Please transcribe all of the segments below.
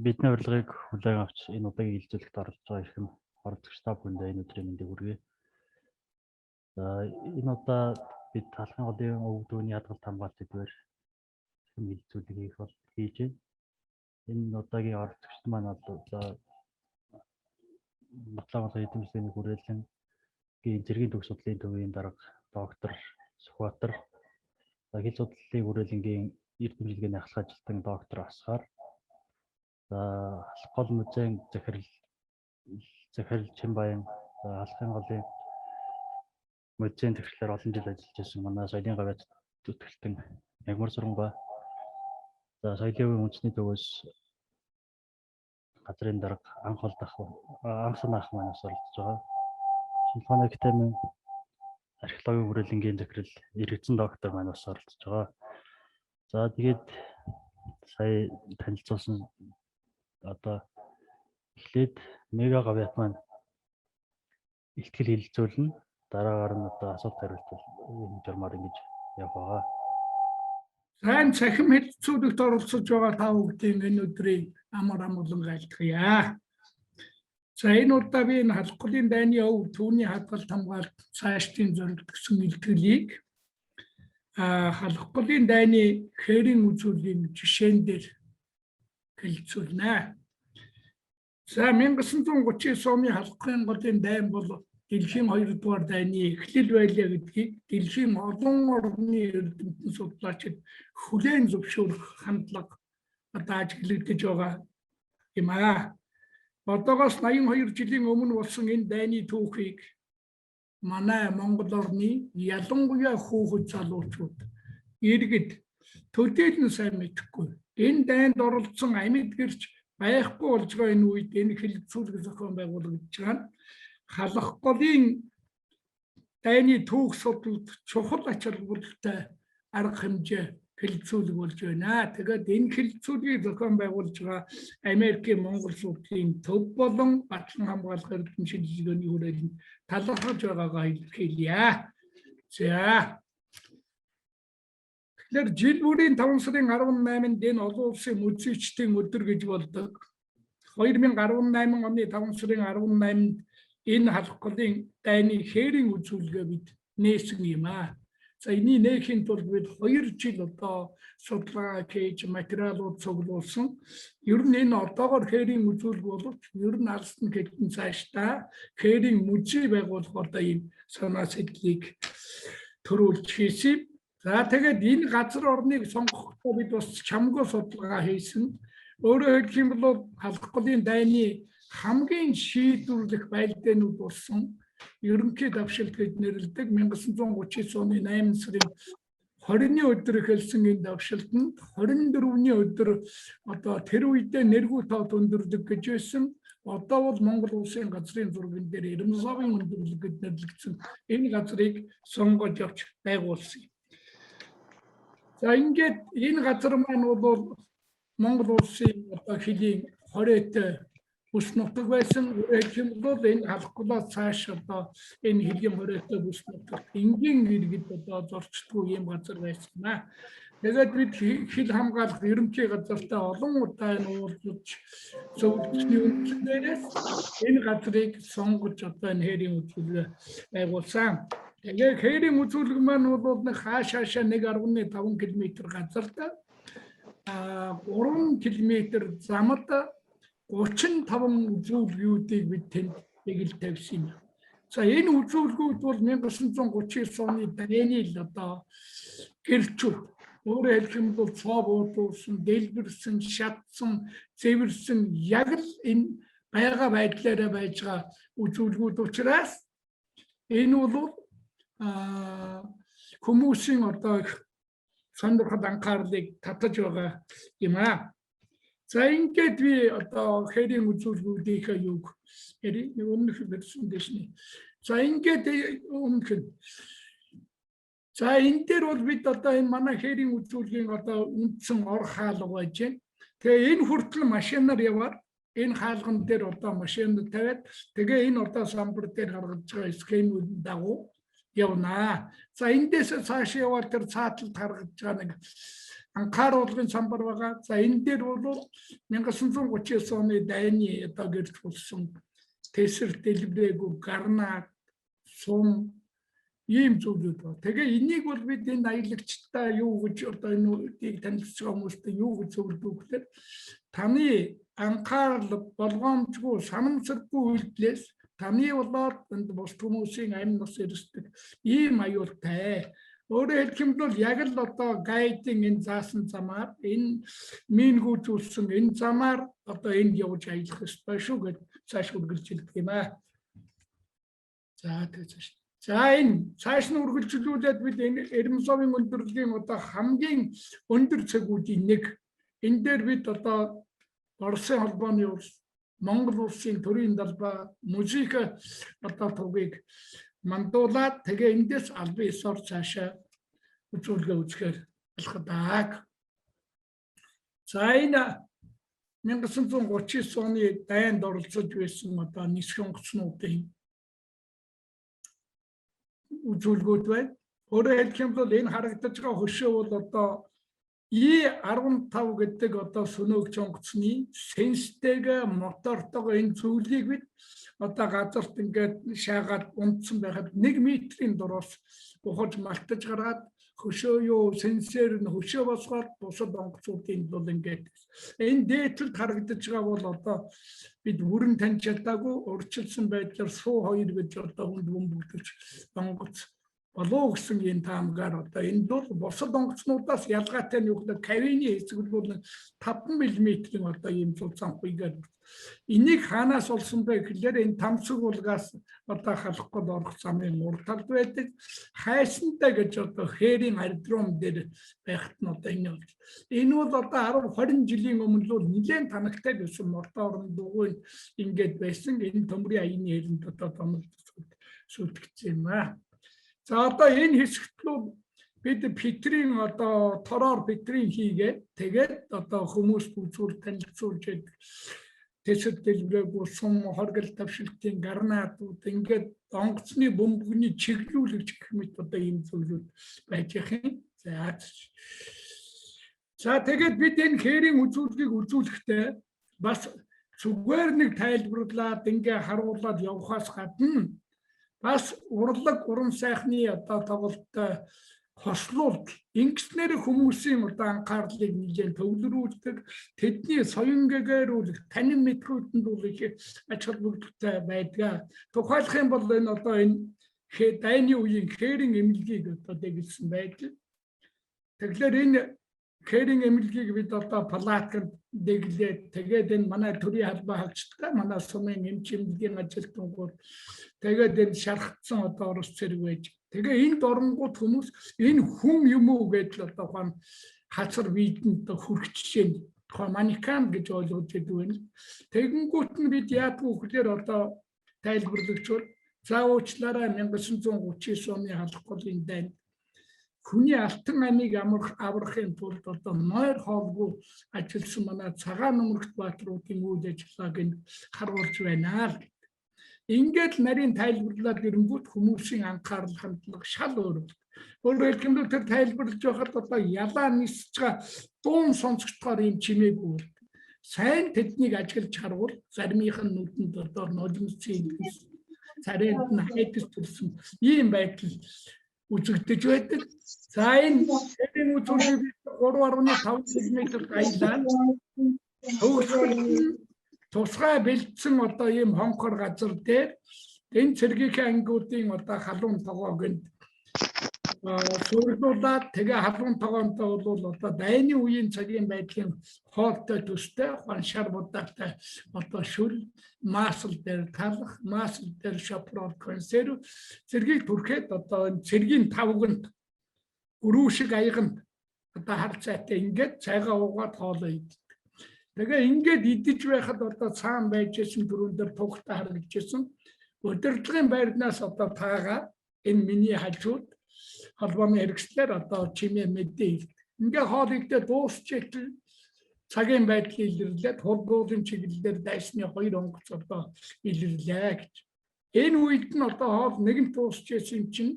Бидний урилгыг хүлээн авч энэ удаагийн хилцүүлэгт оролцож байгаа ирхэм оролцогч та бүхэнд энэ өдрийн мэндийг хүргэе. За энэ удаа бид талхын голын өв дүүний хадгалт хамгаалт эдгээр хилцүүлэг хийх бол хийж байна. Энэ удаагийн оролцогчд маань бол Батлангол эдэмсгийн хүрээлэнгийн зэргийн төгс судлалын төвийн дарга доктор Сүхбаатар, хил судлалын хүрээлэнгийн эрдэмтдийн ахлах ажилтан доктор Асгаар, алх гол музейн захирал Чимбаян, алхын голын музейн захирлаар олон жил ажиллаж байсан манай соёлын гавьяа зүтгэлтэн Ягмар Суранбай, соёлын үндэсний төвөөс газрын дарга анх санаах манаас оролцож байгаа. Шилхооны академийн археологийн хүрээлэнгийн захирал Иргэцэн доктор манаас оролцож байгаа. За тэгээд сая танилцуулсан эхлээд мега гавьяат маань ихтгэл хилцүүлнэ. Дараагаар нь асуулт хариулт энэ журмаар ингэж явах байгаа. Сайн цахим хэлцүүлэгт оролцож байгаа та бүхэн энэ өдрийн амар амгалан айлтгая. За энэ удаа би энэ халах голын дайны өв түүний хадгалт хамгаалт цаашдын зорилт гэсэн илтгэлийг халах голын дайны хээрийн үзүүлгийн жишээн дээр хэлцүүлнэ. За 1939 оны халахын голын дайн бол дэлхийн 2 дугаар дайны эхлэл байлаа гэдгийг дэлхийн олон орны эрдэмтэн судлаачид хүлээн зөвшөөрөх хандлага ажиглагдаж байгаа юм аа. Одоогоос 82 жилийн өмнө болсон энэ дайны түүхийг манай Монгол орны ялангуяа хүүхэд залуучууд иргэд төдийлөн сайн мэдэхгүй. Энэ дайнд оролцсон амьд гэрч байхгүй болж байгаа энэ үед энэ хэлэлцүүлэг зохион байгуулагдж байгаа. Халах голын дайны түүх судлалд чухал ач холбогдолтой арга хэмжээ хэлэлцүүлэг болж байна. Тэгээд энэ хэлэлцүүлгийг зохион байгуулж байгаа Америкийн Монгол судлалын төв болон Батлан хамгаалах эрдэм шилжилгээний хүрээлэнд талархаж байгаагаа илэрхийлье. За тэгэхээр жил бүрийн 5 сарын 18-нд энэ олон улсын музейчдийн өдөр гэж болдог. 2018 оны 5 сарын 18-нд энэ халах голын дайны хээрийн үзүүлгээ бид нээсэн юм аа. За энийг нээхийн тулд бид 2 жил судалгаа хийж материалууд цуглуулсан. Ер нь энэ одоогоор хээрийн үзүүлэг боловч ер нь алс нь хэлтэн цаашдаа хээрийн музей байгуулах ийм санаа сэтлийг төрүүлж хийсэн. За тэгээд энэ газар орныг сонгохдоо бид бас чамгүй судалгаа хийсэн. Өөрөөр хэлэх юм бол халах голын дайны хамгийн шийдвэрлэх байлдаанууд болсон ерөнхий давшилт гэж нэрлэдэг 1939 оны 8 сарын 20-ны өдөр эхэлсэн энэ давшилтанд 24-ний өдөр тэр үедээ нэргүй тоод өндөрдөг гэж байсан. Одоо бол Монгол улсын газрын зурган дээр Эрмсавын өндөрлөг гэж нэрлэгдсэн энэ газрыг сонгож авч байгуулсан. За ингээд энэ газар маань бол Монгол улсын хөлийн хоройтой бүс нутаг байсан. Өөрөөр бол энэ халах голоос цааш энэ хөлийн хоройтой бүс нутагт энгийн иргэд зорчдгүй юм газар байсан. Тэгээд бид хил хамгаалах ерөнхий газартай олон удаа энэ уулзаж зөвлөсний үндсээрээс энэ газрыг сонгож энэ хээрийн үзүүлэг байгуулсан. Тэгээд хээрийн үзүүлэг маань бол хаашаа 1.5 км газартай 3 км замд 35 үзүүлгүүдийг бид тэнд дэглэл тавьсан юм. За энэ үзүүлгүүд бол 1939 оны дайны гэрчүүд. Өөрөөр хэлэх юм бол цоо буудуулсан, дэлбэрсэн, шатсан, зэвэрсэн яг л энэ байга байдлаараа байж байгаа үзүүлгүүд учраас энэ бол хүмүүсийн сонирхол анхаарлыг татаж байгаа юм аа. За ингээд би хээрийн үзүүлгүүдийнхээ юг өмнөх версийн дэшний. За ингээд өмнөх. За энэ дээр бол бид энэ манай хээрийн үзүүлгийн үндсэн ор хаалга байж байна. Тэгээ энэ хүртэл машинаар яваад энэ хаалган дээр машинууд тавиад тэгээ энэ самбар дээр гаргаж байгаа схемүүд дагуу явнаа. За эндээс цааш яваад тэр цааталд харагдж байгаа нэг анхааруулгын самбар байгаа. За энэ дээр бол 1939 оны дайны одоо гэрч болсон тэсэр дэлбэрээгүй гарнаа сум ийм зүйлүүд байна. Тэгээ энийг бол бид энэ аялагчтай юу гэж одоо энэ үгийг танилцж байгаа хүмүүстэй юу гэж зөвлөдөг гэхээр таны анхаарал болгоомжгүй санамсаргүй үйлдэлээс таны болоод энд бус хүмүүсийн амь нас эрсдэг ийм аюултай. Өөрөөр хэлбэл яг л одоо гайдын энэ заасан замаар энэ мингүүжүүлсэн энэ замаар одоо энд явж аялах ёстой шүү гэж цааш үргэлжилдэг юм аа. За тэгэж. За энэ цааш нь үргэлжлүүлээд бид энэ Эрмсовын өндөрлөгийн одоо хамгийн өндөр цагуудын нэг энэ дээр бид одоо Оросын холбооны улс, Монгол улсын төрийн далбаа, мужик одоо тугийг мандуулаад тэгээ эндээс албан ёсоор цаашаа үзүүлгээ үзэхээр алхадаг. За энэ 1939 оны дайнд оролцож байсан одоо нисэх онгоцнуудын үзүүлгүүд байна. Өөрөөр хэлбэл энэ харагдаж байгаа хөшөө бол одоо И-15 гэдэг одоо сөнөөгч онгоцны сенстэйг мотортойгоо энэ зүйлийг бид одоо газарт ингээд шаагаад унтсан байхад 1 метрийн дороос ухаж малтаж гараад хөшөө юу сенсээр нь хөшөө босгоод бусад онгоцуудын бол ингээд энэ дээдлд харагдаж байгаа бол одоо бид бүрэн таньж чадаагүй урьдчилсан байдлаар суу 2 гэж одоо хүнд бөмбөгдөж онгоц болоо гэсэн энэ таамгаар одоо энэ бол бусад онгоцнуудаас ялгаатай нь юу гэвэл кавины хэсэг бол 5 мм-ийн одоо ийм цуцанхүйгээр энийг хаанаас олсон бэ гэхээр энэ тамцэг булгаас одоо халах гээд орох замын урд талд байдаг хайсантай гэж одоо хээрийн аэродром дээр байхад нь одоо энэ бол одоо 10-20 жилийн өмнө л нэлээд танагтай байсан мордорн дугуйн ингээд байсан энэ төмрийн аяны хэлэнд одоо томлж сүлдэгдсэн юм аа. За одоо энэ хэсэгт нь бид Петрийн одоо тороор Петрийн хийгээд тэгээд одоо хүмүүс үзүүл танилцуулж байдаг. Тэсэр дэлбэрээгүй сум хоргол тавшилтын гарнаадууд ингээд онгоцны бөмбөгний чиглүүлэгч гэх мэт одоо ийм зүйлүүд байж их юм. За тэгээд бид энэ хээрийн үзүүлгийг үзүүлэхдээ бас зүгээр нэг тайлбарлаад ингээ харуулад явахаас гадна бас урлаг уран сайхны одоо тоглолттой хослуулт ингэснээр хүмүүсийн одоо анхаарлыг нэлээд төвлөрүүлдэг тэдний соён гээгээрүүлэх танин мэдрүүдэнд бол их ач холбогдолтой байдаг. Тухайлах юм бол энэ одоо энэ дайны үеийн хээрийн эмнэлгийг одоо дэглэсэн байдаг. Тэгэхээр энэ хээрийн эмнэлгийг бид одоо палатканд дэглээд тэгээд энэ манай төрийн албаа хаагчтай манай сумын эмч эмнэлгийн ажилтнууд тэгээд энэ шархтсан одоо орос цэрэг байж тэгээ энд оронгууд хүмүүс энэ хүн юм уу гэдэл одоо хаан хацар биедэнд хүрхчжээ тухай манекан гэж ойлгож байдаг. Тэгэнгүүт нь бид яадгүй хөөр одоо тайлбарлагч бол заавуучлаараа 1939 оны халах голын дайнд хүний алтан амийг аврахын тулд одоо нойр хоолгүй ажилласан манай цагаан нөмрөгт баатруудын үйл ажиллагааг нь харуулж байна л. Ингээд нарийн тайлбарлаад ирэнгүүт хүмүүсийн анхаарал хандлага шал өөр. Өөрөөр хэлбэл тэр тайлбарлаж байхад одоо ялаа нисэж байгаа дуун сонсогчдоор юм чимээгүй. Сайн тэднийг ажиглаж харуул заримынх нь нүдэнд одоо нулимсцын царайнд нь хайдас төрсөн ийм байдал үзэгдэж байдаг. За энэ хэдийн үзүүлгийг 3.5 км аялаад тусгай бэлдсэн одоо ийм хонхор газар дээр энэ цэргийн ангиудын одоо халуун тогоог нь суурилуулад тэгээ халуун тогоонтой бол одоо дайны үеийн цагийн байдлын хоолтой төстэй ханшаар будаатай одоо шүл масл дээр талах масл дээр шапрол консерв цэргийг түрхэд одоо энэ цэргийн тавганд өрөө шиг аяганд одоо хар цайтай ингээд цайгаа уугаад хоолоо идэх. Тэгээ ингээд идэж байхад одоо цаан байжсэн түрүүн дээр тугтаа харагдчихсан. Удирдлагын байрнаас одоо таагаа энэ миний хажууд холбооны хэрэгслэр одоо чимээ мэдээ хэлдэг. Ингээ хоол идээ дуусчих цагийн байдлыг илэрлээд хурдуулын чиглэлээр дайсны 2 онгоц одоо илэрлээ гэж. Энэ үед нь одоо хоол нэгэн дуусчихсэн чинь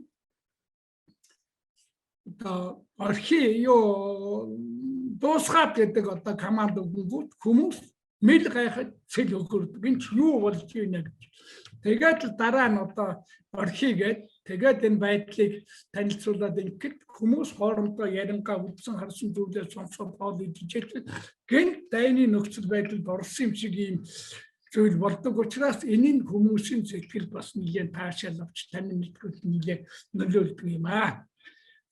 одоо орхи юу дуусгаад гэдэг одоо команд өгөнгүүт хүмүүс мэл гайхад цэл өгөрдөг. Энд юу болж байна гэж. Тэгээд л дараа нь одоо орхигээд тэгээд энэ байдлыг танилцуулаад ингээд хүмүүс хоорондоо ярингаа үдсэн харсан зүйлээ сонсоод хоол идэж гэнт дайны нөхцөл байдалд орсон юм шиг ийм зүйл болдог учраас энэ нь хүмүүсийн сэтгэл бас нэлээд таашаал авч таны мэдгэл нэлээд нөлөөлдөг юм аа.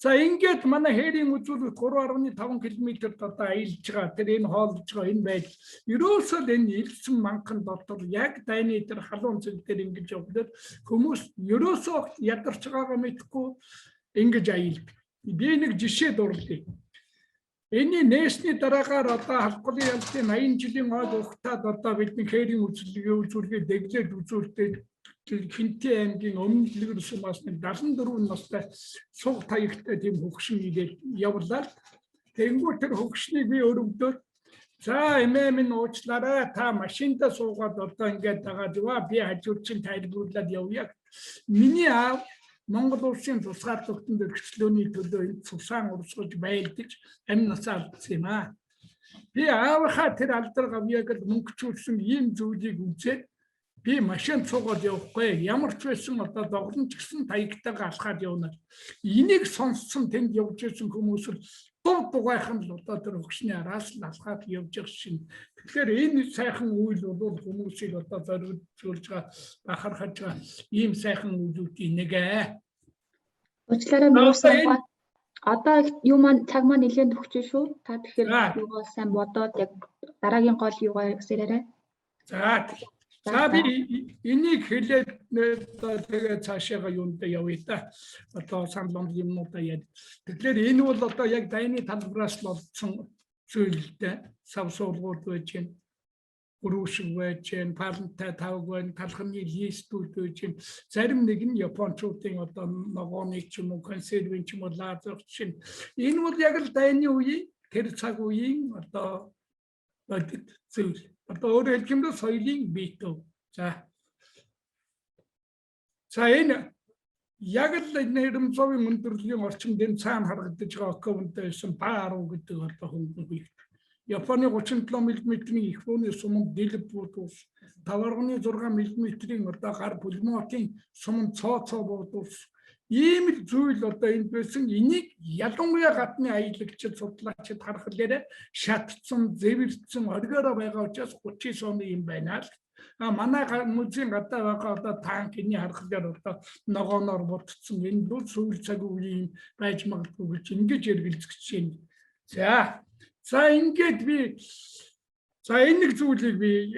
За ингээд манай хээрийн үзүүлэлт 3.5 км одоо аялж байгаа. Тэр энэ хоолж байгаа энэ байдал. Ерөөсөө энэ элсэн манхан дотор яг дайны тэр халуун цэг дээр ингэж явдаг. Хүмүүс ерөөсөө ядарч байгаагаа мэдэхгүй ингэж аялдаг. Би нэг жишээ дурлая. Энийн нээсний дараагаар одоо халдварын ялтын 80 жилийн хойд ухтаад одоо бидний хээрийн үзүүлгээ дэглээд үзүүлдэг. Хинтээ аймгийн өмнө дэлгэрсэн бас 74 настай суг таягтай тийм хөгшин идээд явлаа. Тэнгүү тэр хөгшнийг би өрөвдөд за эмээ минь уучлаарай та машинтаа суугаад одоо ингээд дагаад яваа би хажууд чинь тайлбарлаад явъя. Миний аав Монгол улсын тусгаар тогтмол өргөжлөөний төлөө энэ цусаан урсгаж байлдаж амь насаа алдсан юм аа. Би аавынхаа тэр алдар гавьяаг л мөнгөчүүлсэн ийм зүйлийг үзээд би машин цугаад явахгүй ямар ч байсан одоо доглон ч гэсэн таягтайгаа алхаад явна. Энийг сонссон тэнд явж ирсэн хүмүүс л дув дугайхан л одоо тэр хөгшний араас л алхаад явж байгаа шин. Тэгэхээр энэ сайхан үйл бол хүмүүсийг одоо зориулж байгаа бахархаж байгаа ийм сайхан үйлүүдийн нэг ээ. Уучлаарай мөрсөн одоо юу маань цаг маань нэлээд өгч шүү. Та тэгэхээр юугаа сайн бодоод яг дараагийн гол юугаа сэрээрэй. За би энийг хэлээд тэгээ цаашаага юундаа явъя та. Одоо санал юмнуудаа яа. Тэгэхээр энэ бол одоо яг дайны талбараас л олдсон зүйлтэй. Сав суулгууд байж гэн, гөрүүшиг байж гэн, парламенттай тавг байна, талхны листүүд байж гэн. Зарим нэг нь японочдын одоо ногооны ч юм уу, консервын ч юм уу лазер чинь. Энэ бол яг л дайны үеийн тэр цаг үеийн одоо зүйл. Одоо өөрөөр хэлбэл соёлын битүү. За энэ яг л нэрмцовын өндөрлийн орчинд энэ цаана харагдаж байгаа оконтой байсан Пару гэдэг одоо хөнгөн бий. Японы 37 мм-ийн их бууны суманд дэлб буудус 5.6 мм-ийн одоо гар пулемотын суманд цоо буудус ийм л зүйл одоо энд байсан. Энийг ялангуяа гадны аялагчид судлаачид харахад шатцсан, зэвэрдсэн, оргиороо байгаа учраас 39 оны юм байна л. Манай музейн гадаа байгаа одоо танкны харахад одоо ногооноор бутцсан энэ бол сүүл цаг үеийн байж магадгүй гэж ингэж эргэлзэж байна. За ингээд би энэ нэг зүйлийг би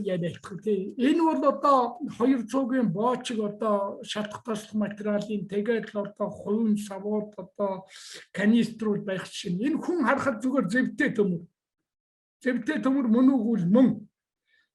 яриад тийм. Энэ бол одоо 200-ийн боочиг одоо шатах таслах материалын тэгээд л одоо хувин савууд одоо каниструуд байх чинь энэ хүн харахад зүгээр зэвтэй төмөр. Зэвтэй төмөр мөн үгүй мөн.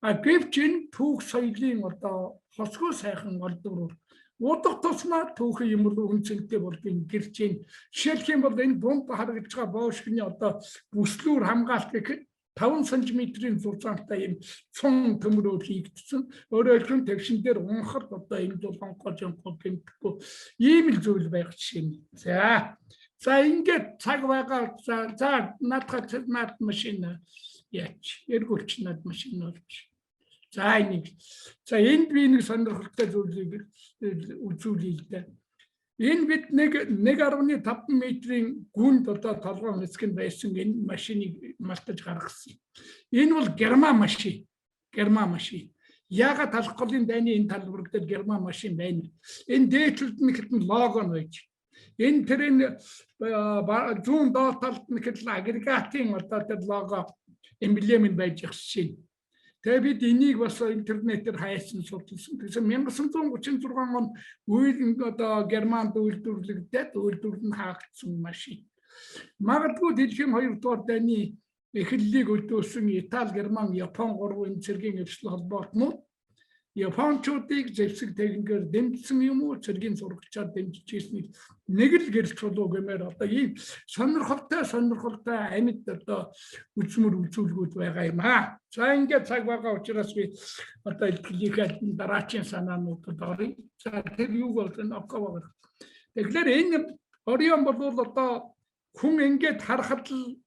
Гэвч энэ түүх соёлын одоо хосгоо сайхан олдвор. Удах тусмаа түүхэн юм бол үнцэнтэй болдгийг гэрч юм. Жишээлх юм бол энэ дунд харагдж байгаа боошгны одоо бүслүүр хамгаалт гэхэд 5 см-ийн зузаантай юм цун төмрөөр хийгдсэн. Өөрөөр хэлбэл тэгшин дээр унахад одоо энэ бол онкож гэмтэхгүй ийм л зүйл байх жишээ юм. За ингээд цаг байгаа. За над машин яач эргүүлч над машин олж. За энд би нэг сонирхолтой зүйлийг үзүүлье л дээ. Энэ бид 1.5 метрийн гүнд одоо толгойн хэсэг нь байсан энэ машиныг малтаж гаргасан. Энэ бол герман машин. Яагаад талх голын дайны энэ талбар дээр герман машин байна? Энэ дээдлэлд нь хэдэн лого нь байж. Энэ тэрийн зүүн доод талд нь хэдэн агрегатын одоо тэр лого эмблем нь байж ирсэн. Тэгээ бид энийг бас интернетээр хайсан судалсан. Тэгэхээр 1936 он үйл одоо Германд үйлдвэрлэгдээд үйлдвэрлэл нь хаагдсан машин. Магадгүй дэлхийн 2 дугаар дайны эхлэлийг өдөөсөн Итали, Герман, Япон 3 цэргийн өвчлөл холбоотнууд Япончуудыг зэвсэг техникээр дэмжсэн юм уу, цэргийн сурагчаар дэмжиж ирснийг нэг л гэрч болов гэмээр одоо ийм сонирхолтой амьд одоо үзмөр үзүүлгүүд байгаа юм аа. За ингээд цаг байгаа учраас би одоо илтгэлийнхээ дараачийн санаануудад оръё. За тэр юу бол энэ окоо. Тэгэхээр энэ Орион бол одоо хүн ингээд харахад л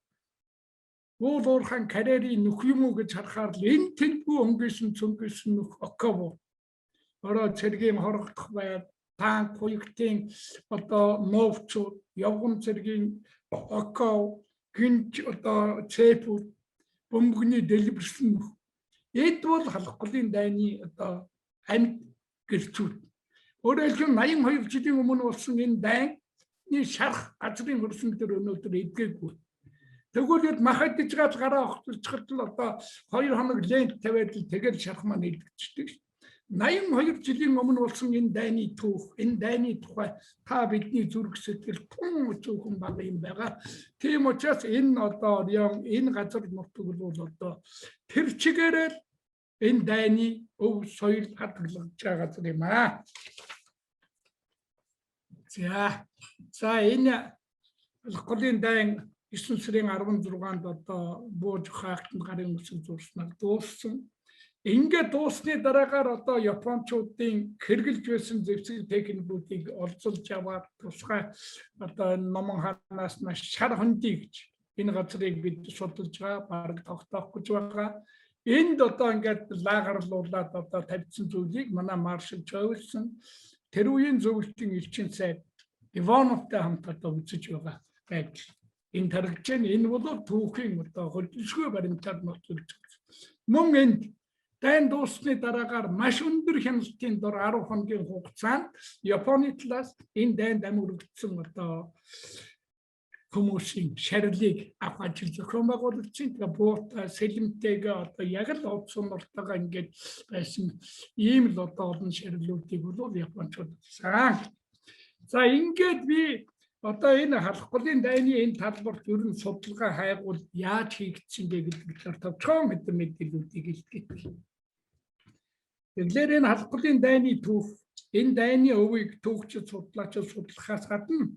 уул уурхайн карьерийн нөх юм уу гэж харахаар л энэ тэнгүй өнгөсөн цөнгөсөн нөх окоо. Ороо цэргийн хорогдох байр, танк, хуягтын одоо новчууд, явган цэргийн окоо, гинж одоо цэпүүд, бөмбөгний дэлбэрсэн нөх. Эд бол халахгүй дайны одоо амьд гэрчүүд. Өөрөөр хэлбэл 82 жилийн өмнө болсон энэ дайны шарх газрын хөрсөн дээр өнөөдөр эдгээгүй. Тэгвэл махадж гал гараа огцолцоход л одоо 2 хоног лент тавиад л тэгэл шарх маань эдгэждэг. 82 жилийн өмнө болсон энэ дайны түүх, энэ дайны тухай та бидний зүрх сэтгэл тун зөвхөн баг юм байгаа. Тийм учраас энэ одоо энэ газар нутаг бол одоо тэр чигээрээ энэ дайны өв соёл хадгалж байгаа газар юм аа. За энэ алхлын дайн 9 сарын 16-нд одоо бууж хаахтанд гарын үсэг зурснаар дууссан. Ингээд дуусны дараагаар одоо Япончуудын хэрэгжилж байсан зэвсэг техникүүдийг олзолж аваад тусгай одоо номон ханаас маш шар хөндий гэж энэ газрыг бид судалж байгаа, бараг тогтоох гэж байгаа. Энд одоо ингээд лагарлуулаад одоо тавьсан зүйлийг манай маршал Чойвлсон тэр үеийн зөвлөлтийн элчин сайд Ивановтай хамт одоо үзэж байгаа байдал. Энэ таригчэн энэ бол түүхийн одоо хөдөлгөөн баримтаар нотолж мөн энд дайн дуусны дараагаар маш өндөр хяналтын дор 10 хоногийн хугацаанд Японы талаас энэ дайнд амирагдсан одоо хүмүүсийн шарилыг авах ажил зохион байгуулагчийн тэгээ буута сэлэмтэйгээ одоо яг л одсонортойгоо ингээд байсан ийм л одоо олон шарилуудыг бол Япончууд сан. За ингээд би одоо энэ халахгүй дайны энэ талбарт ер нь судалгаа хайгуул яаж хийгдсэн гэдэг товчхон мэдэн мэдээллүүдийг илтгэдэг. Тэгэхээр энэ халахгүй дайны түүх, энэ дайны өвийг түүхчид судлаачид судлахаас гадна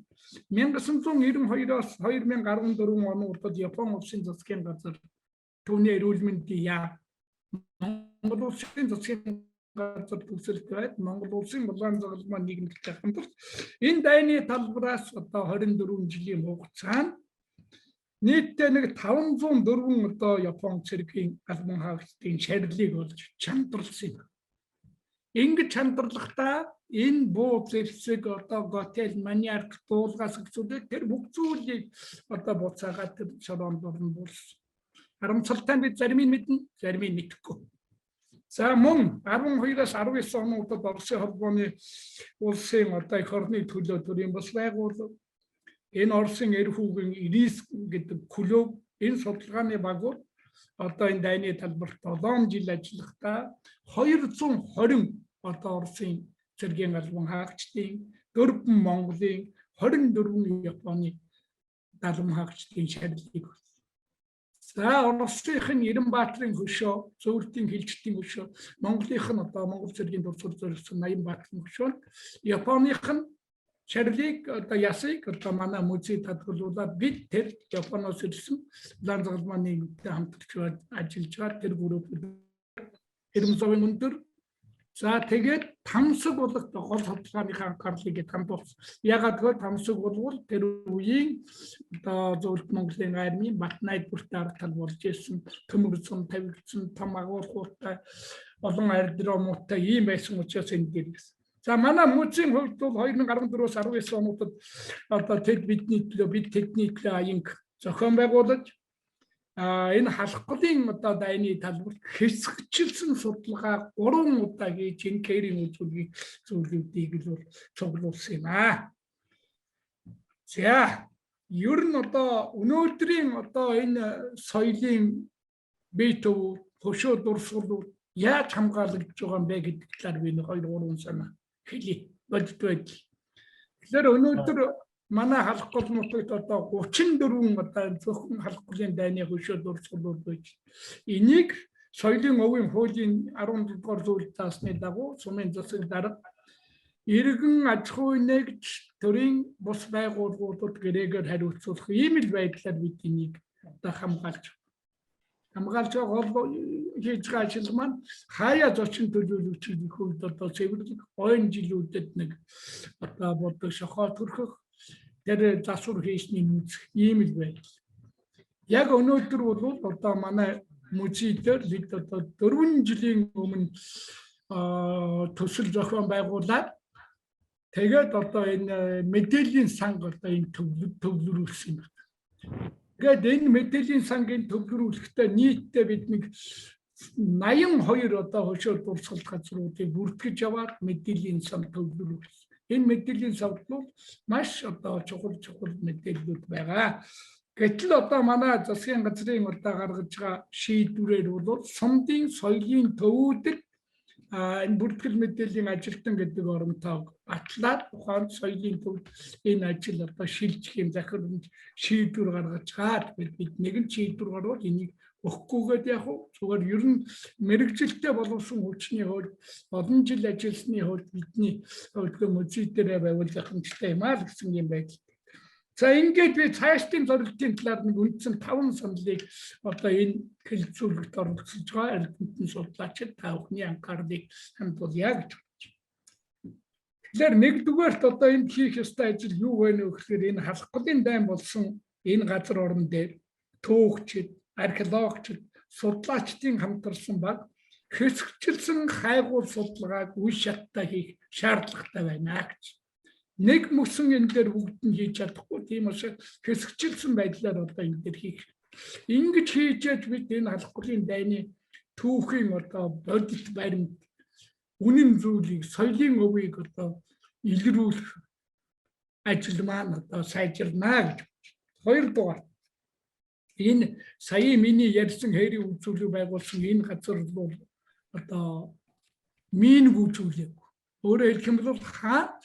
1992-оос 2014 оны уртад Япон улсын засгийн газар түүний эрүүл мэндийн яа Монгол улсын засгийн газар төвсөлт байд Монгол улсын улаан загалмаа нийгэмтэй хамтарч энэ дайны талбараас одоо 24 жилийн хугацаанд нийтдээ нэг 504 одоо Япон цэргийн албан хаагчдын шарилыг олж чандарлсан юм. Ингэж чандарлахдаа энэ буу зэрсэг одоо готел маниарк дуулгаас гүцүүлээ тэр бүх зүйлийг одоо буцаагаад тэр шороонд орно болсон. Харамсалтай бид зарим нь мэднэ, зарим нь мэдэхгүй. За мөн 12-аас 19 онуудад Оросын холбооны улсын одоо их орны төлөө төрийн бас байгууллага энэ Оросын эр хүүгийн риск гэдэг клуб энэ судалгааны багууд одоо энэ дайны талбарт 7 жил ажиллахдаа 220 одоо Оросын цэргийн албан хаагчдын 4 Монголын 24 Японы албан хаагчдын шарилыг. За Оросын Эренбаатрын хөшөө, зөвлөлтийн хилжилтийн хөшөө, Монголынх нь одоо Монгол цэргийн дурсгал зориулсан Ноёнбаатрын хөшөө, Японых нь шарилыг одоо ясыг одоо манай музей татгалуулаад бид тэр Японоос ирсэн улаан загалмаа нийгэмтэй хамтарч ажиллаж байгаа тэр групп Эренбаатрын өндөр. За тэгээд тамсаг болгох гол судалгааныхаа анхаарлыг хандуулсан. Ягаад гэвэл тамсаг бол тэр үеийн одоо зөвлөлт Монголын армийн Батнайд бүртээ арга тал болж ирсэн төмөрсөн, тавигдсан, том агуулгуудтай олон аэродромуудтай ийм байсан учраас энэ дээрээс. За манай музейн хувьд бол 2014-өөс 19 онуудад одоо тэд бидний төлөө бид тэдний төлөө аянг зохион байгуулж энэ халахгүй одоо дайны талбарт хэсэгчилсэн судалгаа 3 удаа хийж энэ кэрийн үзүүлгийг зүйлүүдийг л цуглуулсан юм аа. За ер нь одоо өнөөдрийн одоо энэ соёлын бие төв хөшөө дурсгалууд яаж хамгаалагдж байгаа юм бэ гэдэг талаар би 2-3 санаа хэлье. Боддод. Тэгэхээр өнөөдөр манай халахгүй нутагт одоо 34 одоо зөвхөн халахгүй дайны хөшөө дурсгалууд байж. Энийг соёлын өвийн хуулийн 17 дугаар зүйлд заасны дагуу сумын засаг дарга иргэн аж ахуй нэгж төрийн бус байгууллагуудад гэрээгээр хариуцуулах ийм л байдлаар бид энийг одоо хамгаалж байгаа хийж байгаа ажил маань хаяа зочин төлөөлөгчдийн хувьд одоо цэвэрлэг ойн жилүүдэд нэг одоо бодог шохоо төрхөх тэр засвар хийсний үзэх ийм л байдал. Яг өнөөдөр бол одоо манай музей дээр бид одоо 4 жилийн өмнө төсөл зохион байгуулаад тэгээд одоо энэ мэдээллийн санг одоо энэ төвлөрүүлсэн байна. Тэгээд энэ мэдээллийн сангийн төвлөрүүлэхдээ нийтдээ бид нэг 82 одоо хошоо дурсгал газруудыг бүртгэж яваад мэдээллийн сан төвлөрүүлсэн. Энэ мэдээллийн савд бол маш одоо чухал мэдээллүүд байгаа. Гэтэл одоо манай засгийн газрын одоо гаргаж байгаа шийдвэрээр бол сумдын соёлын төвүүдэл энэ бүртгэл мэдээллийн ажилтан гэдэг оромтойг батлаад ухаан соёлын төвд энэ ажил одоо шилжих юм захирамж шийдвэр гаргаж байгаа. Бид нэгэн шийдвэр гарвал энийг өгөхгүйгээд яг зүгээр ер нь мэрэгжилтэй боловсон хүчний хувьд олон жил ажилласны хувьд бидний музей дээр байвал захимжтай юм аа гэсэн юм байна. За ингээд би цаашдын зорилтын талаар нэг үндсэн 5 саналыг одоо энэ хэлэлцүүлэгт оролцож байгаа эрдэмтэн судлаачид та бүхний анхаарлыг хандуулъя гэж бодож байна. Тэгэхээр нэгдүгээрт одоо энэ хийх ёстой ажил юу вэ гэхээр энэ халахлын дайн болсон энэ газар орон дээр төөгчид, археологчид, судлаачдын хамтарсан баг хэсэгчлэн хайгуул судалгааг үе шаттай хийх шаардлагатай байна гэж. Нэг мөсөн энэ дээр бүгд нь хийж чадахгүй тийм учраас хэсэгчлсэн байдлаар одоо энэ дээр хийх. Ингэж хийжээж бид энэ халахлын дайны түүхийн одоо бодит баримт үнэн зүйлийг соёлын өвийг одоо илрүүлэх ажил маань одоо сайжирнаа гэж. Хоёрдугаар энэ сая миний ярьсан хэрийн үзүүлэг байгуулсан энэ газар бол одоо минь үзүүлэг. Өөрөөр хэлэх юм бол хаад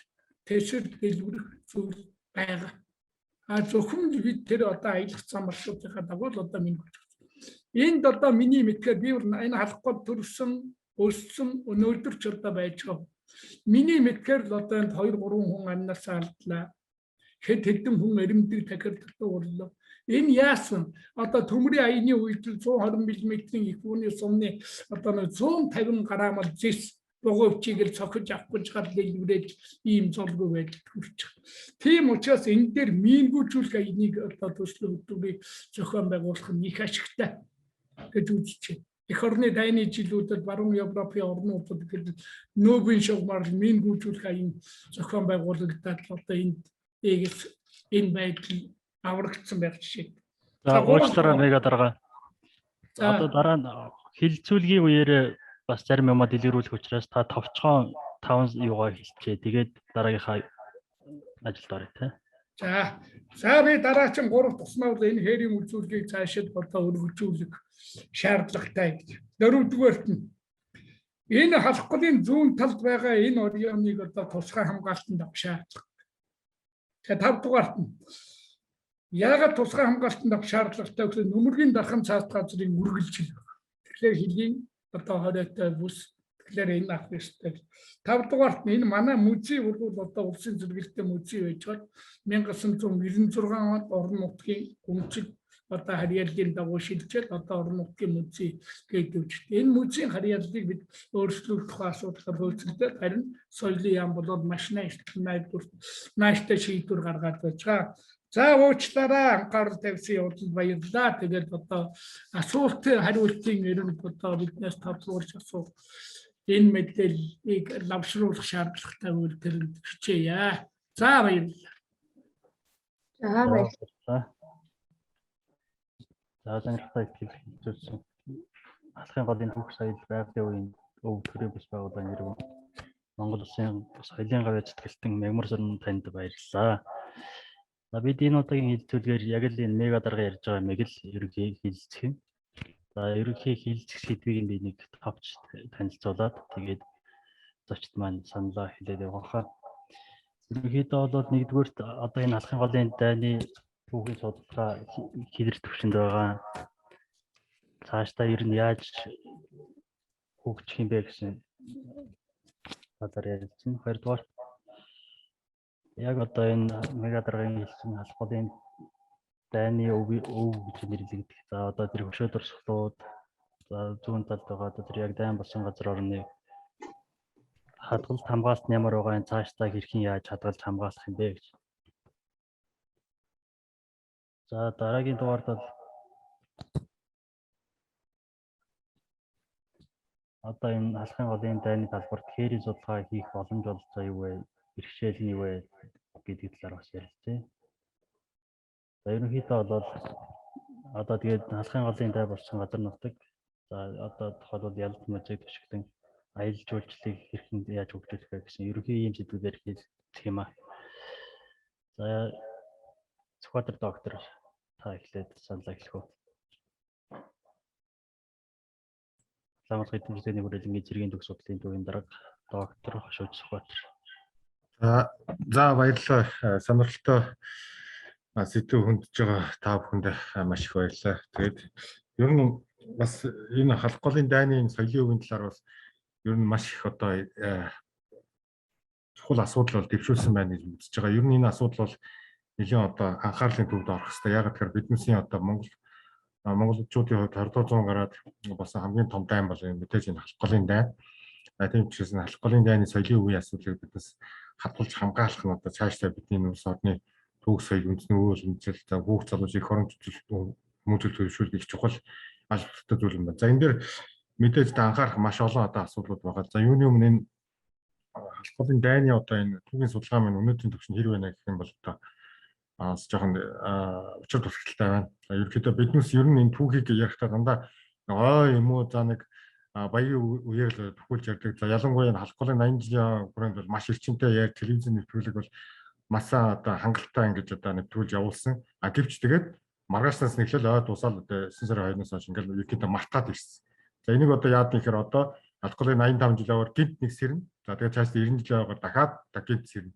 тэсэр дэлгэрэх зүйл байгаа. Зөвхөн бид тэр одоо аялах зам маршрутынхаа дагуу одоо минь энд одоо миний мэдхээр би энэ халахгүй төрсөн өссөн өнөөдөр ч одоо байж байгаа. Миний мэдхээр л одоо энд 2-3 хүн амнасаа алдлаа. Хэд хэдэн хүн эрэмдэг тахирддаг боллоо. Энэ яасан одоо төмрийн аяны үед 120 мм-ийн их үүний сумны одоо 150 грамм зэс богоовчийг цохиж авахгүй чад дэлгэрээд ийм золгүй байдалд хүрчих. Тийм учраас энэ дээр мингүүжүүлэх энийг одоо төслийн хөтөлбөрийг зохион байгуулах нь их ашигтай гэж үзэж байна. Эх орны дайны жилүүдэд баруун Европын орнуудад гэдэг нөөбийн шугамар мингүүжүүлэх аян зохион байгуулагдаад одоо энэ байдал аврагдсан байх жишээ. За уучлаарай мега дарга. Одоо дараа нь хилцүүлгийн үеэр бас зарим юмаа дэлгэрүүлэх учраас та товчхон 5 юугаар хэлчихээ. Тэгээд дараагийнхаа ажилд орё те. За би дараачин 3 туснаа бол энэ хэрийн үзүүлгийг цаашид одоо өргөжүүлэх шаардлагатай гэж. Дөрөвдүгээрт нь энэ халахлын зүүн талд байгаа энэ орионыг одоо тусгай хамгаалтанд авах шаардлагатай. Тэгээд 5 дугаарт нь яагаад тусгай хамгаалтанд авах шаардлагатай гэвэл нүмергийн дархан цаас газрын үргэлжил. Тэгэхээр хэлийн одоо 20-тай бүс тэгэхээр энэ авах ёстой. 5 дугаарт энэ манай музей бол одоо улсын зэрэгэлдээ музей байж байгаа. 1996 онд орон нутгийн өмчил одоо харьяаллын дагуу шилжээд одоо орон нутгийн музей гэдэг. Энэ музейн харьяаллыг бид өөрчлөх тухай асуудал хөөцөлдөд харин соёлын яам болоод маш нааштай шийдвэр гаргаад байж байгаа. За уучлаарай анхаарал тавьсан явдал баярлалаа. Тэгээд одоо асуултын хариултын нэрнд одоо биднээс тодорхойлж асуух энэ мэдээллийг лавшруулах шаардлагатай үйл тэрэнд хичээе. За баярлалаа. За баярлалаа. За сонирхолтой хэлсэн. Алхын голын хөх соёл байгалийн үеийн өв төрийн бүс байгууллагын нэр Монгол Улсын соёлын гавь зэтгэлтэн Мягмар Сүрэн танд баярлалаа. Бид энэ удаагийн хэлцүүлгээр яг л энэ мега дарга ярьж байгаа мэг л ерөнхий хэлэлцэх юм. За ерөнхий хэлэлцэх сэдвийг би нэг товч танилцуулаад тэгээд зочд маань саналаа хэлээд явах. Ерөнхийдөө бол нэгдүгээрт одоо энэ алхын голын дайны түүхийн судалгаа хэдэр төвшөнд байгаа. Цаашдаа ер нь яаж хөгжих юм бэ гэсэн талаар ярилцсан. Хоёрдугаар яг одоо энэ мега даргагийн хэлсэн алхмын дайны өв гэж нэрлэгдэх. За одоо тэр хөшөө дурсгалууд за зүүн талд байгаа одоо тэр яг дайн болсон газар орны хадгалт хамгаалалт нь ямар байгаа, цаашдаа хэрхэн яаж хадгалж хамгаалах юм бэ гэж. За дараагийн дугаард бол одоо энэ алхахын голын дайны талбарт хээрийн судалгаа хийх боломж олцоо юу вэ? Бэрхшээл нь юу вэ гэдэг талаар бас ярилцъя. За ерөнхийдөө бол одоо тэгээд алхахын голын дай болсон газар нутаг за одоо тухайлбал ялц мужийг төшөглөн аялал жуулчлалыг хэрхэн яаж хөгжүүлэх вэ гэсэн ерөнхий ийм сэдвүүдээр хэлэх юм аа. За Сүхбаатар доктор та эхлээд саналаа хэлэх үү? Ламс хэдүүлжлэний хүрээлэнгийн зэргийн төгс судлалын төвийн дарга доктор Шүж Сүхбаатар. За баярлалаа. Сонирхолтой сэдв хөндөж байгаа та бүхэнд маш их баярлалаа. Тэгээд ер нь бас энэ халах голын дайны соёлын үеийн талаар бас ер нь маш их одоо чухал асуудал бол дэвшүүлсэн байна гэж үзэж байгаа. Ер нь энэ асуудал бол нэлийн одоо анхаарлын төвд орох хэрэгтэй. Яг тэгэхээр биднээсийн одоо монголчуудын хувьд 20-100 гараад болсон хамгийн том дайн бол мэдээж энэ халах голын дайн. Тийм учраас энэ халах голын дайны соёлын үеийн асуудлыг биднес хадгалж хамгаалах нь одоо цаашдаа бидний улс орны төгс соёл үндэсний үйл хэмжээл за хүүхд залуучийг их орон хүмүүжил төлөвшүүлэх их чухал албатай зүйл юм байна. За энэ дээр мэдээж анхаарах маш олон одоо асуудлууд байгаа. За юуны өмнө энэ халах голын дайны одоо энэ түүхийн судалгаа маань өнөөдрийн төвшөнд хэр байна гэх юм бол одоо жоохон учир тусгалтай байна. За ерөнхийдөө биднес ер нь энэ түүхийг ярихдаа дандаа ой юм уу за нэг баярын үеэр л төхүүлж ярьдаг. За ялангуяа халах голын 80 жилийн хүрээнд бол маш эрчимтэй яг телевизийн нэвтрүүлэг бол масаа одоо хангалттай ингэж одоо нэвтрүүлж явуулсан. Гэвч тэгээд маргаашнаас нэглэл дуусаад одоо 9 сарын 2-оос хойш ингээл ерөнхийдөө мартаад ирсэн. За энийг одоо яад нэхэр одоо халах голын 85 жил яваар гинт нэг сэрнэ. За тэгээд цааш 90 жил яваар дахиад гинт сэрнэ.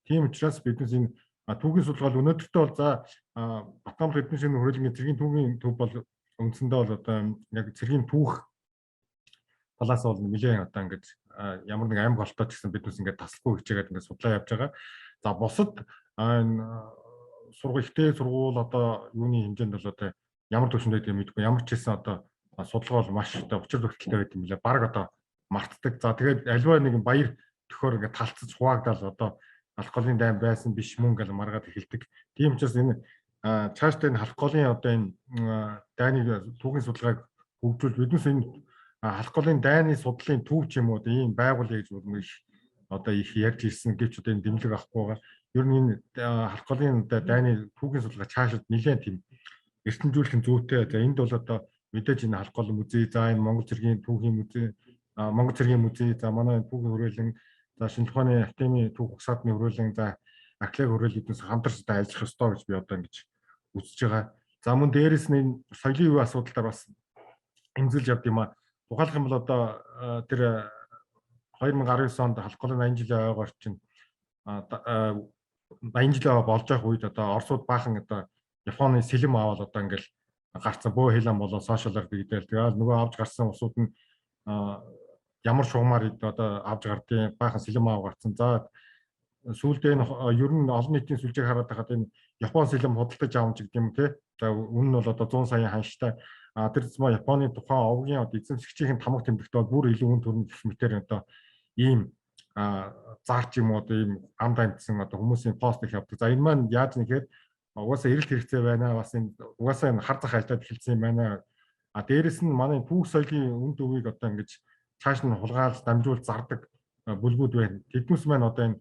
Тийм учраас биднес энэ түүхийн судалгаа өнөөдөртөө бол за Батбаяр эдийн засгийн хүрээлэнгийн цэргийн түүхийн төв бол үндсэндээ бол одоо яг цэргийн түүх талаас бол нэлээд одоо ингэж ямар нэг аим голтой гэсэн биднес ингээд таслахгүй хичээгээд ингээд судлаа явж байгаа. За бусад энэ ихтэй сургууль одоо юуны хэмжээнд бол одоо ямар төвшөнд байдаг мэдгүй. Ямар ч гэсэн одоо судалгаа бол маш одоо учир төгсөлтэй байдаг юм лээ. Бараг одоо мартдаг. За тэгээд альва нэгэн баяр төхөөр ингээд талцаж хуваагдал одоо халах голын дайн байсан биш мөн гэж маргаад эхэлдэг. Тийм учраас энэ цаашдаа энэ халах голын одоо энэ дайны түүхийн судалгааг хөгжүүл биднес энэ халах голын дайны судлалын төв ч юм уу ийм байгуулъя гэж одоо их ярьж ирсэн гэвч одоо энэ дэмжлэг авахгүй байгаа. Ер нь энэ халах голын дайны түүхийн судалгаа цаашид нэлээд тийм эртэмжүүлэх зүйтэй. За энд бол одоо мэдээж энэ халах голын музей, за энэ Монгол цэргийн түүхийн музей, Монгол цэргийн музей, за манай түүхийн хүрээлэн, за шинжлэх ухааны академийн түүх угсаатны хүрээлэн, за археологи хүрээлэндээс хамтарч ажиллах ёстой гэж би одоо ингэж үзэж байгаа. За мөн дээрэс нь энэ соёлын үе асуудал бас эмзэлж явд юм а. Тухайлх юм бол одоо тэр 2019 онд халах голын 80 жилийн ойгоор чинь 80 жилээ болж байх үед одоо Оросууд баахан одоо Японы сэлэм аваад одоо ингээл гарцсан бөө хэлэн болоо сошиалар бигдэл тэгээд нөгөө авч гарсан усууд нь ямар шугамар одоо авч гардیں۔ Баахан сэлэм аав гарцсан. За сүүлдээ энэ ер нь олон нийтийн сүлжээг хараад байхад энэ Япон сэлэм худалдаж авч гэдэг юм те. За үнэ нь бол одоо 100 саяын ханштай. Тэр зэма Японы тухайн овгийн одоо эзэмшигчийн тамга тэмдэгт бол бүр илүү үн төрн гэх мэтээр одоо ийм заарч юм одоо ийм амд амтсан одоо хүмүүсийн пост их явдаг. За энэ маань яаж нэхээр угаасаа эрэлт хэрэгцээ байна. Бас энэ угаасаа энэ хар зах ажилдад эхэлсэн юм байна. Дээрэс нь манай түүх соёлын үнд өвийг одоо ингэж цааш нь хулгайлж дамжуулж зардаг бүлгүүд байна. Тэднээс маань одоо энэ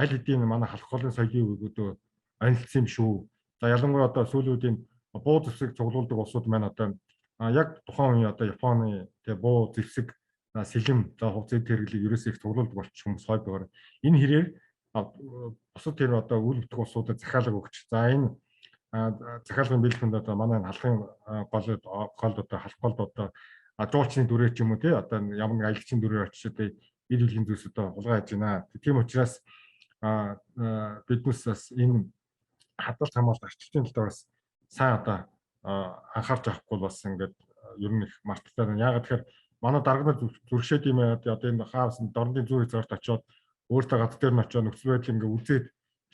аль хэдийн манай халах голын соёлын үеигүүдөө анилсан юм шүү. За ялангуяа одоо сүүлийн буу зэвсэг цуглуулдаг улсууд маань одоо яг тухайн үеийн одоо Японы тэгээ буу зэвсэг сэлэм за хувцас хэрэглийг ерөөсөө их цуглуулдаг болчих хүмүүс хойд байгаа. Энэ хэрээр бусад тэр одоо үйл бүтэх улсуудад захиалга өгч. За энэ захиалгын бэлгэнд одоо манай халахын голд одоо халах голд одоо жуулчны дүрээр ч юм уу тий одоо ямар нэг аялагчийн дүрээр очиж одоо ил хилийн зүйлс одоо хулгай хийж байна. Тийм учраас биднес бас энэ хадгалт хамгаалалт арчилтын талаар бас сайн одоо анхаарч авахгүй бас ингээд ер нь их марталтай байна. Яагаад тэгэхээр манай дарга нар зүрхшээд юм одоо энэ хаас дорнын зүүн хязгаарт очиод өөртөө гад дээр нь очиод нөхцөл байдлыг ингээд үзээд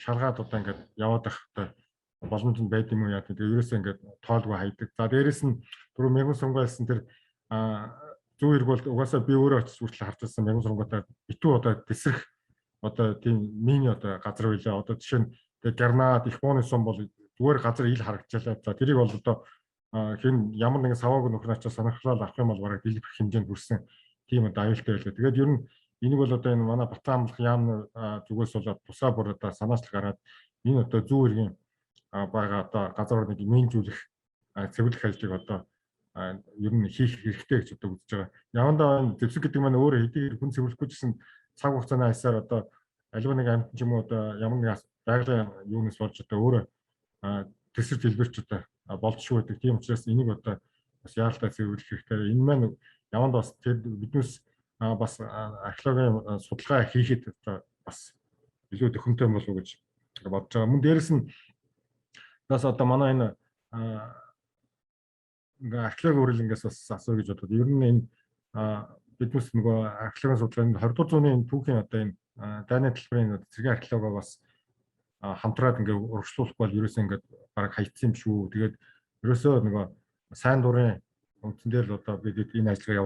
шалгаад одоо ингээд яваад байхтай боломж нь байд юм уу яа гэдэг ерөөсөө ингээд тоолгүй хайдаг. За дээрэс нь түрүү мягмар сонгойлсон тэр зүүн эрг бол угаасаа би өөрөө очиж хүртэл харж байсан мягмар сонготой битүү одоо тесрэх одоо тийм мини одоо газар байлаа. Одоо жишээ нь тэр Гарнад их бооны сум бол зүгээр газар ил харагдчихлаа. За тэрийг бол одоо хэн ямар нэгэн савааг нөхөр очиж сонирхлоо авах юм бол бараг дэлгэрэх хэмжээнд хүрсэн тийм одоо аюултай байлаа. Тэгээд ер нь энийг бол одоо энэ манай Батлан амлах яамны зүгээс болоод тусаа бүр одоо санаачлал гараад энэ одоо зүүн эргийн байгаа одоо газар орныг нэмжүүлэх цэвэрлэх ажлыг одоо ер нь хийх хэрэгтэй гэж одоо үзэж байгаа. Явандаа зэвсэг гэдэг маань өөрөө хэдий хүн цэвэрлэхгүй гэсэн цаг хугацааны аясаар одоо аливаа нэг амьтан ч юм уу одоо ямар нэг байгалийн юунаас болж одоо өөрөө төсөр дэлбэрч одоо болцшгүй байдаг. Тийм учраас энийг одоо бас яалтаа цэвэрлэх хэрэгтэй. Энэ маань яванд бас биднээс бас археологийн судалгаа хийхэд одоо бас илүү төхөнтэй болов уу гэж бодож байгаа. Мөн дээрэс нь бас одоо манай энэ археологийн үрэлэнгээс бас асуу гэж бодод. Ер нь энэ биднээс нөгөө археологийн судалгаанд 20 дугаар зууны түүхийн одоо энэ дайны төлбөрийн цэргийн археологоо бас хамтраад ингээ урагшлуулах бол ерөөсөө ингээ баг хайцсан юм шүү. Тэгээд ерөөсөө нөгөө сайн дурын үндсэн дээр л одоо бид энэ ажлыг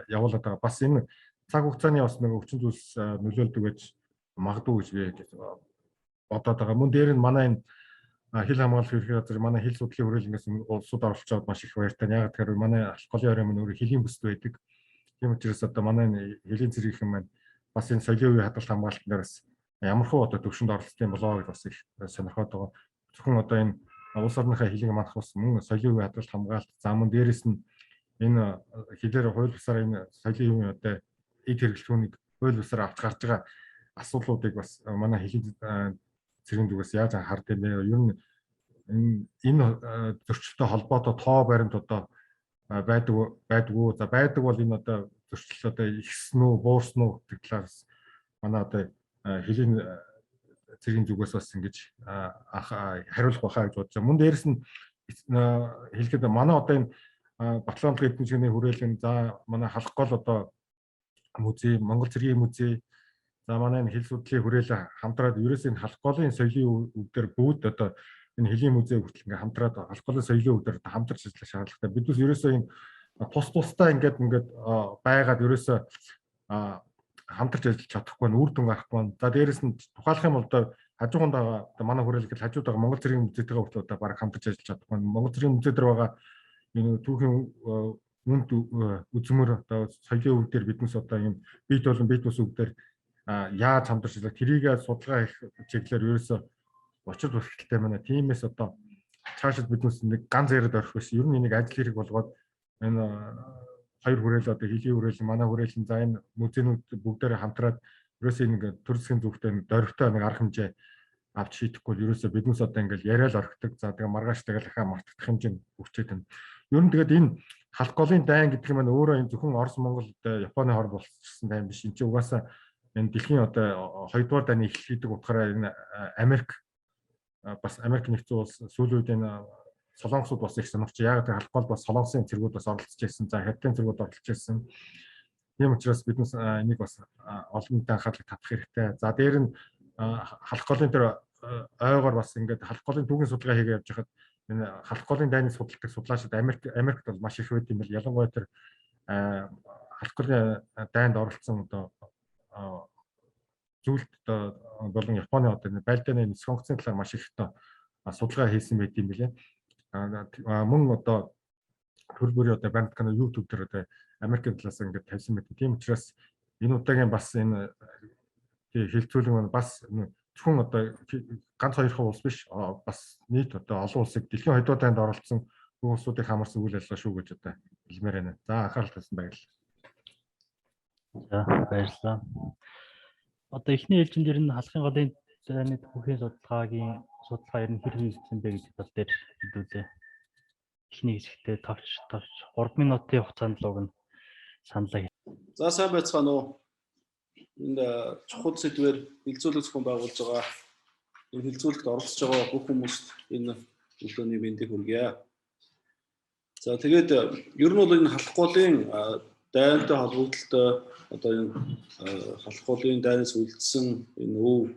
явуулаад байгаа. Бас энэ цаг хугацааны бас нэг өвчин зүйлс нөлөөлдөг гэж магадгүй гэж би бодоод байгаа. Мөн дээр нь манай энэ хил хамгаалах ерхий газар манай хил судлалын хүрээлэнгээс улсууд оролцож аваад маш их баяртай. Яг тэгэхээр манай голын орой маань өөрөө хилийн бүсд байдаг. Тийм учраас одоо манай хилийн цэргийнхэн маань бас энэ соёлын үеийн хадгалт хамгаалалт дээр бас ямархуу одоо төвшөнд оролцсон болоо гэж бас их сонирхоод байгаа. Зөвхөн одоо энэ улс орныхаа хилийн манах бас мөн соёлын үеийн хадгалт хамгаалалт за мөн дээрэс нь энэ хилээр хууль бусаар энэ соёлын үеийн одоо эд хэрэглэлтүүнийг хууль бусаар авч гарч байгаа асуудлуудыг бас манай хилийн цэргийн зүгээс яаж анхаардаг вэ? Ер нь энэ зөрчилтэй холбоотой тоо баримт одоо байдаггүй. За байдаг бол энэ одоо зөрчил одоо ихсэн үү, буурсан уу гэдэг талаас манай одоо хилийн цэргийн зүгээс бас ингэж хариулах байхаа гэж бодож байгаа. Мөн дээрэс нь хэлэхэд манай одоо энэ Батлан амлах эдийн засгийн хүрээлэн за манай халах гол одоо музей, Монгол цэргийн музей за манай энэ хил судлалын хүрээлэн хамтраад ерөөсөө энэ халах голын соёлын өвдөр бүгд одоо энэ хилийн музей хүртэл ингээм хамтраад халах голын соёлын өвдөр хамтарч ажиллах шаардлагатай. Биднээс ерөөсөө энэ тусдаа ингээд байгаад ерөөсөө хамтарч ажиллаж чадахгүй нь үр дүн гарахгүй нь. За дээрэс нь тухайлах юм бол одоо хажууганд байгаа манай хүрээлэл хажууд байгаа Монгол цэргийн музейтэйгээ хүртэл одоо баг хамтарч ажиллаж чадахгүй нь. Монгол цэргийн музей дээр байгаа энэ түүхийн үнд үзмөр одоо соёлын өв дээр биднээс одоо юм бит болон бит бус өв дээр яаж хамтарч ажиллах тэрийг судалгаа их чиглэлээр ерөөсөө учир бүрхтэлтэй байна. Тиймээс одоо цаашид биднээс нэг ганц яриад орох биш. Ер нь энийг ажил хэрэг болгоод энэ хоёр хүрээлэл одоо хилийн хүрээлэл манай хүрээлэл за энэ музейнүүд бүгдээрээ хамтраад ерөөсөө нэг төр засгийн зүгтээ дөрвтэй нэг арга хэмжээ авч шийдэхгүй ерөөсөө биднээс одоо ингээл яриад орхидог. За тэгээ маргааш тэгэл ахаа мартах хэмжээнд хүрчээд байна. Ер нь тэгээд энэ халах голын дайн гэдэг нь маань өөрөө энэ зөвхөн Орос, Монгол, Японы хор болчихсон дайн биш. Энд чинь угаасаа энэ дэлхийн одоо 2 дугаар дайны эхлэлийг утгаараа энэ Америк бас Америк нэгдсэн улс сүүлийн үед энэ Солонгосууд бас их сонирхож яг тэр халах гол бас Солонгосын цэргүүд бас оролцож байсан. За Хятадын цэргүүд оролцож байсан. Тийм учраас биднээс энийг бас олон нийтийн анхаарлыг татах хэрэгтэй. За дээр нь халах голын тэр ойгоор бас ингээд халах голын түүхийн судалгаа хийгээ явж хахад энэ халах голын дайны судалдаг судлаачид Америкт бол маш их байд юм бэл. Ялангуяа тэр халах голын дайнд оролцсон одоо зүйлд одоо болон Японы одоо байлдааны сонгоцны талаар маш их судалгаа хийсэн байт юм билээ. Мөн одоо хөрбөрийн одоо бандканы YouTube дээр одоо Америкийн талаас ингээд тавьсан байт. Тийм учраас энэ удаагийн бас энэ хэлцүүлэг бас зөвхөн одоо ганц хоёрхан улс биш бас нийт одоо олон улсыг дэлхийн 2 дугаар дайнд оролцсон бүх улсуудыг хамарсан үйл ажиллагаа шүү гэж одоо хэлмээр байна. За анхаарал татсан баярлалаа. За баярлалаа. Одоо эхний ээлжин дээр нь халахын голын дайны түүхийн судалгаа ер нь хэр хийгдсэн бэ гэдэг тал дээр хэлүүлээ. Эхний хэсэгтээ товч 3 минутын хугацаанд луг нь саналаа. За сайн байцгаана уу. Энэ чухал сэдвээр хилцүүлэг зохион байгуулж байгаа энэ хилцүүлэгт оролцож байгаа бүх хүмүүст энэ өглөөний мэндийг хүргье. За тэгээд ер нь бол энэ халах голын дайнтай холбогдлоо одоо энэ халах голын дайнаас үлдсэн энэ өв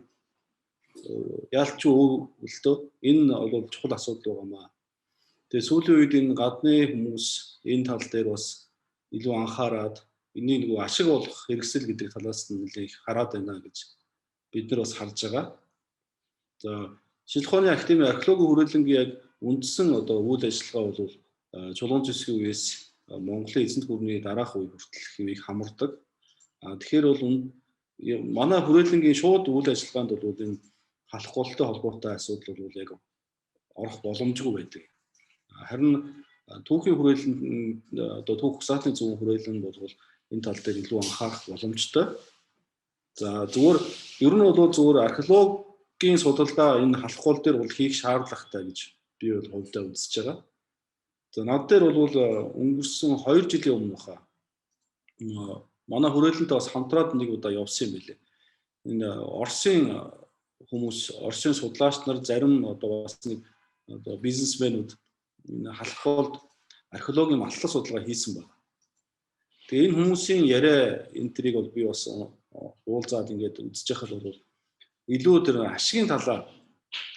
ялч өв үлдөө энэ бол чухал асуудал байгаамаа. Тэгээд сүүлийн үед энэ гадны хүмүүс энэ тал дээр бас илүү анхаарад энэний нэг ашиг олох хэрэгсэл гэдэг талаас нь нэлээд их хараад байна гэж бид нар бас харж байгаа. За Шинжлэх ухааны академийн археологийн хүрээлэнгийн яг үндсэн одоо үйл ажиллагаа бол чулуун зэвсгийн үеэс Монголын эзэнт гүрний дараах үе хүртэл хэвийг хамардаг. Тэгэхээр бол манай хүрээлэнгийн шууд үйл ажиллагаанд бол энэ халахгүйтэй холбоотой асуудал бол яг орох боломжгүй байдаг. Харин түүхийн хүрээлэнд одоо түүх угсаалын зөв хүрээлэнд бол энэ тал дээр илүү анхаарах боломжтой. За зүгээр ер нь бол зүгээр археологийн судалгаа энэ халахгуул дээр бол хийх шаардлагатай гэж би бол хувьдаа үзэж байгаа. За над дээр бол өнгөрсөн 2 жилийн өмнө хаа манай хүрээлэнтэй бас хамтраад нэг удаа явсан юм билээ. Энэ Оросын хүмүүс, Оросын судлаач нар зарим одоо бас нэг одоо бизнесмэнүүд энэ халахгуульд археологийн матлах судалгаа хийсэн байна. Тэгээ энэ хүмүүсийн яриа энтрийг бол би бас уулзаад ингээд үзэж байхад бол илүү тэр ашигын талаа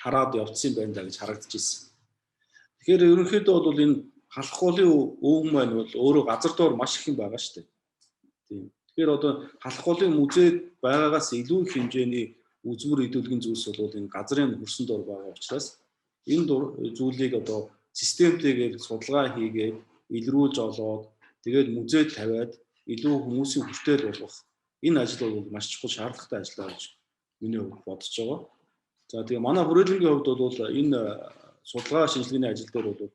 хараад явцсан байна да гэж харагдаж ирсэн. Тэгэхээр ерөнхийдөө бол энэ халахгуулийн өвгөн маань бол өөрөө газар доор маш их юм байгаа шүү дээ. Тийм. Тэгэхээр одоо халахгуулийн музейд байгаагаас илүү их хэмжээний үзмэр хөдөлгөөн зүйлс бол энэ газрын хөрсөн дор байгаа учраас энэ зүйлийг одоо системтэйгээр судалгаа хийгээд илрүүлж олоод тэгээд музейд тавиад илүү хүмүүсийн хүртэл болгох энэ ажил бол маш чухал шаардлагатай ажил гэж миний хувьд бодож байгаа. За тэгээ манай хүрээлэнгийн хувьд бол энэ судалгаа шинжилгээний ажил дээр бол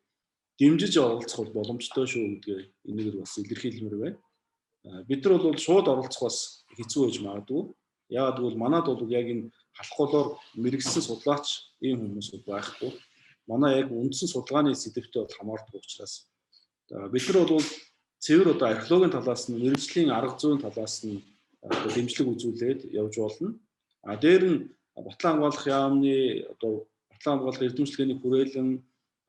дэмжиж оролцох боломжтой шүү гэдгийг энийг бас илэрхийлмээр байна. Бид нар бол шууд оролцох бас хэцүү байж магадгүй. Яагаад гэвэл манад бол яг энэ халахгуулаар мэрэгсэн судлаач ийм хүмүүс байхгүй. Манай яг үндсэн судалгааны сэдвтэй бол хамаардаг учраас бид нар бол цэвэр одоо археологийн талаас нь мэрэгжлийн арга зүйн талаас нь дэмжлэг үзүүлээд явж болно. Дээр нь Батлан хамгаалах яамны одоо Батлан хамгаалах эрдэмчлэгээний хүрээлэн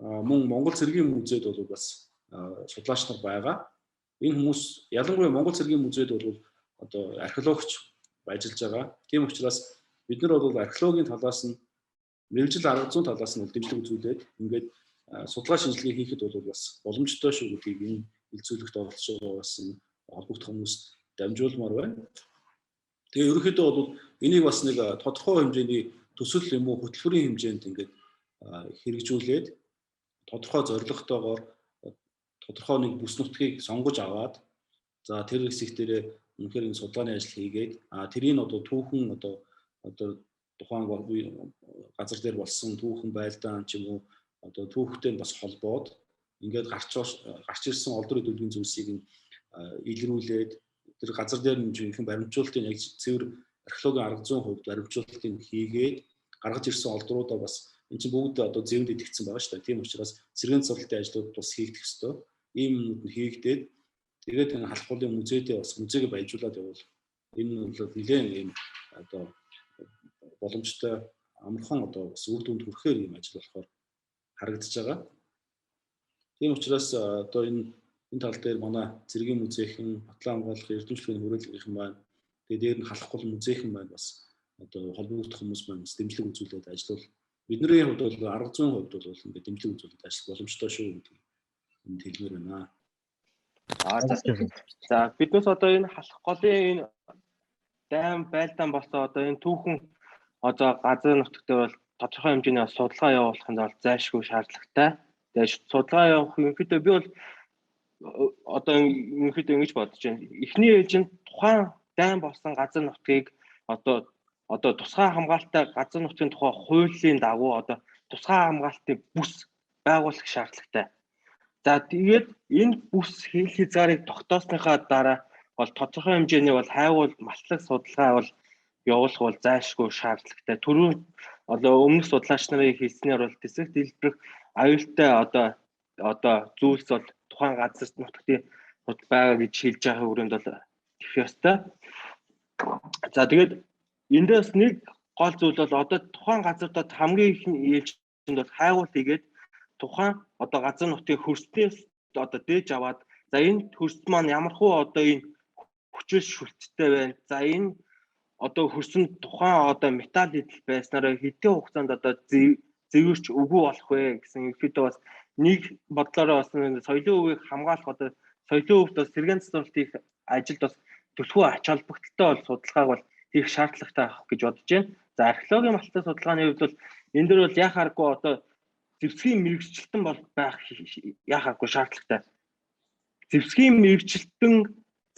мөн Монгол цэргийн музейд бол бас судлаач нар байгаа. Энэ хүмүүс ялангуяа Монгол цэргийн музейд бол одоо археологч ажиллаж байгаа. Тийм учраас бид нар бол археологийн талаас нь мэрэгжил арга зүйн талаас нь дэмжлэг үзүүлээд ингээд судалгаа шинжилгээ хийхэд бол бас боломжтой шүү гэдгийг энэ хэлцүүлэгт оролцож байгаа бас холбогдох хүмүүст дамжуулмаар байна. Тэгээ ерөнхийдөө бол энийг бас нэг тодорхой хэмжээний төсөл юм уу хөтөлбөрийн хэмжээнд ингээд хэрэгжүүлээд тодорхой зорилготойгоор тодорхой нэг бүс нутгийг сонгож аваад за тэр хэсэг дээрээ үнэхээр энэ судалгааны ажил хийгээд тэрийг одоо түүхэн одоо тухайн газар дээр болсон түүхэн байлдаан ч юм уу одоо түүхтэй бас холбоод ингээд гарч ирсэн олдор хөдөлгөөний зүйлсийг илрүүлээд тэр газар дээр нь жинхэнэ баримтжуулалтын яг цэвэр археологийн арга зүйн хувьд баримтжуулалтыг хийгээд гаргаж ирсэн олдруудаа бас энэ чинь бүгд одоо зэвэнд итгэгдсэн байгаа шүү дээ. Тийм учраас сэргээн цэцэрлэгтийн ажлууд бас хийгдэх ёстой. Ийм юмнууд нь хийгдээд тэгээд энэ халахгуулийн музейдээ бас музейгээ баяжуулаад явуул. Энэ нь бол нэлээд ийм одоо боломжтой амархан одоо бас үр дүнд хүрэхээр ийм ажил болохоор харагдаж байгаа. Тийм учраас одоо энэ тал дээр манай цэргийн музейхэн, Батлан хамгаалах эрдэмчлэгийн хүрээлэнгийнхэн байна. Тэгээд дээр нь халахгүй музейхэн байна бас одоо холбогдох хүмүүс байна. Дэмжлэг үзүүлээд ажиллавал бидний хувьд бол арга зүйн хувьд бол ингээд дэмжлэг үзүүлээд ажиллах боломжтой шүү гэдэг энд хэлмээр байна. За биднээс одоо энэ халах голын энэ дайм байлдаан болсон одоо энэ түүхэн одоо газар нутагтээ бол тодорхой хэмжээний судалгаа явуулахын тулд зайлшгүй шаардлагатай. Тэгээд судалгаа явуулах ерөнхийдөө би бол одоо ерөнхийдөө ингэж бодож байна. Эхний ээлжинд тухайн дайм болсон газар нутгийг одоо тусгай хамгаалалттай газар нутгийн тухай хуулийн дагуу одоо тусгай хамгаалтын бүс байгуулах шаардлагатай. За тэгээд энэ бүс хязгаарыг тогтоосныхаа дараа бол тодорхой хэмжээний бол хайвал матлаг судалгаа бол явуулах бол зайлшгүй шаардлагатай. Түрүү одоо өмнөх судлаач нарын хэлснээр бол тэсэг дэлбэрэх аюултай одоо зүйлс бол тухайн газар нутгийн байгаа гэж хэлж байгаа хүрээнд бол их ёстой. За тэгээд эндээс нэг гол зүйл бол одоо тухайн газардад хамгийн их ээлжинд бол хайвал тэгээд тухайн одоо газар нутгийн хөрснөөс одоо дээж аваад за энэ хөрс маань ямархуу одоо энэ хүчил шүлттэй байна. За энэ одоо хөрсөн тухайн одоо металл идэл байснараа хэдийн хугацаанд одоо зэвэрч үгүй болох вэ гэсэн ерөөдөө бас нэг бодлороо бас соёлын өвийг хамгаалах одоо соёлын өвд бас сэргээн цэцэрлэгтийн ажилд бас төлхөө ач холбогдолтой бол судалгааг бол хийх шаардлагатай авах гэж бодож байна. За археологийн малтай судалгааны хувьд бол энэ дөр бол яхааргүй одоо зэвсгийн мэрэгчлэлтэн бол байх яхааргүй шаардлагатай. зэвсгийн мэргэжилтэн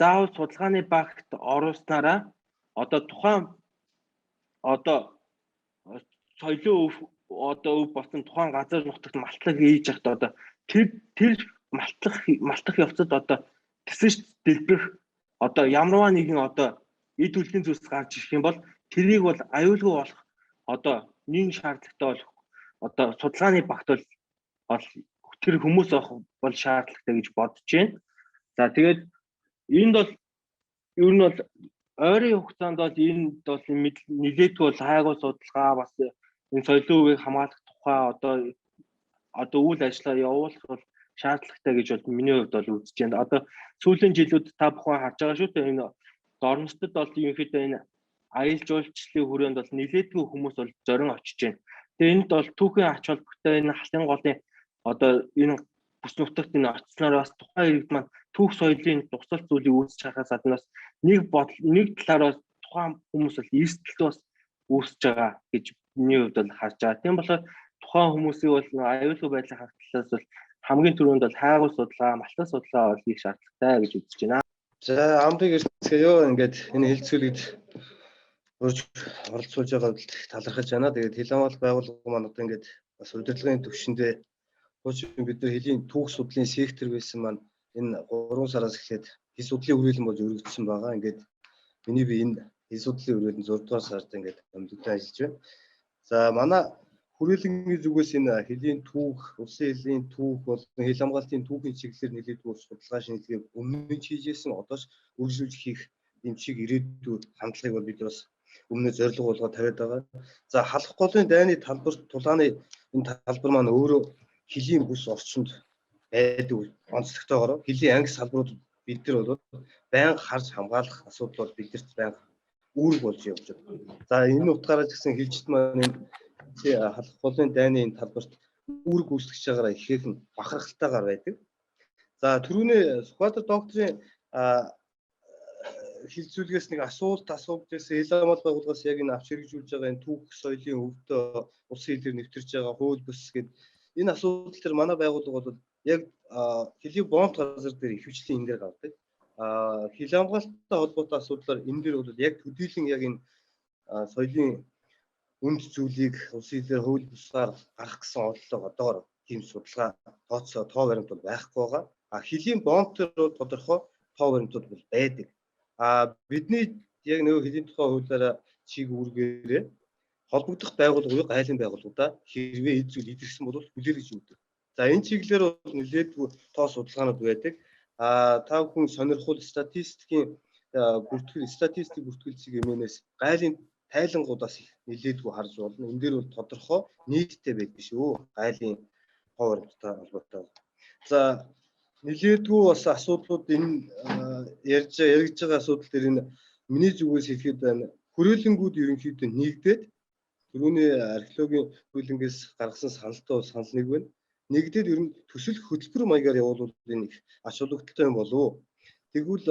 заавал судалгааны багт оруулснараа одоо тухайн одоо соёлын өв болсон тухайн газар нутагт малтлаг хийж явахдаа одоо тэр малтлах явцад одоо тэсэж дэлбэрэх одоо ямарваа нэгэн одоо эд үлгийн зүйлс гарч ирэх юм бол тэрийг бол аюулгүй болох одоо нийгэм шаардлагатай бол одоо судалгааны багт бол тэр хүмүүс авах бол шаардлагатай гэж бодож байна. За тэгээд энд бол ер нь бол ойрын хугацаанд бол энд бол нэлээдгүй бол хайгуул судалгаа бас энэ соёлын өвийг хамгаалах тухай одоо үйл ажиллагаа явуулах бол шаардлагатай гэж бол миний хувьд бол үзэж байна. Одоо сүүлийн жилүүд та бүхэн харж байгаа шүү дээ. Энэ орностод бол ерөнхийдөө энэ аялал жуулчлалын хүрээнд бол нэлээдгүй хүмүүс бол зорин очиж байна. Тэгээ энд бол түүхийн ач холбогдолтой энэ Халтын голын одоо энэ бүс нутагт энэ очсноор бас тухайн иргэд маань түүх соёлын тусал зүйлийг үүсэж харахаас гадна бас нэг талаараа тухайн хүмүүс бол эрсдэлт бас үүсэж байгаа гэж миний хувьд бол харж байгаа. Тийм болохоор тухайн хүмүүсийг бол аюулгүй байдлын хангалтаас бол хамгийн түрүүнд бол хайгуул судалгаа, малтлах судалгаа бол хийх шаардлагатай гэж үзэж байна. За амрыг эрсдэсгэё ингээд энэ хэлцүүлэгт оролцуулж байгаа гэдэлт талархаж байна. Тэгээд хэл хамгаалалт байгууллага маань одоо ингээд бас удирдлагын түвшиндээ бид нар хэлийн түүх судлалын сектор байсан маань энэ 3 сараас эхлээд хэл судлалын хүрээлэн болж өргөгдсөн байгаа. Ингээд миний би энэ хэл судлалын хүрээлэн 6 дугаар сард ингээд амьдтай ажиллаж байна. За манай хүрээлэнгийн зүгээс энэ хэлийн түүх, улсын хэлийн түүх болон хэл хамгаалтын түүхийн чиглэлээр нэлээдгүй судалгаа шинжилгээг өмнө нь хийжсэн одоос үргэлжлүүлж хийх юм шиг ирээдүйн хандлагыг бол бид бас өмнө зорилго болгоод тавиад байгаа. За халах голын дайны талбарт тулааны энэ талбар маань өөрөө хэлийн бүс орчинд байдаг онцлогтойгоор хэлийн анги салбарууд бид нар бол байнга харж хамгаалах асуудал бол бидэрт байнга үүрэг болж явж байна. За энэ утгаараа ч гэсэн хэлжит маань халах голын дайны энэ талбарт үүрэг үүсгэж байгаараа ихээх нь бахархалтайгаар байдаг. За түрүүний Сүхбаатар докторийн хилцүүлгээс нэг асуулт асуугдсан хэл хамгаалалт байгууллагаас яг энэ авч хэрэгжүүлж байгаа энэ түүх соёлын өвдөө улсын хэлээр нэвтэрж байгаа хууль бус гэдэг энэ асуудал төр манай байгууллага бол яг хэлийн бомб газар дээр ихэвчлэн энэ дээр гардаг. Хэл хамгаалалттай холбоотой асуудлаар энэ дээр бол яг төдийлөн яг энэ соёлын үнд зүйлийг улсын хэлээр хууль бусгаар гарах гэсэн онцлог одоогор тийм судалгаа тоо баримт бол байхгүй байгаа. Хэлийн бомб төр тодорхой тоо баримтууд бол байдаг. Бидний яг нөгөө хэлийн тухай хуулиараа чиг үүргээрээ холбогдох байгууллагыг гайлын байгууллагуудаа хэрвээ эд зүйл идэрсэн бол хүлээлгэж өгдөг. За энэ чиглэлээр бол нэлээдгүй тоо судалгаанууд байдаг. Та бүхэн сонирхол статистик бүртгүүлцэг хэмээнээс гайлын тайлангуудаас нэлээдгүй харж болно. Энэ дээр бол тодорхой нийттэй байдаг шүү. Гайлын тоо баримттай холбоотой. За нэлээдгүй бас асуудлууд энэ яригдж байгаа асуудал дээр энэ миний зүгээс хэлэхэд байна. Хүрээлэнгүүд ерөнхийдөө нэгдээд түрүүний археологийн хүрээлэнгээс гаргасан саналтай санал нэг байна. Нэгдээд ер нь төсөл хөтөлбөр маягаар явуулвал энэ ач холбогдолтой юм болов уу? Тэгвэл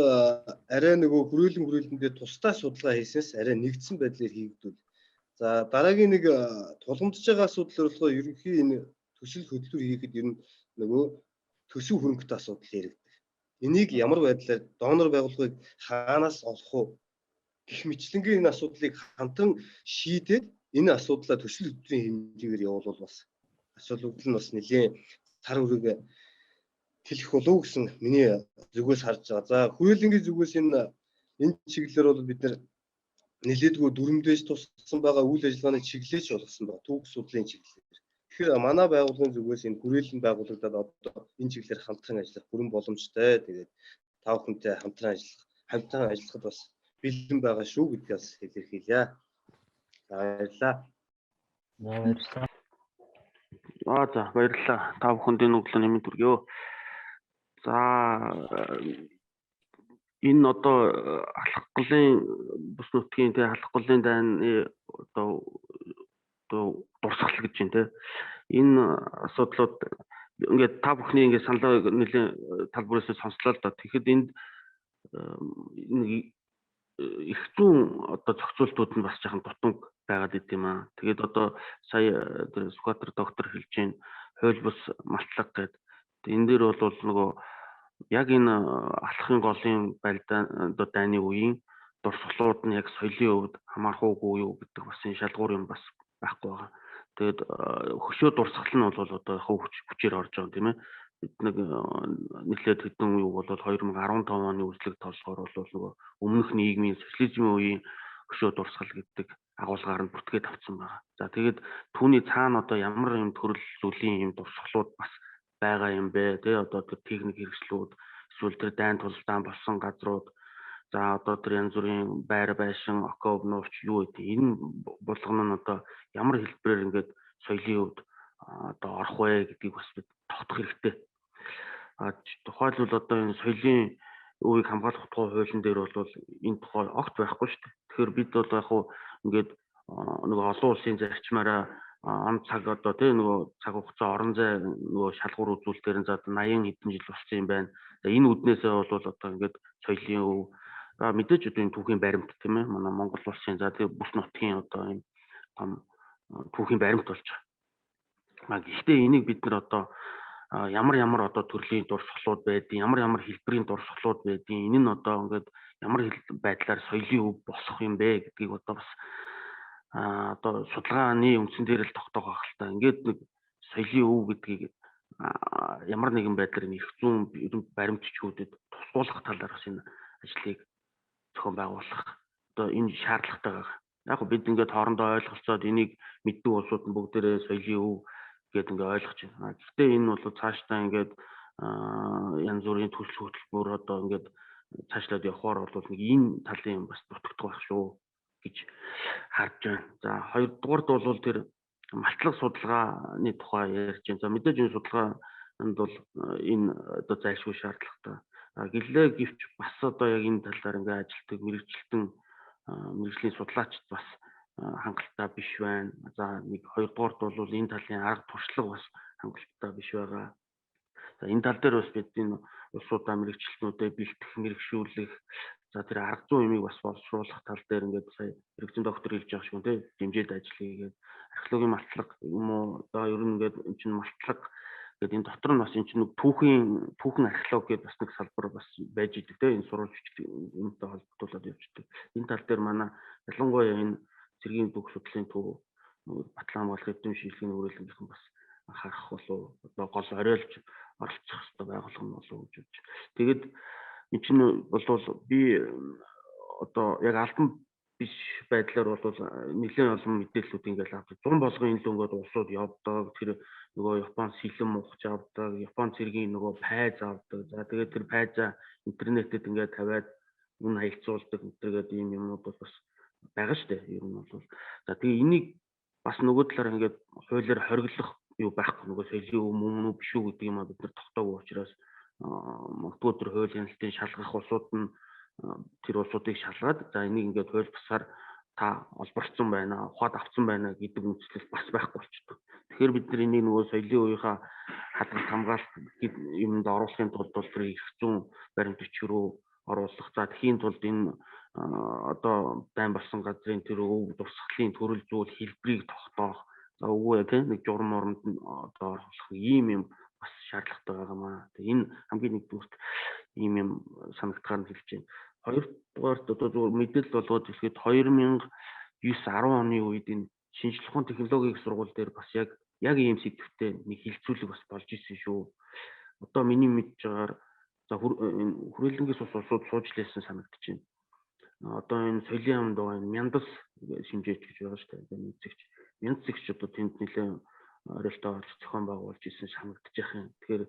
арай нөгөө хүрээлэндээ тусдаа судалгаа хийснээс арай нэгдсэн байдлаар хийгдвэл. За дараагийн нэг тулгамдж байгаа асуудал болохоор ерөнхий энэ төсөл хөтөлбөр хийхэд ер нь нөгөө төсөв хөрөнгөтэй асуудал яригддаг. Энийг ямар байдлаар донор байгууллагыг хаанаас олох вэ гэх мэтлэнгийн энэ асуудлыг хамтран шийдээд энэ асуудлаа төсөл хөтөлбөрийн хэмжээгээр явуулвал бас ач холбогдол нь бас нэлийн цар хүрэг хэлэх болов гэсэн миний зүгээс харж байгаа. За хүрээлэнгийн зүгээс энэ чиглэлээр бол бид нар нэлээдгүй дүрмдэж туссан байгаа үйл ажиллагааны чиглэлж болгосон байгаа түүх судлалын чиглэлээр. Тэгэхээр манай байгууллагын зүгээс энэ хүрээлэн байгуулагдаад одоо энэ чиглэлээр хамтран ажиллах бүрэн боломжтой. Тэгээд та бүхэнтэй хамтран ажиллахад бас бэлэн байгаа шүү гэдгээс илэрхийлье. За баярлалаа. За баярлалаа. Та бүхэнд энэ өглөө нэмэлт хүргэё. За энэ одоо алах голын бүс нутгийн алах голын дайны одоо дурсгал гэж байна те. Энэ асуудлууд ингээд та бүхний ингээд саналаа нэлийн талбараас сонслоо л да. Тэгэхэд энд их зүүн одоо зохицуултууд нь бас жоохон дутмаг байгаад байт юм аа. Тэгээд одоо сая Сүхбаатар доктор хэлж байна. Хууль бус малтлаг гэдэг. Энэ дээр бол нөгөө яг энэ алхахын голын байлдаан дайны үеийн дурсгалууд нь яг соёлын хувьд хамаарах уугүй юу гэдэг бас энэ шалгуур юм бас байхгүй байгаа. Тэгээд хөшөө дурсгал нь бол одоо яг хүчээр орж байгаа тийм ээ. Бид нэг нэлээд хэдэн юу бол 2015 оны үзлэг тооллогоор бол нөгөө өмнөх нийгмийн социализмын үеийн хөшөө дурсгал гэдэг агуулгаар нь бүртгээд авсан байгаа. За тэгээд түүний цаана одоо ямар юм төрөл зүйлийн юм дурсгалууд бас байгаа юм бэ? Тэ одоо тэр техник хэрэгслүүд эсвэл тэр дайн тулдаан болсон газрууд за одоо тэр янз бүрийн байр байшин, окоп нууц юу гэдэг энэ болгоно нь одоо ямар хэлбэрээр ингээд соёлын хувьд одоо орох вэ гэдгийг бас бид тогтох хэрэгтэй. Тухайлбал одоо энэ соёлын үеийг хамгаалах тухай хуулийн дээр бол энэ тухай огт байхгүй шүү дээ. Тэгэхээр бид бол яг хуу ингээд нөгөө олон улсын зарчмаараа он цаг одоо тийм нөгөө цаг хугацаа орон зай нөгөө шалгуур үзүүлэлтээр за 80 хэдэн жил болсон юм байна. За энэ үднээсээ бол одоо ингээд соёлын өв мэдээж одоо энэ түүхийн баримт тийм ээ манай Монгол улсын за тийм бүс нутгийн одоо энэ том түүхийн баримт болж байгаа. Гэхдээ энийг бид нар одоо ямар одоо төрлийн дурсгалууд байдیں۔ Ямар хэлбэрийн дурсгалууд байдیں۔ Энэ нь одоо ингээд ямар байдлаар соёлын өв болох юм бэ гэдгийг одоо бас одоо судалгааны үндсэн дээр л тогтоох байх л та. Ингээд нэг соёлын өв гэдгийг ямар нэгэн байдлаар эрх зүйн баримтчүүдэд тусгуулах талаар бас энэ ажлыг зохион байгуулах одоо энэ шаардлагатай байгаа. Яг бид ингээд хоорондоо ойлголцоод энийг мэддэг улсууд нь бүгдээрээ соёлын өв гэдэг ингээд ойлгож байна. Гэхдээ энэ бол цаашдаа ингээд янз бүрийн төсөл хөтөлбөр одоо ингээд цаашлаад явахаар бол нэг энэ талын бас дутагдах байх шүү гэж харж байна. За хоёрдугаарт бол тэр малтлаг судалгааны тухай ярьж байна. За мэдээж энэ судалгаанд бол энэ одоо зайлшгүй шаардлагатай. Гэлээ гэвч бас одоо яг энэ талаар ингээд ажилтдаг мэргэжлийн судлаачид бас хангалттай биш байна. За нэг хоёрдугаарт бол энэ талын арга туршлага бас хангалттай биш байгаа. За энэ тал дээр бас бид энэ улсуудаа мэргэжилтнүүдэд бэлтгэх, мэргэшүүлэх, за тэр арга зүйн юмыг бас боловсруулах тал дээр ингээд сая хэрэгцээ доктор хэлж байгаа шүү дээ. Дэмжээд ажил хийгээд археологийн малтлаг юм уу одоо ер нь ингээд энэ чинь малтлаг гэдэг энэ дотор нь бас энэ чинь түүхэн археологи гэдэг бас нэг салбар бас байж идэг те энэ сурвалж юмтай холбогдуулаад явждаг. Энэ тал дээр манай ялангуяа энэ цэргийн түүх судлалын төв Батлан болох эдийн шийдлийн үрэлгийнхэн бас анхаарах болов одоо гол оройлж оролцох хэрэгтэй байгуулгын болов гэж бодож. Тэгээд энэ чинь бол би одоо яг албан биш байдлаар бол нэлээд олон мэдээллүүд ингээд авдаг. 100 болгон энэ лөнгөд улсууд явдаг. Тэр нөгөө Япон сэлэм ухаж авдаг, Япон цэргийн нөгөө пайз авдаг. За тэгээд тэр пайзаа интернетэд ингээд тавиад үн хаягцуулдаг гэдэг ийм юмнууд бол бас байгаа шүү дээ. Ер нь бол за тэгээ энийг бас нөгөө талаар ингээд хуулиар хориглох юу байхгүй нөгөө соёлын өмнө үү биш үү гэдэг юм а бид нар тогтоогүй учраас магадгүй тэр хууль хяналтын шалгах улсууд нь тэр улсуудыг шалгаад за энийг ингээд хууль бусаар та олборцсон байна, ухаад авсан байна гэдэг үндэслэл бас байхгүй болчихдог. Тэгэхээр бид нар энийг нөгөө соёлын үеийнхаа хадгалт хамгаалалт юмд оруулахын тулд бол тэр эрх зүйн баримт бичиг рүү оруулах. За тхийн тулд энэ одоо дайн болсон газрын тэр өв дурсгалын төрөл зүйл хэлбэрийг тогтоох. За үгүй тийм нэг журам мормонд одоо оруулах ийм юм бас шаардлагатай байгаа маа. Тэгээ энэ хамгийн нэгдүгürt ийм юм санагдахаар нь хэлж байна. Хоёрдугаарт одоо зөвхөн мэдээлэл болгоод хэлэхэд 2009-10 оны үед энэ шинжлэх ухааны технологийн сургууль дээр бас яг ийм сэдвтэй нэг хилцүүлэг бас болж исэн шүү. Одоо миний мэдж байгаагаар за хүрээлэнгээс улсууд сууж лээсэн санагдаж байна. Одоо энэ соёлын амд байгаа энэ мяндас шинжээч гэж байгаа шүү дээ. Мэдсэгч мяндас зэгч одоо тэнд нэлээд оролтоо олж зохион байгуулж исэн санагдаж байна. Тэгэхээр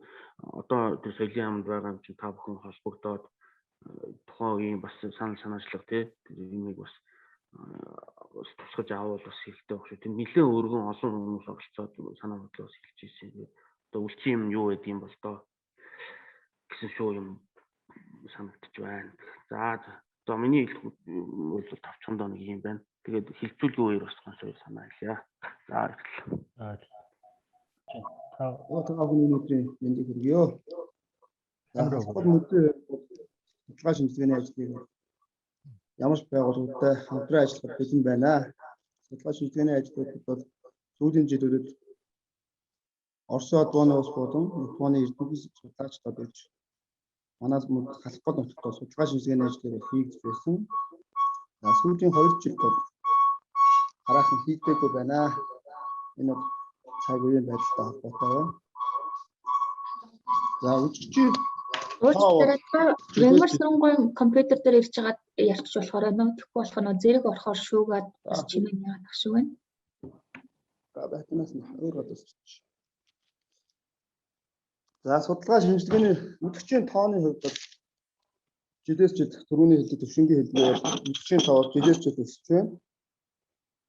одоо тэр соёлын амд байгаа юм чинь та бүхэн холбогдоод тухайн үеийн бас санаачлага тий тэр юмыг бас тусгаж авал бас хэрэгтэй байх шүү. Тэнд нэлээд өргөн олон хүмүүс оролцоод санаа бодлоос хэлж ирсэн. Одоо үлчин юм юу гэдэг юм бол доо гэсэн шүү юм санагдаж байна. За одоо миний хэлэх бол 5 доо нэг юм байна. Тэгээд хилцүүлгийн үеэр бас гонсоо санаа хэлье. За баярлалаа. Та бүхэн өнөөдрийн мэндийг хүргье. За өнөөдөр судалгаа шинжилгээний ажлыг ямар ч байгууллагатай хамтран ажиллах бэлэн байна. Судалгаа шинжилгээний ажлуудад бол сүүлийн жилүүдэд Орос, Одооны улс болон Японы эрдэнэс судлаачдад ирж манаас мөн халах гол нутагт судалгаа шинжилгээний ажил хийгдэж байсан. За сүүлийн 2 жилд бол хараахан хийгдээгүй байна. Энэ цаг үеийн байдалтай холбоотой байна. За үжигчийн Уучлаарай. Ямар сургуулийн компьютер дээр ирж байгаа ярьчих болохоор байна. Тэгэхгүй болох нь зэрэг орохоор шүүгээд бас чимээ яагаад ах шиг байна. Байтнаас нь өөр гадаас. За судалгаа шинжилгээний үжигчийн тооны хувьд бол жилээс жил түрүүний хэлдэг төвшингийн хэлбэрээр үжигчийн тоо жилээс жил өсөж байна.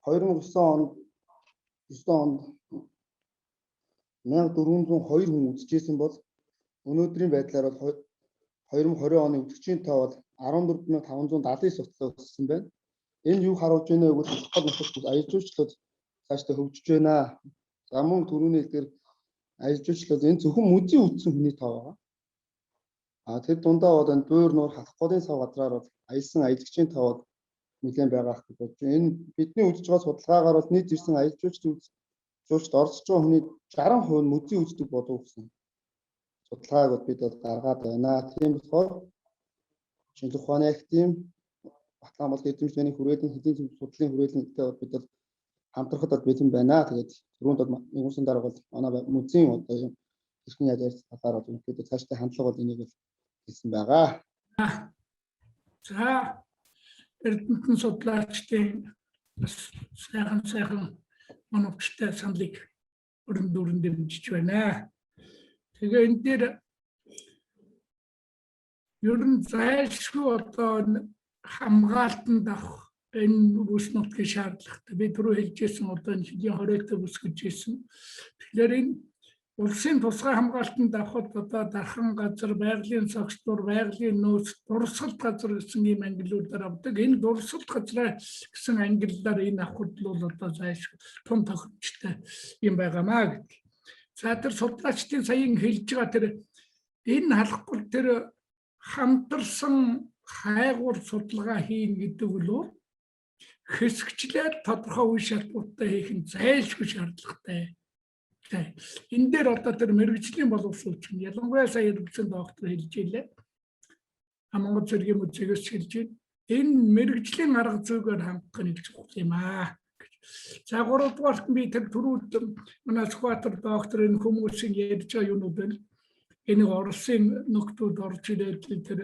2009 онд 1402 хүн үзэжсэн бол өнөөдрийн байдлаар бол 2020 оны үжигчийн тоо бол 14579 сутлаа өссөн байна. Энэ юу харуулж байна вэ гэвэл гол нөхцөл аялал жуулчлал цаашдаа хөгжиж байна. За мөн түрүүний хэлдгээр аялал жуулчлал энэ зөвхөн музей үзсэн хүний тоо байгаа. Тэр дундаа бол энэ буур нуур халах голын сав газраар бол аялсан аялагчийн тоо бол нэлээд байгаа гэж бодож байна. Энэ бидний үзэж байгаа судалгаагаар бол нийт ирсэн аялал жуулчлалд оролцож байгаа хүний 60% нь музей үздэг болов гэсэн судалгааг бид бол гаргаад байна. Тийм болохоор шинжлэх ухааны актив Батланболд эзэмшлийн хүрээлэн хэдийн судлалын хүрээлэнтэй бид бол хамтрахад бол бэлэн байна. Тэгээд түрүүнд бол өнгөрсөн дараа бол манай музейн одоо юм хэрхэн яаж талаар бол үнэхээр цаашдаа хандлага бол энийг л хэлсэн байгаа. За эрдэнэтэн судлаачдын бас сайхан оновчтой саналыг өрн дүүрэн дэмжиж байна. Тэгээ энэ дээр ер нь зайлшгүй одоо хамгаалтанд авах энэ бүс нутгийн шаардлагатай. Би түрүү хэлжсэн одоо энэ хэдийн 20-т бүс гэж хэлсэн. Тэгэхээр энэ улсын тусгай хамгаалтанд авахд одоо дархан газар, байгалийн цагтлуур, байгалийн нөөц, дурсгалт газар гэсэн ийм ангиллуудаар авдаг. Энэ дурсгалт газраа гэсэн ангиллаар энэ авахд бол одоо зайлшгүй том тохиромжтой юм байгаамаа гэдэг. За тэр судлаачдын саяхан хэлж байгаа тэр энэ халахгүй тэр хамтарсан хайгуур судалгаа хийн гэдэг бол хэсэгчлэр тодорхой үе шатуудтай хийх нь зайлшгүй шаардлагатай. Энэ дээр одоо тэр мэргэжлийн боловсруулч нь ялангуяа сая ирсэн доктор хэлж илээ. Монгол зэргийн музейгээс хэлж байна. Энэ мэргэжлийн арга зүйгээр хангах нь чухал юм аа. За 3 дугаарт би тэр түрүүд манай Сүхбаатар доктор энэ хүмүүсийн ярьж байгаа юмуд байна. Энэ Оросын нөхдүүд орж ирээд тэр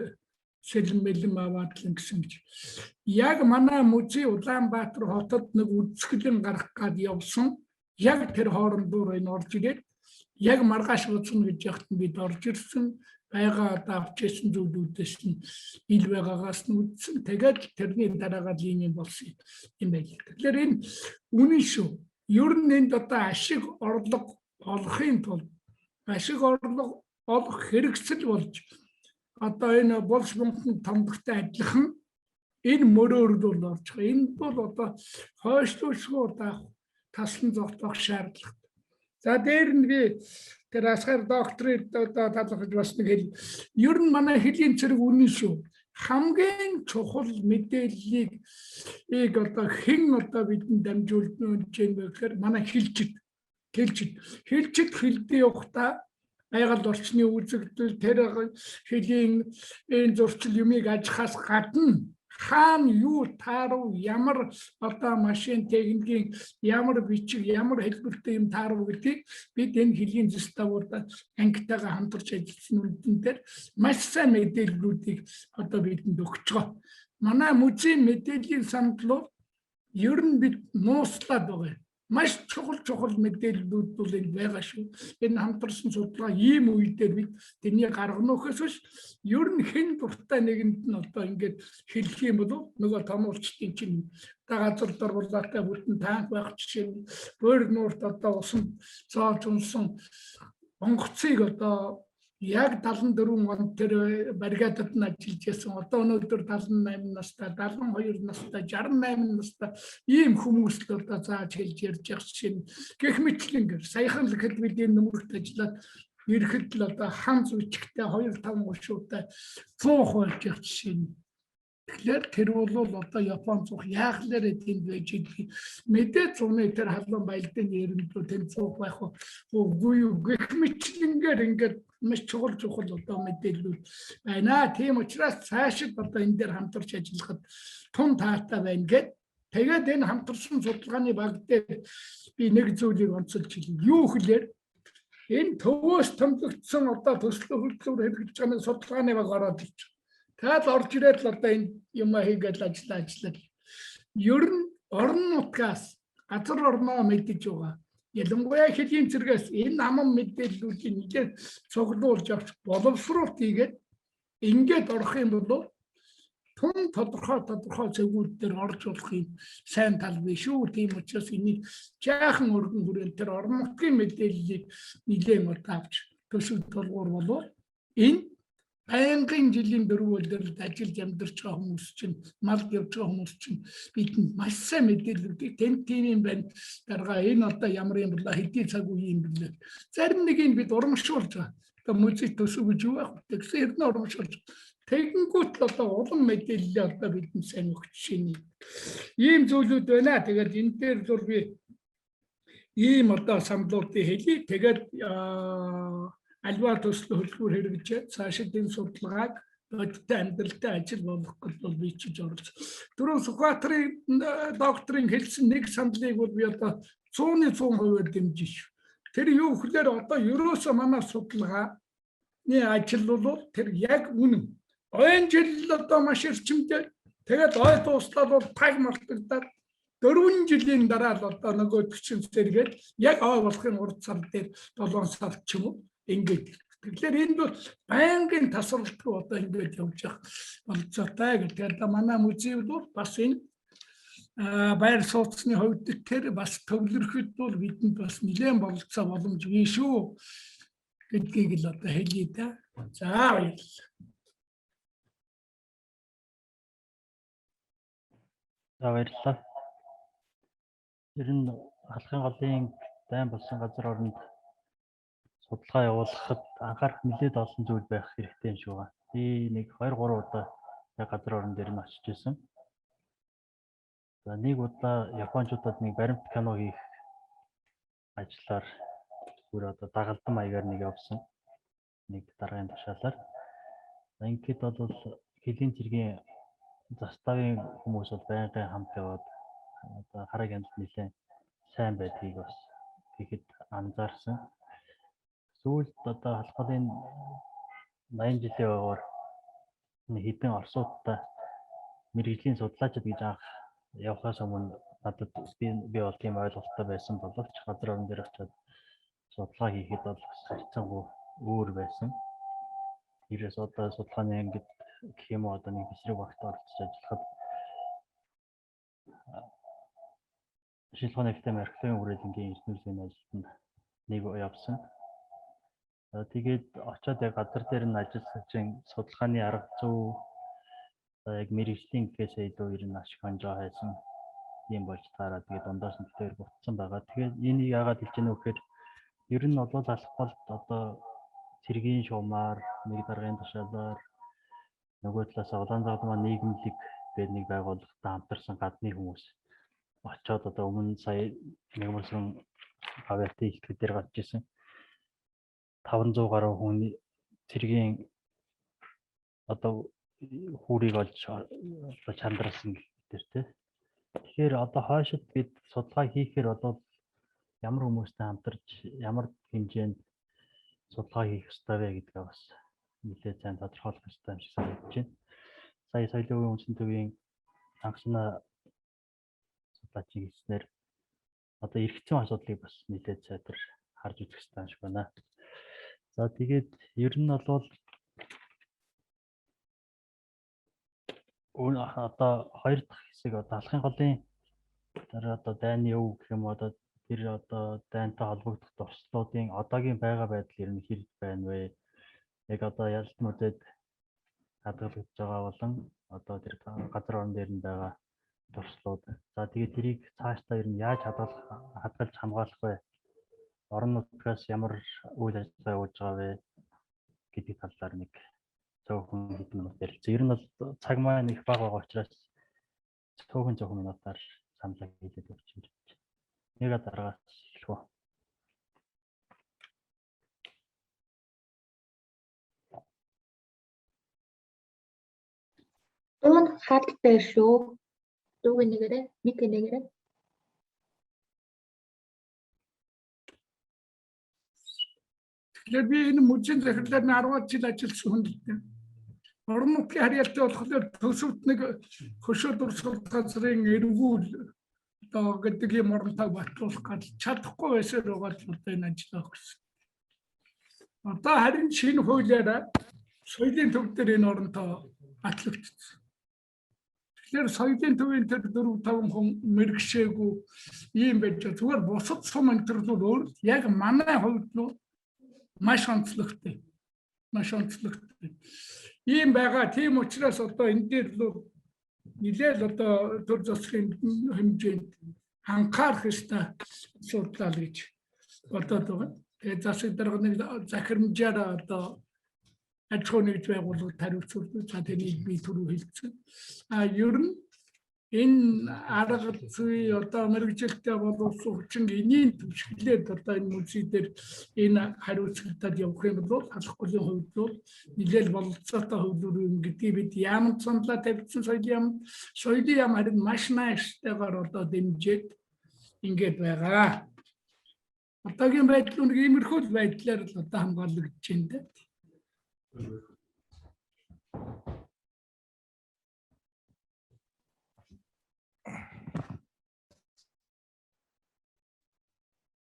сэлэн мэлэн аваад л гэсэн гэж. Яг манай музей Улаанбаатар хотод нэг үзэсгэлэн гарах гад явсан. Яг тэр хоорондоор энэ орж ирээд яг маргааш уцна гэж яхад нь бид орж ирсэн. Байга авч ирсэн зүйлүүдээс нь ил байгаагаас нь үзсэн. Тэгээд тэрний дараагаар ийм болсон юм байл. Тэгэхээр энэ үнэн шүү. Ер нь энд одоо ашиг орлого олохын тулд ашиг орлого олох хэрэгсэл болж одоо энэ болж бунхан томдогтой адилхан энэ мөрөөрд бол орж байгаа. Энэ бол одоо хойшлуулшгүй одоо таслан зогтоох шаардлагатай. За дээр нь би тэр асгаар докторид одоо талхаж бас нэг хэл. Ер нь манай хэлийн цэрэг үнэн шүү. Хамгийн чухал мэдээллийг одоо хэн одоо бидэнд дамжуулж байна гэхээр манай хэлчид хэлдэ явахдаа байгаль орчны үзэгдэл тэр хэлийн энэ зурчил юмыг ажихаас гадна хаана юу таарав, ямар одоо машин техникийн ямар бичиг, ямар хэлбэртэй юм таарав гэдгийг бид энэ хэлийн зэставуудад ангитайгаа хамтарч ажилласан үндэн дээр маш сайн мэдээллүүдийг одоо бидэнд өгч байгаа. Манай музейн мэдээллийн сандлууд ер нь бид нууцлаад байгаа. Маш чухал мэдээллүүд бол энэ байгаа шүү. Энэ хамтарсан судалгаа ийм үе дээр бид тэрний гаргана ухаас биш ер нь хэн дуртай нэгэнд нь одоо ингээд хэлэх юм бол нөгөө томуулчдын чинь газар дорволаатай бүтэн танк байх жишээ нь буур нуурт одоо усан цоож унсан онгоцыг одоо яг 74 онд тэр бригадад нь ажиллаж байсан. Одоо өнөөдөр 78 настай, 72 настай, 68 настай ийм хүмүүс л одоо зааж хэлж ярьж байгаа чинь гэх мэтлэн саяхан л хэлбэлийн нөмөрт ажиллаад ирэхэд л одоо хан зүйчгтэй 2-5 гушуутай 100 болж явах жишээ нь Тэгэхээр тэр бол одоо Япон цуг яахлаар тэнд байж идэх мэдээ зуны тэр халуун баялдын нэрмдүү тэнд цуг байх үгүй юу гэх мэтлэнгээр ингээд маш чухал одоо мэдээлэл байна. Тийм учраас цаашид одоо энэ дээр хамтарч ажиллахад тун таатай байна гэд. Тэгээд энэ хамтарсан судалгааны баг дээр би нэг зүйлийг онцолж хэлье. Юу гэхээр энэ төвөөс томлогдсон одоо төслийн хөтөлбөр хэрэгжиж байгаа судалгааны баг ороод ирж байна. Тэгэл орж ирээд л одоо энэ юм хийгээд ажиллаа. Ер нь орон нутгаас газар орноо мэдэж байгаа. Ялангуяа хэдийн зэрэгс энэ аман мэдээллүүдийг нэлээд цуглуулж авч боловсруулалт хийгээд ингээд орох юм бол тун тодорхой зөвүүд дээр орж болохын сайн тал биш үү. Тийм учраас энийг жаахан өргөн хүрээнд тэр орон нутгийн мэдээллийг нэлээд авч төсөв толгуур болов энэ байнгын жилийн дөрвөн улирлд ажиллаж амьдарч байгаа хүмүүс чинь малд явж байгаа хүмүүс чинь бидэнд маш сайн мэдээллүүдийг тийм байна. Дарга энэ одоо ямар юм бол хэдий цаг үе юм бэлээ. Зарим нэг нь бид урамшуулж байгаа. Одоо музей төсөв гэж юу байх вэ? Тэгсэн хэрнээ урамшуулж. Тэгэнгүүт л одоо улам мэдээлэл одоо бидэнд сайн өгч шинэ. Ийм зүйлүүд байна. Тэгээд энэ дээр зур би ийм одоо самлуудыг хэлье. Тэгээд альва төслийн хөтөлбөр хэрэгжиж цаашид энэ судалгааг бодиттой амьдралтай ажил болгох бол би чиж орж. Түрүү Сүхбаатарын докторийн хэлсэн нэг саналыг бол би одоо 100% дэмжиж. Тэр юу гэхээр одоо ерөөсөө манай судалгааны ажил бол тэр яг үнэн. Ойн жил одоо маш эрчимтэй. Тэгээд ой дуслал бол таг мартагдаад 4 жилийн дараа л одоо нөгөө төчин зэрэгэд яг ой болохын урд сар дээр 7 сар ч юм уу ингээд. Тэгэхээр энэ бол байнгын тасралт руу одоо ингээд явж байгаа болцоотой гэдэг. Манай музей бол бас энэ байр сууцны хувьд тэр бас төвлөрөхөд бол бидэнд бас нэлээд болцоо боломж бий шүү гэдгийг л одоо хэлье да. За баярлалаа. За баярлалаа. Ер нь халахын голын дайн болсон газар оронд судалгаа явуулахад анхаарах нэлээд олон зүйл байх хэрэгтэй юм шиг байна. Би нэг 2-3 удаа яг газар орон дээр нь очиж ирсэн. За нэг удаа Япончуудад нэг баримт кино хийх ажлаар бүр одоо дагалдан маягаар нэг явсан. Нэг дараагийн тушаалаар. Ингээд бол хэлийн цэргийн заставын хүмүүс бол байнгын хамт яваад одоо хараг амт нэлээд сайн байдгийг бас тэгэхэд анзаарсан. Сүүлд одоо халахын 80 жилийн ойгоор хэдэн орсуудтай мэрэгжлийн судлаачид гэж анх явахаас өмнө надад би бол тийм ойлголттой байсан боловч газар орон дээр очиод судалгаа хийхэд бол харьцангуй өөр байсан. Ирээс одоо судалгааны ангид гэх юм уу одоо нэг эсрэг багт оролцож ажиллахад шилжүүлэх систем археологийн хүрээлэнгийн эрдэнэсийн ажилтнанд нэг явсан. Тэгээд очиод яг газар дээр нь ажиллаж судалгааны арга зүй яг мэрэгжлийн гэхээсээ илүү ер нь ашиг хонжоо хайсан юм болж таараа тэгээд дундаас нь тэр бутсан байгаа. Тэгээд энийг яагаад хэлж гэнэ вэ гэхээр ер нь бол алхболд одоо цэргийн шуумаар нэг даргын тушаалаар нөгөө талаас улаан загвар нийгэмлэг гэдэг нэг байгууллагатай хамтарсан гадны хүмүүс очиод одоо өмнө сая нэгмэрсэн авиатын ихтгэл дээр гарч ирсэн 500 гаруй хүний цэргийн одоо хүүрийг олж чандралсан гэдэг тий. Тэгэхээр одоо хойшид бид судалгаа хийхээр бол ямар хүмүүстэй хамтарч ямар хэмжээнд судалгаа хийх ёстой вэ гэдгээ бас нэлээд сайн тодорхойлох ёстой юм шиг санагдаж байна. Сая соёлын үеийн үндсэн төвийн анхсна судлаачийн хэлснээр одоо эргэцэн асуудлыг бас нэлээд сайдар харж үзэх ёстой юм шиг байна. За тэгээд ер нь бол одоо хоёр дахь хэсэг одоо алхахын голын тэр одоо дайны өв гэх юм одоо тэр одоо дайнтай холбогдох дурслуудын одоогийн байгаль байдал ер нь хэрэг байна вэ? Яг одоо Ялалт музейд хадгалагдж байгаа болон одоо тэр газар орон дээр нь байгаа дурслууд. За тэгээд тэрийг цаашдаа ер нь яаж хадгалж хамгаалах вэ? Орон нутгаас ямар үйл ажиллагаа явуулж байгаа вэ гэдэг талаар нэг цөөхөн хэдэн минут ярилцсан. Ер нь бол цаг маань их бага байгаа учраас цөөхөн жоохон минутаар саналаа хийгээд өгч. Нэгэ дараагаас эхлэх үү. Дуун хадал дээр шүү. Дуугийн нэгээрээ, нэг нэгээрээ. Тэгэхээр би энэ мужийн захирлаар нь 10 жил ажилласан хүн л дээ. Орон нутгийн харьяалтай болохоор төсөвт нэг хөшөө дурсгал газрын эргүүл одоо гэдэг юм оронтой батлуулах гэж чадахгүй байсан байгаа л одоо энэ ажиллах гэсэн. Одоо харин шинэ хуулиараа соёлын төв дээр энэ оронтой батлагдсан. Тэгэхээр соёлын төвийн тэр 4-5 хүн мэрэгшээгүй ийм байж зүгээр бусад сум энтрлүүд яг манай хувьд нь маш онцлогтой. Маш онцлогтой. Ийм байгаа. Тийм учраас одоо энэ дээр л нэлээд одоо төр засгийн хэмжээнд анхаарах ёстой асуудал гэж бодоод байгаа. Тэгээд засаг дарга нэг захирамжаар одоо аж ахуй нэгж байгууллагад хариуцуулж за тэнийг би түрүү хэлсэн. Ер нь энэ арга зүй одоо мэрэгжилтэй боловсруулчин энийн төвшгэлээд одоо энэ музей дээр энэ хариуцлагатад явах юм бол халахгүй хувьд бол нэлээд бололцоотой хөвлөрөө гэдгийг бид яамд саналаа тавьсан соёлын яам харин маш нааштэйгээр одоо дэмжиж ингээд байгаа. Одоогийн байдал нэг иймэрхүү байдлаар л одоо хамгаалагдаж байна.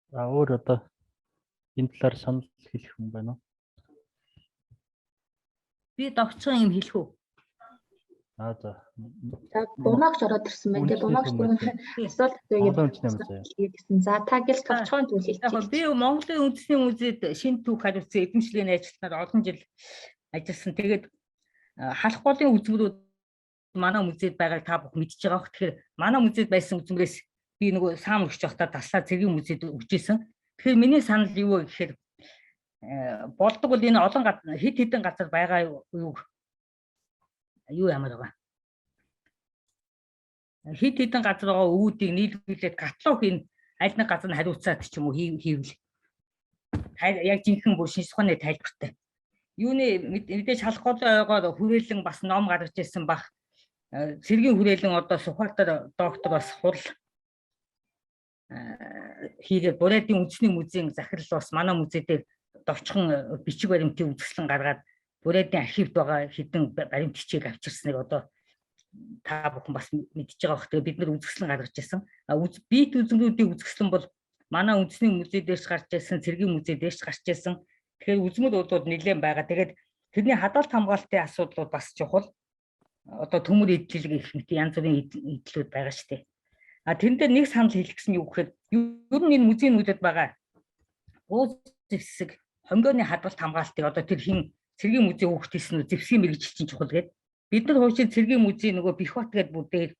Өөр одоо энэ талаар санал хэлэх юм байна уу? Би догцсон юм хэлэх үү? За. Бунаагч ороод ирсэн байна. Тэгээ бунаагч асуулт гэсэн. За та гэл товчхон төлөөлчих. Яг би Монголын үндэсний музейд шинэ түүх хариуцсан эзэмшлийн ажилтнаар олон жил ажилласан. Тэгээд халах голын үзмрүүд манай музейд байгааг та бүх мэдж байгаа бох. Тэгэхээр манай музейд байсан үзмрээс би нөгөө саам өгч явахдаа таслаа цэргийн музейд өгчээсэн. Тэгэхээр миний санал юу вэ гэхээр болдог бол энэ олон хэд хэдэн газар байгаа юу ямар байгаа. Хэд хэдэн газар байгаа өвүүдийг нийлүүлээд каталог энэ аль нэг газар нь хариуцаад ч юм уу хийвэл яг жинхэнэ бүр шинж ухааны тайлбартай. Юуны мэдээж халах голын ойгоор хүрээлэн бас ном гаргаж ирсэн бах. Цэргийн хүрээлэн одоо Сүхбаатар доктор бас хурал хийгээд Бурайдын үндэсний музейн захирал бас манай музей дээр довчхон бичиг баримтын үзэсгэлэн гаргаад Бурайдын архивд байгаа хэдэн баримт бичгийг авчирсныг одоо та бүхэн бас мэдж байгаа бох. Тэгээ бид нар үзэсгэлэн гаргаж ирсэн. Бит үзмрүүдийн үзэсгэлэн бол манай үндэсний музей дээрч гарч ирсэн, цэргийн музей дээрч гарч ирсэн. Тэгэхээр үзмрүүд нэлээд байгаа. Тэгээд тэрний хадгалт хамгаалтын асуудлууд бас чухал. Одоо төмөр эдлэг гэх мэт янз бүрийн эдлүүд байгаа шүү дээ. Тэрэн дээр нэг санал хэлэх гэсэн юу гэхээр ер нь энэ музейнүүдэд байгаа ууз зэвсэг хонгойны хадгалт хамгаалтыг одоо тэр хин цэргийн музей хүүхдээсэн үү зэвсгийн мэрэгжилчин чухал гэдэг. Бид нар хуучин цэргийн музей нөгөө Бихбат гэдэг бүдээр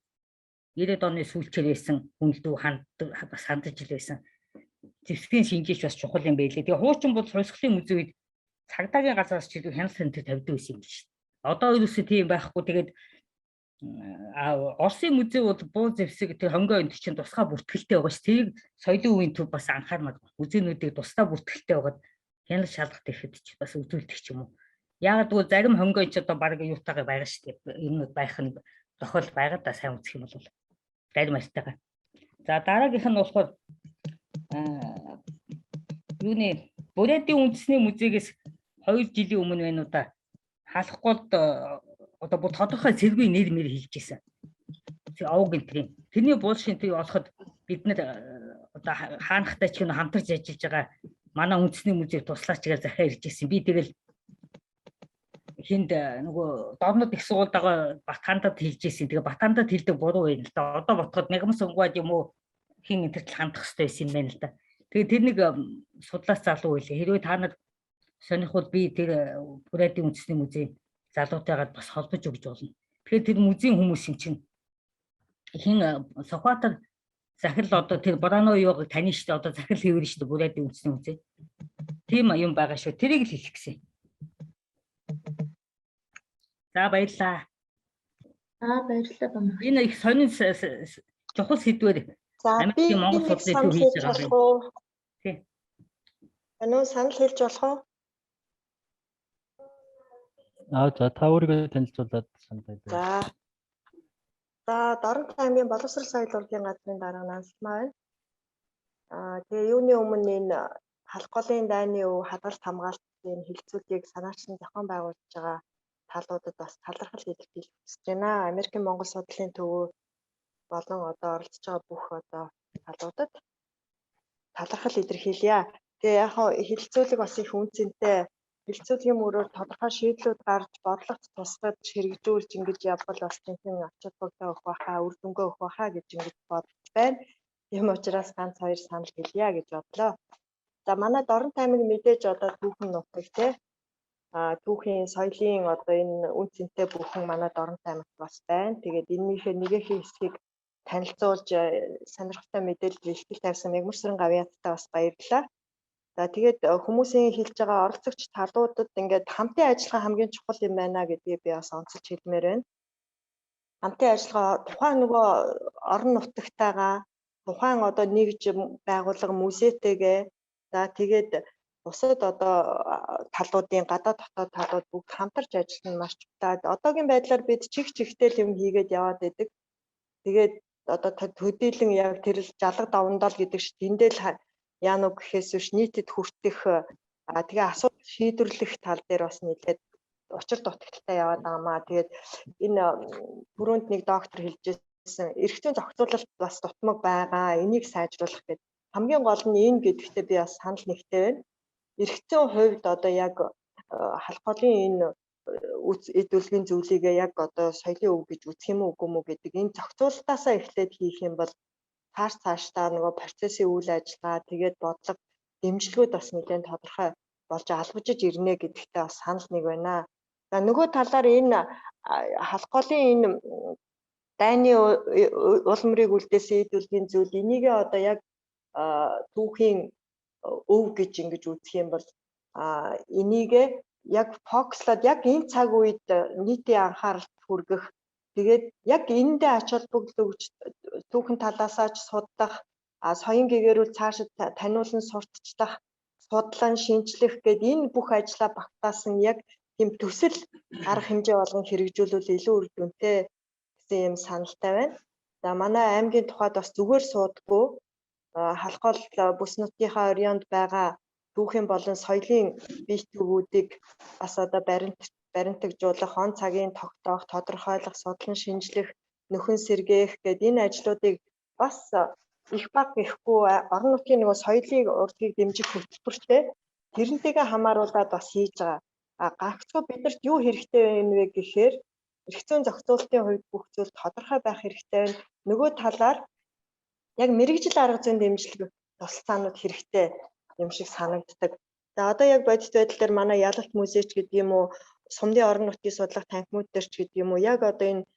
90-ад оны сүүлчээр байсан хүндүү бас хандаж ил байсан. Зэвсгийн шинжээч бас чухал юм байлээ. Тэгээ хуучин бол хувьсгалын музей үед цагдаагийн газраас ч хяналт центр тавьдаг байсан юм биш. Одоо ерөөсөө тийм байхгүй. Тэгээд Оросын музей бол буу зэвсэг тэр хонгой энэ чинь тусгай бүртгэлтэй байгаа ш. Тэрийг соёлын үеийн төв бас анхаармаг. Музейнүүдийг тусгай бүртгэлтэй байгаад хяналт шалгалт ирэхэд ч бас үзүүлдэг ч юм уу. Яг тэгвэл зарим хонгой ч одоо баг юутайгаа байгаа ш. Юмнууд байх нь тохиол байгаад да сайн үзэх юм бол зарим айтайгаа. За дараагийнх нь болохоор юуны Бурайдын үндэсний музейгээс 2 жилийн өмнө байна уу да халах голд одоо бүр тодорхой цэргийн нэр мэр хэлж ирсэн. Овг энтрийн. Тэрний буул шинтгийг олоход бид нэр одоо хаанахтай ч хамтарч ажиллаж байгаа манай үндэсний музейг туслаач гэж захиа ирж ирсэн. Би тэгэл хинд нөгөө дорнод их сургуульд байгаа Батхандад хэлж ирсэн. Тэгээ Батхандад хэлдэг буруу байна л да. Одоо ботход нэгэн сонгоод юм уу хин энтерт хандах хэрэгтэй байсан юм байна л да. Тэгээ тэр нэг судлаач залуу байлээ. Хэрвээ та нар сонирхвол би тэр Бурайдын үндэсний музей залуутайгаа бас холбож өгч болно. Тэгэхээр тэр музейн хүмүүс юм чинь хин Сүхбаатар захирал одоо тэр Борано юуг тань штэ одоо захирал хийвэр штэ Бурайдын үндэсний музей. Тийм юм байгаа шүү. Тэрийг л хэлэх гэсэн. За баярлалаа. Баярлалаа бамаа. Энэ их сонин чухал сэдвэр. За би Америкийн Монгол нэг судлалын санал төв хийж хийж байгаа юм. болох уу? Тий. Ануу санал хийж болох уу? За та өөрийгөө танилцуулаад санал хэлье. За Дорнот аймгийн боловсрол соёл урлагийн газрын дарга Нансалмаа байна. Тэгээ юуны өмнө энэ халах голын дайны өв хадгалт хамгаалтын хилцүүлгийг санаачны зохион байгуулж байгаа талуудад бас талархал илэрхийлж хүсэж байна. Америкийн Монгол судлалын төв болон одоо оролцож байгаа бүх одоо талуудад талархал илэрхийлье. Тэгээ яг хилцүүлэг бас их үнцэнтэй. Хилцүүлгийн мөрөөр тодорхой шийдлүүд гарч бодлогоц тусгаж хэрэгжүүлж ингэж явбал бас тэнхэн ач холбогдол өгөх байхаа, үр дүнгээ өгөх байхаа гэж ингэж бодож байна. Ийм учраас ганц хоёр санал хэлье гэж бодлоо. За манай Дорнот аймаг мэдээж одоо түүхэн нутаг тий. Түүхийн соёлын одоо энэ үнцэнтэй бүхэн манай Дорнот аймагт бас байна. Тэгээд энэнийхээ нэгэн хэсгийг танилцуулж сонирхолтой мэдээлэл бэлтгэл тавьсан Мягмар Гавьяаттай бас баярлалаа. За тэгээд хүмүүсийн хэлж байгаа оролцогч талуудад ингээд хамтын ажиллагаа хамгийн чухал юм байна гэдгийг би бас онцолж хэлмээр байна. Хамтын ажиллагаа тухайн нөгөө орон нутагтайгаа тухайн одоо нэгж байгууллага музейтэйгээ за тэгээд бусад одоо талуудын гадаад дотоод талууд бүгд хамтарч ажиллах нь маш чухал. Одоогийн байдлаар бид чигтэй юм хийгээд яваад байдаг. Тэгээд одоо төдийлөн яг тэр жалга давандал гэдэг чинь тэндэл яа нүг гэхээс биш нийтэд хүртэх тэгээ асуудал шийдвэрлэх тал дээр бас нэлээд учир дутагдaltaй яваад байгаамаа. Тэгээд энэ түрүүнд нэг доктор хэлжсэн эрх зүйн зохицуулалт бас дутмаг байгаа. Энийг сайжруулах гэдэг. Хамгийн гол нь энэ гэдэгтээ би бас санал нэгтэй байна. Эрх зүйн хувьд одоо яг халах голын энэ эд үлгийн зүйлийгээ яг одоо соёлын өв гэж үзэх юм уу үгүй мүү гэдэг энэ зохицуулалтаасаа эхлээд хийх юм бол цаашдаа нөгөө процессын үйл ажиллагаа тэгээд бодлого дэмжлэгүүд бас нэлээд тодорхой болж албажиж ирнэ гэдэгтээ бас санал нэг байна. За нөгөө талаар энэ халах голын энэ дайны улмрыг үлдээсэн эд үлгийн зүйл энийгээ одоо яг түүхийн өв гэж ингэж үзэх юм бол энийгээ яг фокуслаад яг энэ цаг үед нийтийн анхааралд хүргэх тэгээд яг энэндээ ач холбогдол өгч түүхэн талаасаа ч судлах соён гээгэрүүл цаашид таниулан сурталчлах судлан шинжлэх гээд энэ бүх ажлаа багтаасан яг тийм төсөл арга хэмжээ болгон хэрэгжүүлвэл илүү үр дүнтэй гэсэн юм саналтай байна. За манай аймгийн тухайд бас зүгээр суудаггүй халах гол бүс нутгийнхаа орионд байгаа түүхийн болон соёлын бие төвүүдийг бас одоо баримтагжуулах, он цагийн тогтоох, тодорхойлох, судлан шинжлэх, нөхөн сэргээх гээд энэ ажлуудыг бас их баг гэхгүй орон нутгийн нөгөө соёлын урлагийг дэмжих хөтөлбөртэй тэрнтэйгээ хамааруулаад бас хийж байгаа. Гагцхүү бидэрт юу хэрэгтэй вэ гэхээр эрх зүйн зохицуулалтын хувьд бүх зүйл тодорхой байх хэрэгтэй байна. Нөгөө талаар яг мэрэгжил арга зүйн дэмжлэг тусалцаанууд хэрэгтэй юм шиг санагддаг. За одоо яг бодит байдал дээр манай ялалт музейч гэдэг юм уу, сумдын орон нутгийн судлах танхимууд дээр ч гэдэг юм уу, яг одоо энэ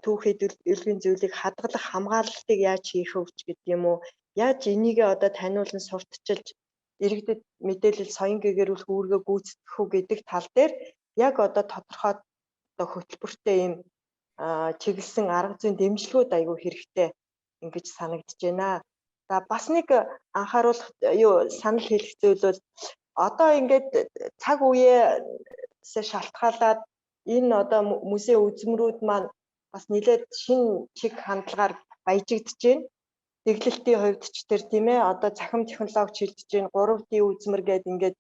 түүхэд үлгийн зүйлийг хадгалах хамгаалалтыг яаж хийх вэ гэдэг юм уу, яаж энийгээ одоо таниулан сурталчилж иргэдэд мэдээлэл соён гээгэрүүлэх үүргээ гүйцэтгэх үү гэдэг тал дээр яг одоо тодорхой одоо хөтөлбөртэй юм чиглэсэн арга зүйн дэмжлэгүүд аягүй хэрэгтэй ингэж санагдаж байна. За бас нэг анхааруулах санал хэлэх зүйл бол одоо ингээд цаг үеэс шалтгаалаад энэ одоо музей үзмрүүд маань бас нэлээд шин чиг хандлагаар баяжигдж байна. Дэглэлтийн хувьд ч тэр тийм ээ одоо цахим технологи шилжиж байна. 3D үзмэр гэдэг ингээд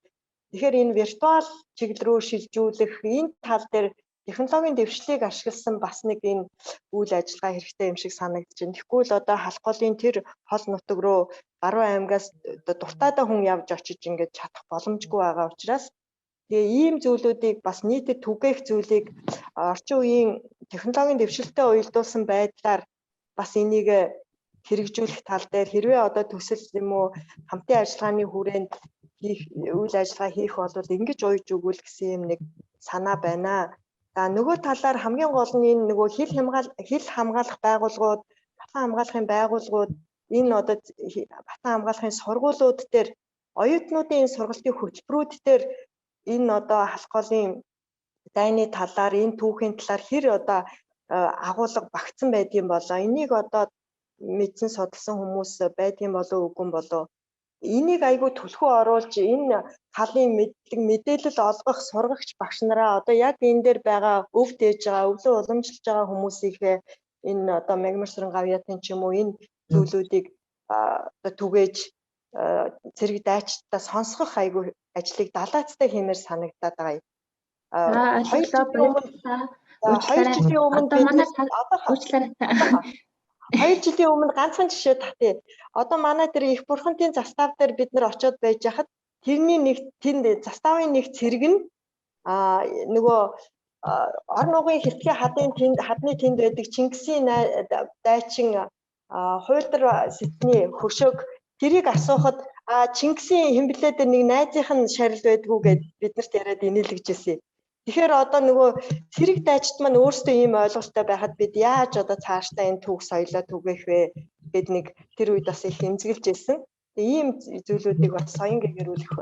тэгэхээр энэ виртуал чиглэл рүү шилжүүлэх энэ тал дээр технологийн дэвшлийг ашигласан бас нэг энэ үйл ажиллагаа хэрэгтэй юм шиг санагдаж байна. Тэгэхгүй л одоо халах голын тэр хол нутаг руу гаруй аймгаас дуртайдаа хүн явж очиж ингэж чадах боломжгүй байгаа учраас тэгээ ийм зүйлүүдийг бас нийтэд түгээх зүйлийг орчин үеийн технологийн дэвшилтэд уялдуулсан байдлаар бас энийг хэрэгжүүлэх тал дээр хэрвээ одоо төсөл юм уу хамтын ажиллагааны хүрээнд хийх үйл ажиллагаа хийх бол ингэж уйж өгвөл гэсэн юм нэг санаа байна. За нөгөө талаар хамгийн гол нь энэ нөгөө хил хамгаалах байгууллагууд, батхан хамгаалахын байгууллагууд энэ одоо батхан хамгаалахын сургуулиуд дээр оюутнуудын сургалтын хөтөлбөрүүд дээр энэ одоо халах голын дайны талаар энэ түүхийн талаар хэр одоо агуулга багтсан байдгийн болоо энийг одоо мэдсэн судалсан хүмүүс байдгийн болоо үгүй болоо энийг айгүй түлхүү оруулж энэ талын мэдээлэл олгох сургагч багш нараа одоо яг энэ дээр байгаа өв дээж байгаа өвлөө уламжилж байгаа хүмүүсийг энэ одоо Мягмарсран гавьяатын ч юм уу энэ зүйлүүдийг одоо түгээж зэрэг дайчдаа сонсгох айгүй ажлыг далаацтай хиймээр санагдаад байгаа. 2 жилийн өмнө бид одоо 2 жилийн өмнө ганцхан жишээ татъя. Одоо манай тэр их бурхантын застав дээр бид нар очиод байж хахад тэрний нэг тэнд заставын нэг цэрэг нь нөгөө ор нугын хэтгэ хадны тэнд байдаг Чингисийн дайчин хуйлдар сэтний хөшөөг тэрийг асуухад Чингисийн хэмблээ дээр нэг найзынх нь шарил байдгүй гэд биднэрт яриад инээлгжсэн. Тэгэхээр одоо нөгөө цэрэг дайчид маань өөрсдөө ийм ойлголттой байхад бид яаж одоо цаашдаа энэ түүх соёлоо түгээх вэ гэд нэг тэр үед бас их эмзэглэж ирсэн. Ийм зүйлүүдийг бас соён гэгэрүүлэх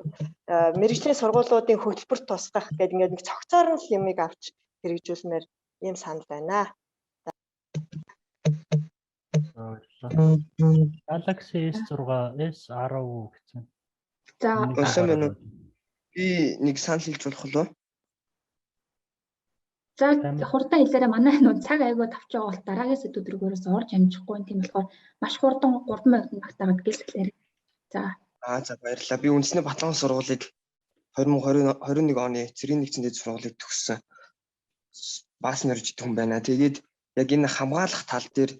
мэрэгжлийн сургуулиудын хөтөлбөрт тусгах гэдэг ингээд нэг цогцоор нь юмыг авч хэрэгжүүлмээр ийм санал байна. Galaxy S6, S10 гэсэн. За Сайн байна уу? Би нэг санал хэлж болох уу? За хурдан хэлээрээ манай нөө цаг айгүй тавч байгаа бол дараагийн сэдвүүд рүүгээрээс орж амжихгүй тийм болохоор маш хурдан 3 минутанд багтаагаад гэлсэлээр. За. За баярлалаа. Би үндэсний Батлан сургуулийг 2021 оны цэргийн нэгдсэн дэд сургуулийг төгссөн. Бас нэрж хүн байна. Тэгээд яг энэ хамгаалах тал дээр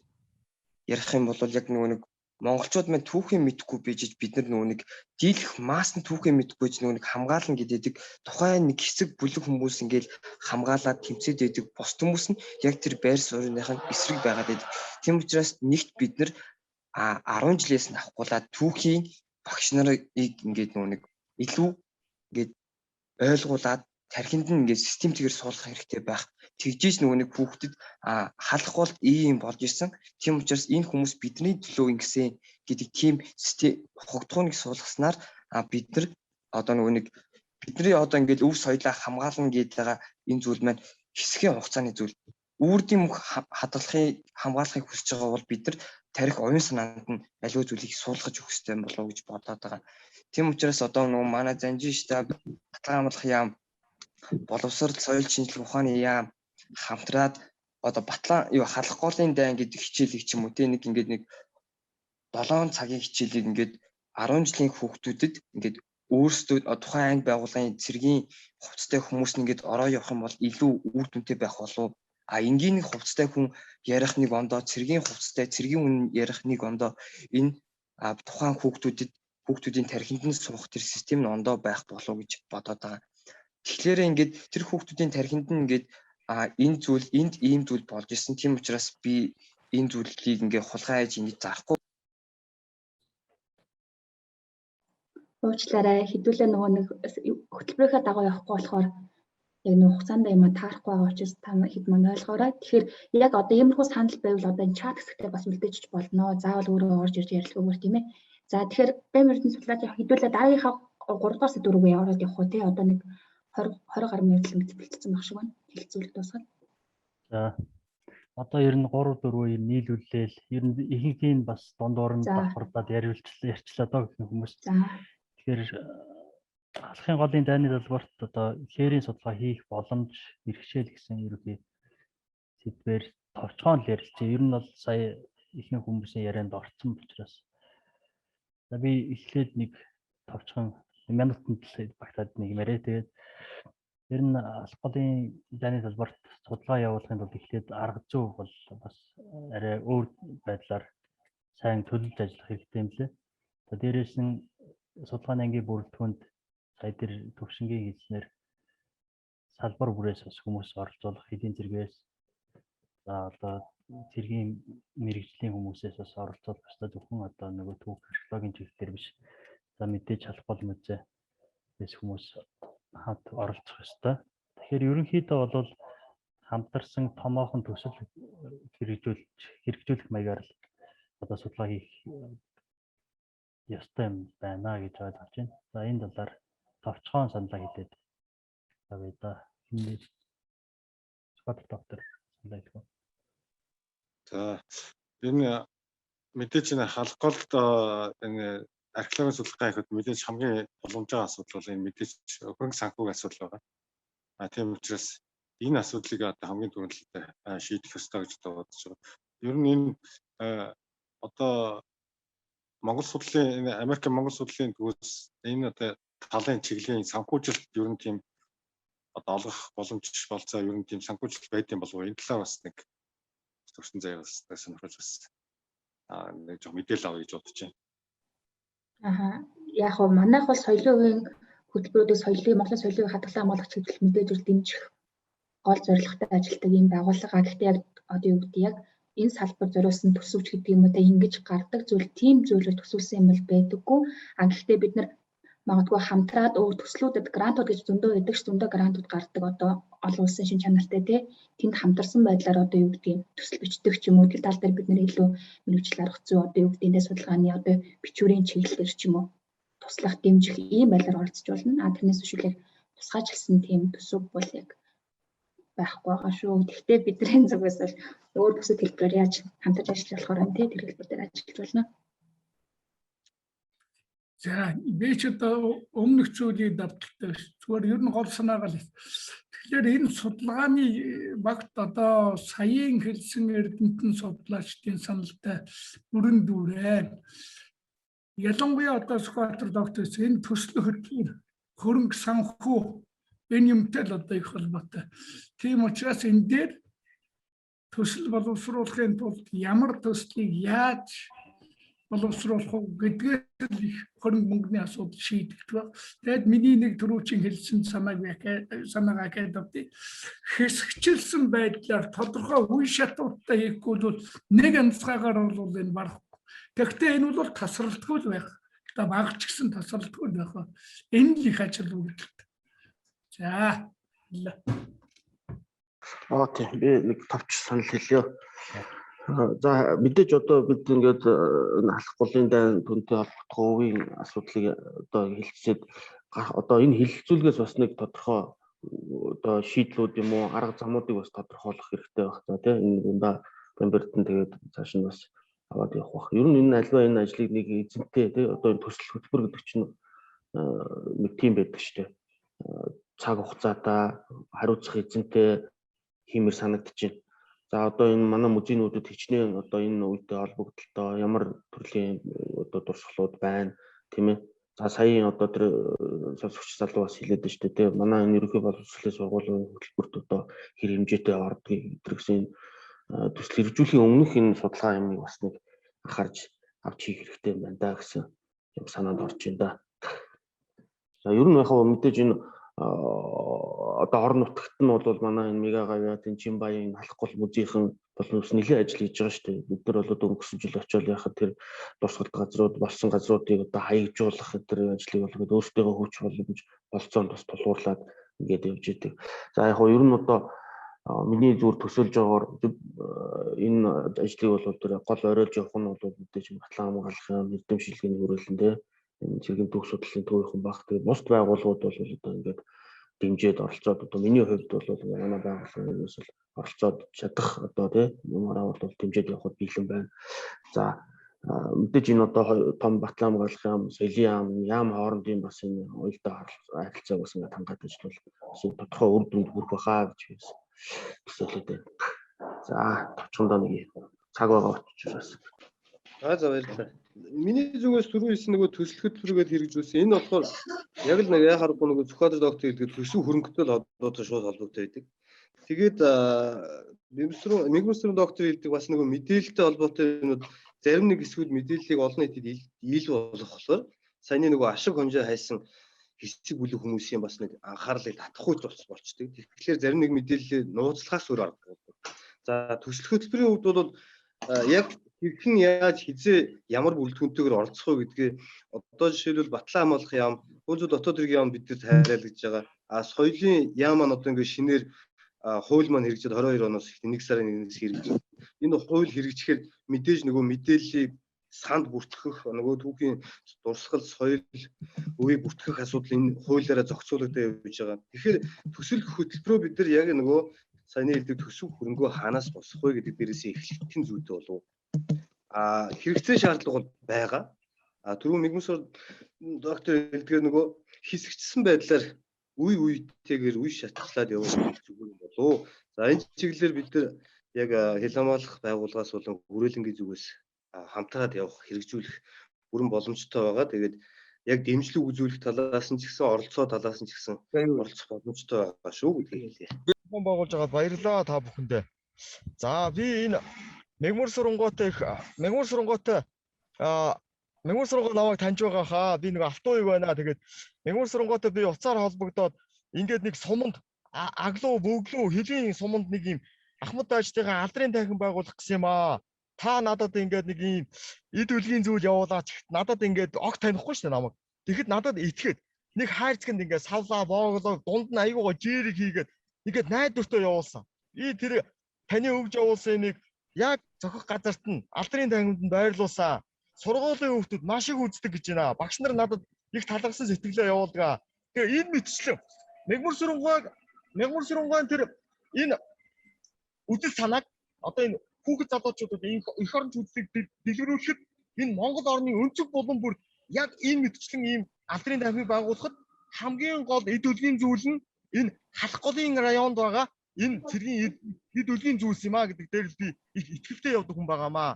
ярих юм бол яг нэг монголчууд маань түүхийн мэдхгүй бийж бид нар нэг дийлэх масн түүхийн мэдгүй ч нэг хамгаална гэдэг тухайн нэг хэсэг бүлэг хүмүүс ингээл хамгаалаад тэмцээд байдаг бус хүмүүс нь яг тэр байр суурьных нь эсрэг байгаад байдаг. Тийм учраас нэгт бид нар 10 жилээс нь авахгүйлаад түүхийн багш нарыг ингээд нэг илүү ингээд ойлгуулад тархинд нь ингээд системтэйгээр суулгах хэрэгтэй байх. Тэгжээж нэг хүүхдэд халах бол ийм болж ирсэн. Тийм учраас энэ хүмүүс бидний төлөө ингэсэн гэдэг тийм хогдохыг суулгаснаар бид нар одоо бидний одоо ингээд өв соёлоо хамгаална гэдэг энэ зүйл маань хэсгийн хугацааны зүйл. Үүрдийн мөх хадгалахыг хамгаалахыг хүсэж байгаа бол бид нар тарих оюун санаанд нь аливаа зүйлийг суулгаж өгөх хэрэгтэй болов гэж бодоод байгаа. Тийм учраас одоо манай Занжин штаб баталгаа амлах яам боловсрол соёл шинжилгээ ухааны яам хамтраад одоо батлан халах голын дайн гэдэг хичээлийг ч юм уу те нэг ингээд нэг 7 цагийн хичээлийг ингээд 10 жилийн хүүхдүүдэд ингээд өөрсдөө тухайн анги байгууллагын цэргийн хувцастай хүмүүс нь ингээд ороо явах юм бол илүү үр дүнтэй байх болов. Энгийн нэг хувцастай хүн ярих нэг ондоо цэргийн хувцастай цэргийн хүн ярих нэг ондоо энэ тухайн хүүхдүүдийн тархинд нь суух тэр систем нь ондоо байх болов гэж бодоод байгаа. Тэгэхээр ингээд тэр хүүхдүүдийн тархинд нь ингээд энэ зүйл энд ийм зүйл болж исэн. Тийм учраас би энэ зүйлийг ингээд хулгай хийж ингэж зарахгүй. Уучлаарай хэдүүлээ нөгөө нэг хөтөлбөрийнхаа дагуу явахгүй болохоор яг нэг хугацаанд юм таарахгүй байгаа учраас та хэд мань ойлгоорой. Тэгэхээр яг одоо иймэрхүү санал байвал одоо энэ чат хэсэгтээ бас үлдээчих болно. Заавал өөрөө орж ирж ярилцгаагаар тийм ээ. За тэгэхээр бэм эрдэнэ судлаач хэдүүлээ дараагийнхаа 3 дахь сэдв рүү яваад явах уу тий. Одоо нэг 20 гаруй минут л бэлтгэсэн баг шиг байна. Хэлцүүлэг дуусгаад. За одоо ер нь 3 4 юм нийлүүлээл ер нь ихэнхийн бас дундуур нь давхардаад ярьчлаа доо гэх хүмүүс. Тэгэхээр алхахын голын дайны долбоорт одоо хээрийн судалгаа хийх боломж бэрхшээл гэсэн ерөнхий сэдвээр товчхон л ярилцсан. Ер нь бол сая ихэнх хүмүүсийн ярианд орсон учраас за би эхлээд нэг товчхон минутанд багтаад нэг мэрэ тэгээд ер нь алхах голын дайны долбоорт судалгаа явуулахын тулд эхлээд арга зүй бол бас арай өөр байдлаар сайн төлөвлөж ажиллах хэрэгтэй юм лээ. За дээрээс нь судалгааны ангийн бүрэлдэхүүнд сая дээр төвшингийн хэлснээр салбар бүрээс бас хүмүүс оролцуулах хэдийн зэргээс за одоо цэргийн мэрэгжлийн хүмүүсээс бас оролцуулах ёстой. Зөвхөн одоо нөгөө түүх археологийн чиглэлээр биш. За мэдээж алах гол музейс хүмүүс хамт оролцох ёстой. Тэгэхээр ерөнхийдөө бол хамтарсан томоохон төсөл хэрэгжүүлэх маягаар л одоо судалгаа хийх ёстой юм байна гэж ойлгож байна. За энэ талаар товчхон саналаа хэлээд авъя да. Баатар доктор санаа. За энэ мэдээж энэ халах голд энэ археологийн судалгаа хийхэд мэдээж хамгийн боломжтой асуудал бол энэ мэдээж хөрөнгө санхүүгийн асуудал байгаа. Тийм учраас энэ асуудлыг одоо хамгийн түрүүлэлтэй шийдэх ёстой гэж бодож байгаа. Ер нь энэ одоо Монгол судлалын Америк Монгол судлалын төвөөс энэ одоо талын чиглэлийн санхүүжилт ер нь тийм одоо олгох боломж болцоо ер нь тийм санхүүжилт байдсан болов уу? Энэ талаар бас нэг төвшин заяа бас сонирхож бас нэг жоо мэдээлэл авъя гэж бодож байна. Яг нь манайх бол соёлын хөтөлбөрүүдийг соёлын Монголын соёлын хадгалан хамгаалах чиглэл мэдээж дэмжих гол зорилготой ажилладаг юм байгууллага. Гэхдээ яг одоо юу гэдэг яг энэ салбар зориулсан төсөвч гэдэг юм уу та ингэж гардаг зүйл тийм зүйлээр төсвөлсөн юм бол байдаггүй. Гэхдээ бид нар магадгүй хамтраад өөр төслүүдэд грантууд гэж зөндөө байдаг ш зөндөө грантууд гардаг одоо олон улсын шин чанартай тэнд хамтарсан байдлаар одоо юу гэдэг төсөл бичдэг ч юм уу тэр тал дээр бид нэр илүү мэргэжил арга зүй одоо юу гэдэг судалгааны одоо бичвэрийн чиглэлээр ч юм уу туслах дэмжих ийм байдлаар оролцож болно. Тэрнээс биш яг тусгайчилсан тийм төсөв бол яг байхгүй байгаа шүү. Гэхдээ бидний зүгээс бол өөр төсөв хэлбэрээр яаж хамтарч ажиллах болохоор энэ тэр хэлбэр дээр ажиллаж болно. За би ч одоо өмнөх зүйлийг давталтай зүгээр ер нь гол санаагаа л. Тэгэхээр энэ судалгааны багт одоо саяын хэлсэн эрдэмтэн судлаачдын саналтай бүрэн дүүрэн. Ялангуяа одоо Сүхбаатар докторс энэ төсөл хөтөлбөр хөрөнгө санхүү энэ юмтай л одоо их холбоотой. Тийм учраас энэ дээр төсөл боловсруулахын тулд ямар төслийг яаж боловсруулах гэдгээр их хөрөнгө мөнгөний асуудал шийдэгдэх. Тэгэд миний нэг түрүүчийн хэлсэн санаагаа гэдэг хэсэгчилсэн байдлаар тодорхой үе шатуудтай хийхгүй бол нэг онцгойгоор бол энэ барахгүй. Тэгэхдээ энэ бол тасралтгүй байх. Одоо багч гэсэн тасралтгүй байх. Энэ л их ажил үүрэгтэй. За. Тийм би нэг товч санал хэлье. За мэдээж одоо бид ингээд энэ халах голын дайн түнтэй холбогдох өвийн асуудлыг одоо хэлцээд одоо энэ хэлэлцүүлгээс бас нэг тодорхой одоо шийдлүүд юм уу арга замуудыг бас тодорхойлох хэрэгтэй байх. За тийм энэ дундаа бамбертэн тэгээд цааш нь бас аваад явах бах. Ер нь энэ альва энэ ажлыг нэг эзэнтэй тийм одоо энэ төсөл хөтөлбөр гэдэг чинь нэг тийм байдаг шүү дээ. Цаг хугацаатай хариуцах эзэнтэй хиймээр санагдчихэв. За одоо энэ манай музейнүүдэд хичнээн одоо энэ үедээ холбогдлоо ямар төрлийн одоо дурсгалууд байна тийм ээ. За саяын одоо тэр сонсогч залуу бас хэлээд байна шүү дээ тийм манай энэ ерөнхий боловсролын сургуулийн хөтөлбөрт одоо хэр хэмжээтэй ордгийг гэдгсэн төсөл хэрэгжүүлэхийн өмнөх энэ судалгаа юмыг бас нэг анхаарч авч хийх хэрэгтэй байна да гэсэн юм санаанд орж байна да. За ер нь яг мэдээж энэ одоо орон нутагт нь бол манай энэ Мегагавиатын Чимбаян халах гол музейхэн болон ус нэлээд ажил хийж байгаа шүү дээ. Бид нар бол өнгөрсөн жил очиод яхад тэр дурсгалт газрууд болсон газруудыг одоо хаягжуулах тэр ажлыг болгоод өөртөө хөвч болгож болцоонд бас тулгуурлаад ингээд явж идэг. За яг ер нь одоо миний зүгээр төсөөлж байгаагаар энэ ажлыг бол тэр гол оройлж явах нь бол мэдээж батлан хамгаалахын эрдэм шилжгээний хүрээлэндээ энэ цэргийн түүх судлалын төвийнхэн баг. Тэгээд бусд байгууллагууд бол одоо ингээд дэмжиж оролцоод одоо миний хувьд бол манай байгууллагаас л оролцоод чадах одоо тийм юмараа бол дэмжиж явахд бэлэн байна. За мэдээж энэ одоо том батлан хамгаалах соёлын яам хоорондын бас энэ уялдаа харилцааг бас ингээд хангаад ажиллавал тодорхой үр дүнд хүрэх байхаа гэж төсөөлөд байна. За товчхондоо нэг цаг байгаа учраас. За баярлалаа. Миний зүгээс түрүү хэлсэн нөгөө төсөл хөтөлбөрөөр хэрэгжүүлсэн. Энэ болохоор яг л нэг яхааргүй нөгөө Сүхбаатар доктор хэлдэг төсөв хөрөнгөтэй л одоотой шууд холбоотой байдаг. Тэгээд Мегмесрэн доктор хэлдэг бас нөгөө мэдээлэлтэй холбоотой юмуд зарим нэг хэсгүүд мэдээллийг олон нийтэд ил болгох болохоор саяны нөгөө ашиг хонжоо хайсан хэсэг бүлэг хүмүүсийн бас нэг анхаарлыг татахгүй болчдөг. Тэгэхээр зарим нэг мэдээлэл нууцлахаас өөр аргагүй. За төсөл хөтөлбөрийн хувьд бол яг хэрхэн яаж хизээ ямар бүрэлдэхүүнтэйгээр оролцох вэ гэдгээ одоо жишээлбэл батлан хамгаалах яам, хууль дотоод хэргийн яам бидэд хайрлал гэж байгаа. Соёлын яам маань одоо ингээд шинээр хууль маань хэрэгжээд 22 оноос их 1 сарын 1-ээс хэрэгжиж. Энэ хууль хэрэгжихээр мэдээж нөгөө мэдээллийг санд бүртгэх нөгөө түүхийн дурсгал соёл өвийг бүртгэх асуудал энэ хуулиараа зохицуулагдаад явж байгаа. Тэгэхээр төсөл хөтөлбөрөө бид нар яг нөгөө саяны хэлдэг төсөв хөрөнгөө хаанаас босох вэ гэдэг дээрээс эхлэлтийн зүйтэй болов. Хэрэгцээ шаардлага бол байгаа. Түрүү Мегмар доктор хэлдгээр нөгөө хэсэгчсэн байдлаар үе үетэйгээр үе шатглаад явах зүгээр болов. За энэ чиглэлээр бид нар яг хэл хамгаалах байгууллагаас болон хүрээлэнгийн зүгээс хамтраад явах хэрэгжүүлэх бүрэн боломжтой байгаа. Тэгээд яг дэмжлэг үзүүлэх талаас нь ч гэсэн оролцоо талаас нь ч гэсэн оролцох боломжтой байгаа шүү гэдгийг хэлье. Байгуулж байгаа баярлалаа та бүхэндээ. За би энэ Мегмар сургуутай намайг таньж байгаа хаа. Би нэг автоуиг байна. Тэгээд Мегмар сургуутай би уцаар холбогдоод ингээд нэг суманд аглуу бөглөө хэлийн суманд нэг юм Ахмад таажтайгаа алдрын танхим байгуулах гэсэн юм аа. Та надад ингээд нэг юм эд үлгийн зүйл явуулаач. Надад ингээд огт танихгүй шүү дээ намайг. Тэгэхэд надад итгэхэд нэг хайрцагт ингээд савлаа бооглоо дунд нь айгуугаа жирийг хийгээд ингээд найдвартай явуулсан. Би тэр таны өвж явуулсан нэг яг зохих газарт нь алдрын танхимд нь байрлуулсан. Сургуулийн хүүхдүүд маш их үздэг гэж байна. Багш нар надад их талархсан сэтгэлээ явуулдаг. Тэгээ энэ мэтчлэн Мегмар сургуулийн тэр энэ үдэл санааг одоо энэ хүүхэд залуучуудад эх оронч үзлийг дэлгэрүүлэхэд энэ Монгол орны өнцөг булан бүр яг энэ мэтчлэн ийм алдрын танхимыг байгуулахад хамгийн гол эд үлгийн зүйл нь энэ халах голын районд байгаа энэ цэргийн эд үлгийн зүйлс юм а гэдэг дээр би их итгэлтэй явдаг хүн байгаамаа.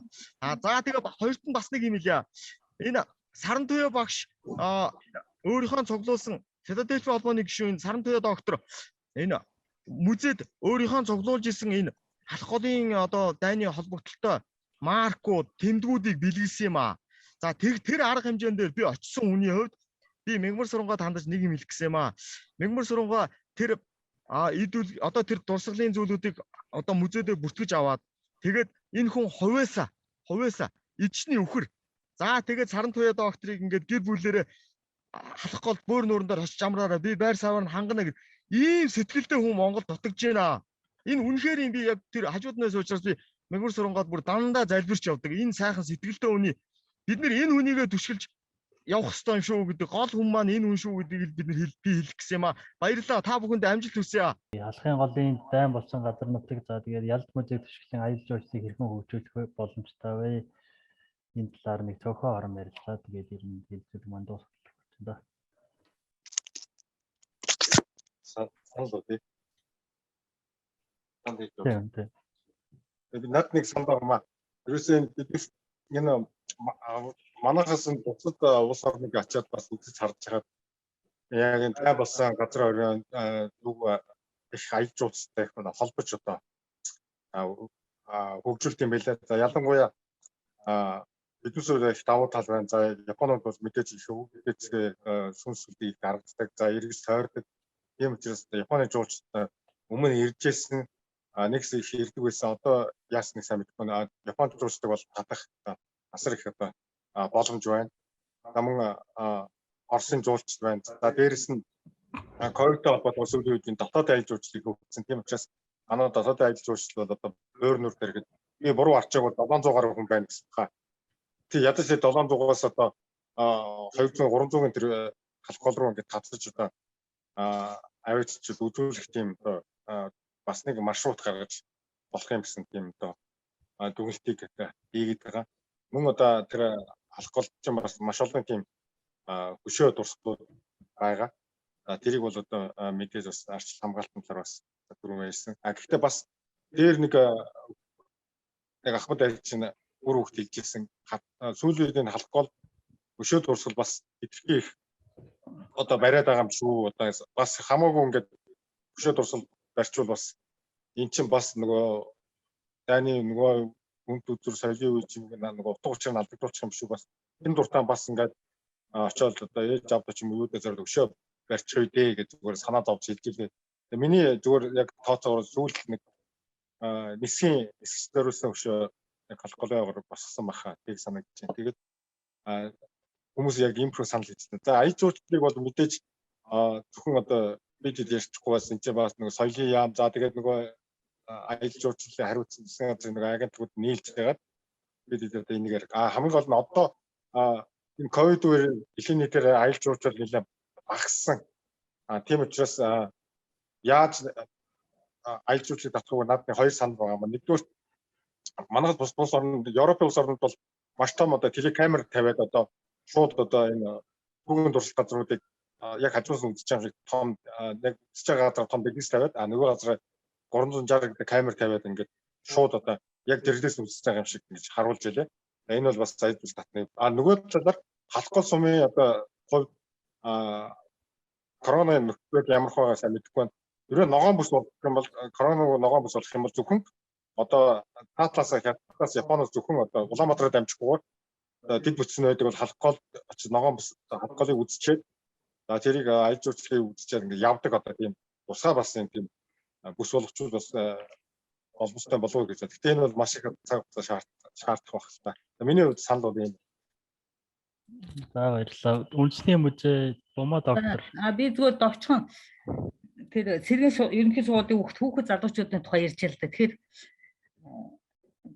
За тэгээ хоёрт нь бас нэг юм илээ. Энэ Сарантуяа багш өөрийнхөө цуглуулсан Филадельфи холбооны гишүүн Сарантуяа доктор энэ музейд өөрийнхөө цуглуулж исэн энэ халах голын одоо дайны холбогдлолтой маркууд, тэмдгүүдийг бэлгэлсэн юм а. За тэр арга хэмжээнд дээр би очисон хүний хувьд би Мегмар сургуулиуд хандаж нэг юм хэлэх гэсэн юм а. Мегмар сургуулиуд тэр одоо тэр дурсгалын зүйлүүдийг одоо музейдээ бүртгэж аваад тэгээд энэ хүн хувьяасаа ичний өхөр. За тэгээд Сарантуяа докторыг ингээд гэр бүлээрээ халах гол бөөр нуурандаар хошиж амраараа би байр саваар нь хангана гэх ийм сэтгэлтэй хүн Монгол дутагдж байна. Энэ үнэхээр би яг тэр хажууднаас уучраас би Мегмар сургуулиуд бүр дандаа залбирч явдаг. Энэ сайхан сэтгэлтэй хүний бид нэр энэ хүнийгээ түшгэлж явах ёстой юм шүү гэдэг гол хүн маань энэ хүн шүү гэдгийг бид нэр хэлэх гэсэн юм а. Баярлалаа. Та бүхэнд амжилт хүсье. Халахын голын дайн болсон газар нутгийг за тэгээд ялд музей түшгэлийн аялал жуулчлалыг хэрхэн хөгжүүлэх боломжтой вэ? Энэ талаар нэг цөөхөн орон ярилцлаа. Тэгээд ер нь хэлцүүлэг маань дуусах болсон да. Санал үү? Тэгээд над нэг санал байна. Ерөөсөө бид энэ манайхаас бусад улс орныг ачаад бас үзэж харж байгаа. Яг энэ тай болсон газар орон зүг их аялал жуулчтай их холбож одоо хөгжүүлт юм байлаа. За ялангуяа биднээс их давуу тал байна. За Японууд бол мэдээж их хөгжүүлэлт сүнслүүдийг гаргадаг. За эргэж тойрдог. Тийм учраас Японы жуулчтай өмнө иржсэн нэгс их ирдэг байсан. Одоо яасныг сайн мэдэхгүй. Японд жуулчдаг бол татах асар их одоо боломж байна. Намун Оросын жуулчд байна. За дээрэс нь ковидтой холбоотой сүүлийн үед дотоод аялал жуулчлалыг хөгжсөн. Тийм учраас манай дотоод аялал жуулчлал бол одоо өөр нүр дэргэд би буруу арчааг бол 700 гаруй хүн байна гэсэн хаа. Тэг ядаж 700-аас одоо 200-300-ын тэр халах гол руу ингээд татсаж одоо авиачид үзүүлэх тийм одоо бас нэг маршрут гаргаж болох юм гэсэн тийм одоо дүгнэлтийг хийгээд байгаа. Мөн одоо тэр халах гол чинь бас маш олон тийм хөшөө дурсгалууд байгаа. Тэрийг бол одоо мэдээж бас арчил хамгаалтын талаар бас түрүүн ярьсан. Гэхдээ бас дээр нэг Ахмад чинь бүр хөвгт хэлжсэн сүүлийн үеийн халах гол хөшөө дурсгал бас идэвхтэй их одоо бариад байгаа юм шүү. Одоо бас хамаагүй ингээд хөшөө дурсгал барьчвал бас эн чинь бас нөгөө дайны нөгөө үнд үзүр соёлын үе чинь нөгөө утга учир нь алдагдуулчих юм шүү. Бас энэ дуртай бас ингээд очоод одоо ээж авдаг ч юм уу юудаа зориулж өшөө барьчих үедээ гэж зүгээр санаа зовж хэлжээ. Тэгээ миний зүгээр яг тооцоогоор сүүл нэг нисхийн эсгэрсэн өшөө халах голын босгосон баха тийг санагдаж байна. Тэгээд хүмүүс яг импро санал хийсэн. За аяж жуулчлалыг бол мэдээж зөвхөн одоо бид ярьчихгүй бас энэ бас нэг соёлын яам за тэгээд нөгөө аялал жуулчлалын хариуцсан засгийн газрын нэг агентлагууд нийлж байгаад бид одоо энийг хамгийн гол нь одоо энэ ковид үеэр дэлхийн нийтээр аялал жуулчлал нэлээд багассан. Тийм учраас яаж аялал жуулчлалыг татах наадны хоёр санал байгаа юм. Нэгдүгээр манай бус орнд Европын улс орнууд бол маш том одоо телекамер тавиад одоо шууд одоо энэ бүгэн дурсал газруудыг яг хажуунаас үзэж байгаа шиг том нэг үзэж байгаа газар том бизнес тавиад нөгөө газар 360 гэдэг камер тавиад ингээд шууд одоо яг тэрлээс үзэж байгаа юм шиг ингэж харуулж ялээ. Энэ бол бас аялал жуулчлал татны. Нөгөө талаар халах гол сумын одоо хувьд коронавирус нөхцөл ямар хөө сайн мэдэхгүй байна. Ерөө ногоон бүс болох юм бол коронавирус ногоон бүс болох юм бол зөвхөн одоо Татлаас Хятадаас Японоос зөвхөн одоо Улаанбаатараа дамжихгүйгээр дэд бүтцэн байдаг бол халах гол очиж ногоон бүс халах голыг үзчихээд тэрийг аялал жуулчлалыг үзчихээд ингээд явдаг одоо тийм тусгай бас юм тийм бүс болгочул бас олбостой болов уу гэж. Гэхдээ энэ бол маш их цаг хугацаа шаардах байх хэрэгтэй. Миний хувьд санал бол юм. За баярлалаа. Үндэсний мужи Бумаа доктор. Би зүгээр довчхон тэр сэргийн ерөнхий суугуудын хүүхэд залуучуудын тухай ярьж л да. Тэгэхээр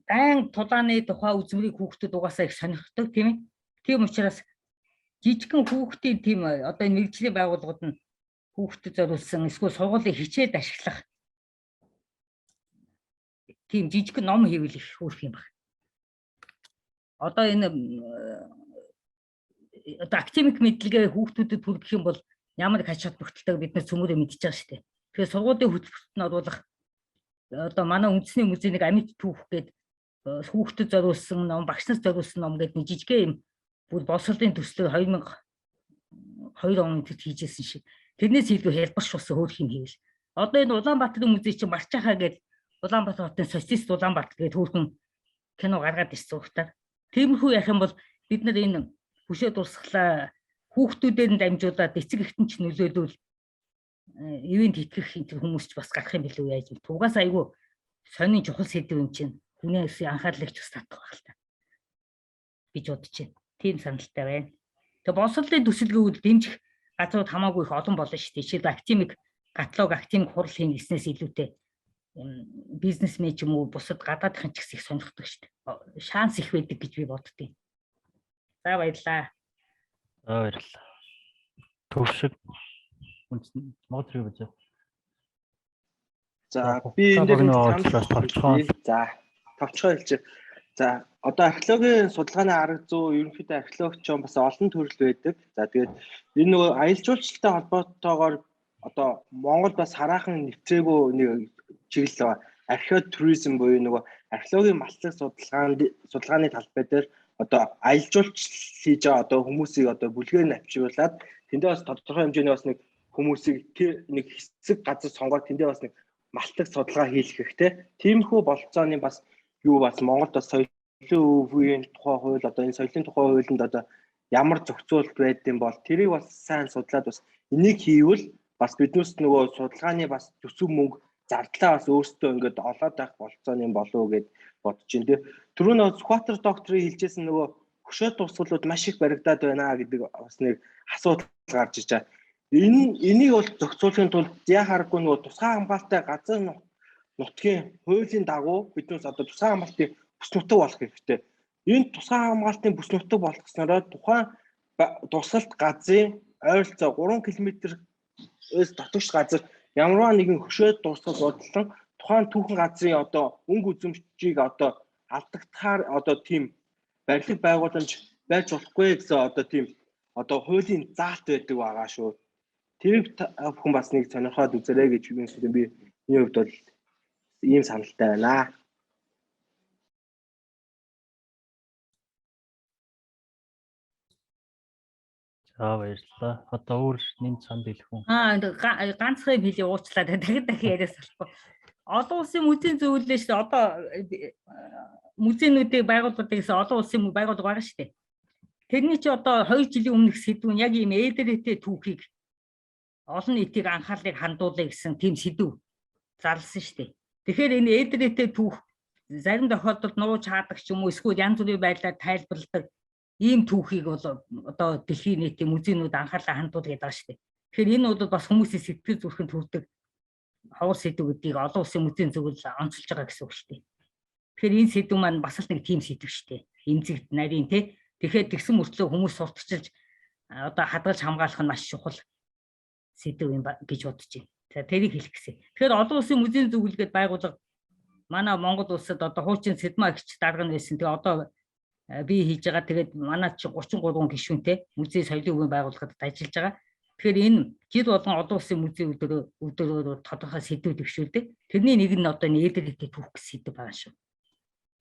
дайн тулааны тухай үзмэрийг хүүхдүүд угаасаа их сонирхдог тийм ээ. Тийм учраас жижигхэн хүүхдийн тийм одоо энэ мэргэжлийн байгууллагууд нь хүүхдэд зориулсан эсвэл сургуулийн хичээд ашиглах тийм жижигхэн ном хийвэл их хөөрх юм байна. Одоо энэ академик мэдлэгээ хүүхдүүдэд хүргэх юм бол ямар их ач холбогдолтойг бид нэр цөмөрөө мэдчихэж байгаа шүү дээ. Тэгэхээр сургуулийн хөтөлбөрт нь оруулах одоо манай үндэсний музейн нэг амьд түүх гээд хүүхдэд зориулсан ном, багш нарт зориулсан ном гэдэг нэг жижиг юм бүр боловсролын төслөө 2002 онд хийжсэн шиг. Тэрнээс илүү хэлбэршүүлсэн хөөрх юм хийвэл. Одоо энэ Улаанбаатарын музей чинь Марчахаа гээд Улаанбаатар хотын социалист Улаанбаатар гээд хөөрхөн кино гаргаад ирсэн ухтаа. Тиймэрхүү ярих юм бол бид нар энэ хөшөө дурсгалаа хүүхдүүдээр нь дамжуулаад эцэг эхтэн ч нөлөөлөл ивент хийх хүмүүс ч бас гарах юм билүү яаж вэ? Тугаас айгүй сонин чухал сэдв юм чинь хүнээс анхаарлыг ч бас татах байх л та. Гэж бодож байна. Тийм саналтай байна. Тэгээ боловсролын төсөлгөөд дэмжих газрууд хамаагүй их олон болно шүү дээ. Жишээлбэл академик каталог, академик хурал хийн гэснээс илүүтэй бизнесмен ч юм уу бусад гадаадхан ч гэсэн их сонирхдаг шүү дээ. Шанс их байдаг гэж би боддгийн. За баярлалаа. Баярлалаа. Төвшиг модерийг бэж. За би энэ товчхон хэлж. За одоо археологийн судалгааны арга зүй ерөнхийдөө археологч бас олон төрөл байдаг. За тэгээд энэ нөгөө аялал жуулчлалтай холбоотойгоор одоо Монгол бас хараахан нэвтрээгүй нэг чиглэл байгаа. Археотуризм буюу нөгөө археологийн малчлаг судалгааны талбай дээр одоо аялал жуулчлал хийж байгаа одоо хүмүүсийг одоо бүлгээр нь авчруулад тэндээ бас тодорхой хэмжээний бас нэг хүмүүсийг нэг хэсэг газар сонгоод тэндээ бас нэг малтлаг судалгаа хийх хэрэгтэй. Тиймэрхүү бололцооны бас юу бас Монголд бас соёлын өвгийн тухай хууль одоо энэ соёлын тухай хуулинд одоо ямар зохицуулалт байдсан бол тэрийг бас сайн судлаад бас энийг хийвэл бас биднээс нөгөө судалгааны бас төсөв мөнгө зардлаа бас өөрсдөө ингээд олоод байх бололцооны болов гэд бодож байна. Тэгээ түрүүн Сүхбаатар докторийн хэлжсэн нөгөө хөшөө дурсгалууд маш их баригдаад байна гэдэг бас нэг асуудал гарч иж байгаа. Энийг бол зохицуулахын тулд яхааргүй нөгөө тусгай хамгаалалттай газар нутгийн хуулийн дагуу биднээс одоо тусгай хамгаалтын бүс нутаг болох хэрэгтэй. Энэ тусгай хамгаалтын бүс нутаг болгосноор тухайн дурсгалт газрын ойролцоо 3 км-ээс дотогш газар ямарваа нэгэн хөшөө дурсгал бодлон тухайн түүхэн газрын одоо өнгө үзэмжийг одоо алдагдахаар одоо тийм барилга байгууламж байж болохгүй гэсэн одоо тийм одоо хуулийн заалт байдаг байгаа шүү. Тэр бүхэн бас нэг сонирхоод үзээрэй гэж би энэ хувьд бол ийм саналтай байна. За баярлалаа. Одоо өөр нэмж санд хэлэх үү? Ганцхан хэлээ уучлаа. Дахид яриас болохгүй. Олон улсын музейн зөвлөлөө шүү дээ. Одоо музейнүүдийг байгуулдаг гэсэн олон улсын байгууллага байгаа шүү дээ. Тэрний чи одоо 2 жилийн өмнөх сэдв нь яг ийм эдрэтэй түүхийг олон нийтийн анхаарлыг хандуулъя гэсэн тийм сэдв зарласан шүү дээ. Тэгэхээр энэ эдрэтэй түүх зарим тохиолдолд нууж хаадаг ч юм уу эсвэл янз бүрийн байдлаар тайлбарладаг ийм түүхийг бол одоо дэлхийн нийтийн музейнүүд анхаарлаа хандуулдаг байгаа шүү дээ. Тэгэхээр энэ бол бас хүмүүсийн сэтгэл зүрхэнд хүрдэг ховор сэдв гэдгийг олон улсын музейн зөвлөл онцолж байгаа гэсэн үг шүү дээ. Тэгэхээр энэ сэдв маань бас л нэг тийм сэдв шүү дээ. Эмзэгт нарийн тий. Тэгэхээр тэгсэн мөртлөө хүмүүс сурталчилж одоо хадгалж хамгаалах нь маш чухал сэдв юм гэж бодож байна. За тэрийг хэлэх гэсэн. Тэгэхээр олон улсын музейн зөвлөгөөд байгууллага манай Монгол улсад одоо хуучин Сэдмаа гिच дарга нь байсан. Тэгээ одоо би хийж байгаа. Тэгээд манай чи 33 гишүүнтэй музей соёлын өвийн байгууллагад ажиллаж байгаа. Тэгэхээр энэ жил болгон олон улсын музей өдрөөр тодорхой сэдвүүд дэвшүүлдэг. Тэрний нэг нь одоо нээдэлтэй түүх гэсэн сэдв байгаа шүү.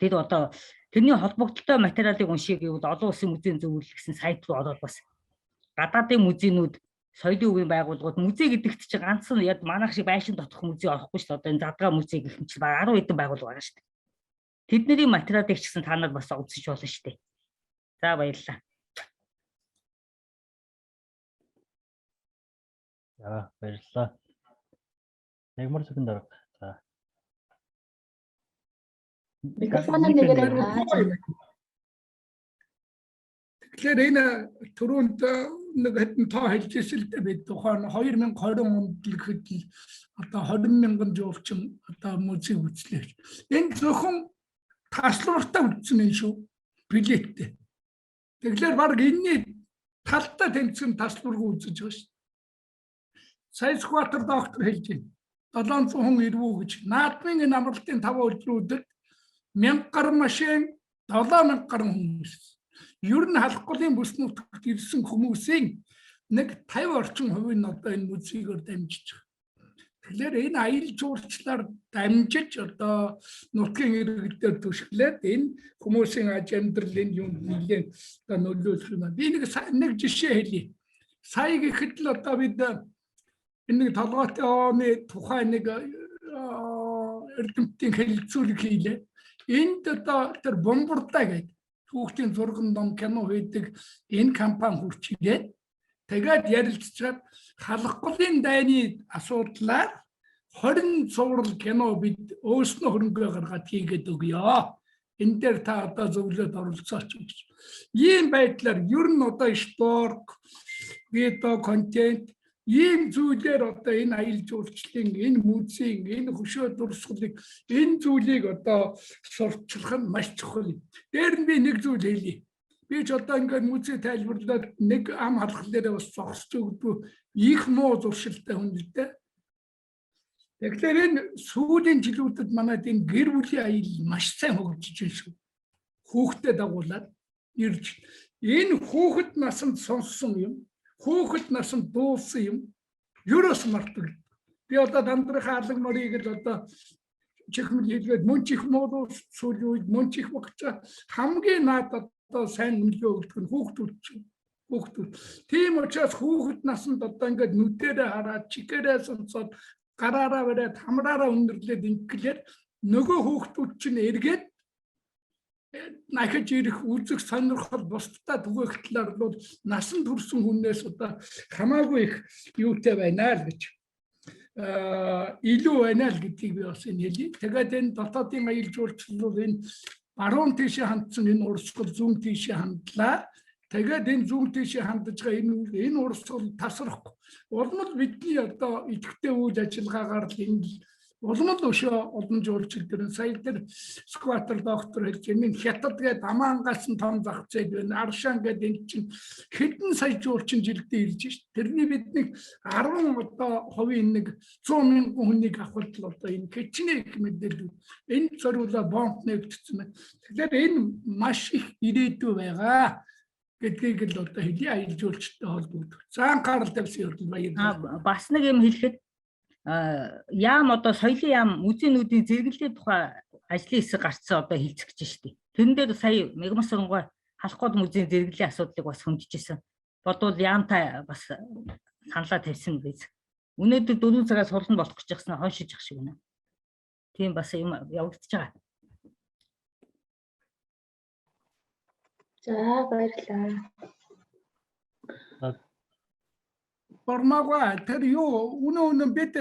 Тэгэд одоо тэрний холбогдолтой материалыг уншия гэвэл олон улсын музейн зөвлөл гэсэн сайт руу ороод бас гадаадын музейнүүд соёлын өвийн байгууллагууд музей гэдэгт чинь ганцхан яг манайх шиг байшин дотох музей орохгүй шүү дээ. Одоо энэ задгаа музей гэх юм чинь 10 хэдэн байгууллага байгаа шүү дээ. Тэдний материалыг ч гэсэн та нар бас үзэж болно шүү дээ. За баярлалаа. За баярлалаа. Нэг мөр секунд дарга. За. Микрофоноо нэгээр Тэгэхээр энэ түрүүнд нэг хэдэн тоо хэлжсэн л дээ бид тухайн 2020 онд л гэхэд одоо 20 мянган жуулчин одоо музей үзлээ. Энэ зөвхөн таслууртаа үзсэн юм шүү. Билеттэй. Тэгэхээр баг энэний талтай тэнцэн таслуургүй үзэж байгаа шүү. Сая скватер доктор хэлж байна. 700 хүн ирвүү гэж. Наадмын энэ амралтын 5 өдрүүдэд 1000 гаруй машин 7000 гаруй хүмүүс. Ер нь халахгүй бүс нутагт ирсэн хүмүүсийн нэг 50 орчим хувь нь одоо энэ музейгээр дамжиж байгаа. Тэгэхээр энэ аял жуулчлаар дамжиж одоо нутгийн иргэдээр түшиглээд энэ хүмүүсийн аж амьдралын юунд нэлээд одоо нөлөөлөх юм. Би нэг жишээ хэлье. Сая гэхэд л одоо бид энэ толгойтой оны тухайн нэг эрдэмтдийн хэлэлцүүлэг хийлээ. Энд одоо тэр бомбурдаа гэдэг хүүхдийн зурган ном кино хийдэг энэ компани хүрчигээд тэгээд ярилцчаад халахгүй дайны асуудлаар 20 цуврал кино бид өөрснөө хөрөнгөө гаргаад хийгээд өгье. Энэ дээр та одоо зөвлөд оролцооч гэж. Ийм байдлаар ер нь одоо спорт, видео контент ийм зүйлээр одоо энэ аял жуулчлалын энэ музейн энэ хөшөө дурсгалыг энэ зүйлийг одоо сурчлах нь маш чухал юм. Дээр нь би нэг зүйл хэлье. Би ч одоо ингээд музей тайлбарлаад нэг ам халах дээр бас зогсож өгдөө их муу зуршилтай хүн л дээ. Тэгэхээр энэ сүүлийн жилүүдэд манайд энэ гэр бүлийн аял маш сайн хөгжиж байна шүү. Хүүхдэд дагуулад ирж энэ хүүхэд насанд сонссон юм. Хүүхэд насанд дуусан юм. Юурээс мартаг. Би одоо дандрахаа алаг морийг л одоо чихмэл хэлгээд мөн чих муу сүүлийн үед мөн чих багчаа хамгийн наад одоо сайн нөлөө өгдөг нь хүүхдүүд чинь. Хүүхдүүд. Тийм учраас хүүхэд насанд одоо ингээд нүдэрээ хараад чихээрээ сонсоод гараараа бариад хамраараа өндөрлөөд ингээл нөгөө хүүхдүүд чинь эргээд нахаж ирэх үзэх сонирхол бусдаа түгээх талаар бол насан турсан хүнээс одоо хамаагүй их юутай байна л гэж илүү байна л гэдгийг би бас энэ хэлье. Тэгээд энэ дотоодын аял жуулчлал энэ баруун тийшээ хандсан энэ урсгал зүүн тийшээ хандлаа. Тэгээд энэ зүүн тийшээ хандж байгаа энэ урсгал тасрахгүй. Улмал бидний одоо идэвхтэй үйл ажиллагаагаар л энэ улмал өшөө олон жуулчлал дээр сая дээр скватер доктор хэлж энэ хятад гээд амаангаас нь том зах зээл байна. Аршан гээд энэ чинь хэдэн сая жуулчин жилдээ ирж шít. Тэрний бидний 10 одоо хувийн нэг 100 мянган хүнийг авахд л одоо энэ хичнээн их мэдээлэл энэ зориулаа бомб нэгдсэн байна. Тэгэхээр энэ маш их ирээдүй байгаа гэдгийг л одоо хэлий аял жуулчтай холбогддог. За анхаарал тавьсан юм баярлалаа. Бас нэг юм хэлэхэд яам одоо соёлын яам музейнүүдийн зэрэглэлийн тухай ажлын хэсэг гарцсан одоо хэлцэх гэж штий. Тэрэн дээр сая Мегмар Сүрэнгой халах гол музейн зэрэглэлийн асуудлыг бас хөндөжсэн. Бодвол яамтай бас саналаа тавьсан биз. Өнөөдөр 4 цагаас суулна болох гэж яхсан хоншиж ах шиг байна. Тийм бас юм явагдаж байгаа. За баярлалаа. Бормагва тэр юу үнэн бид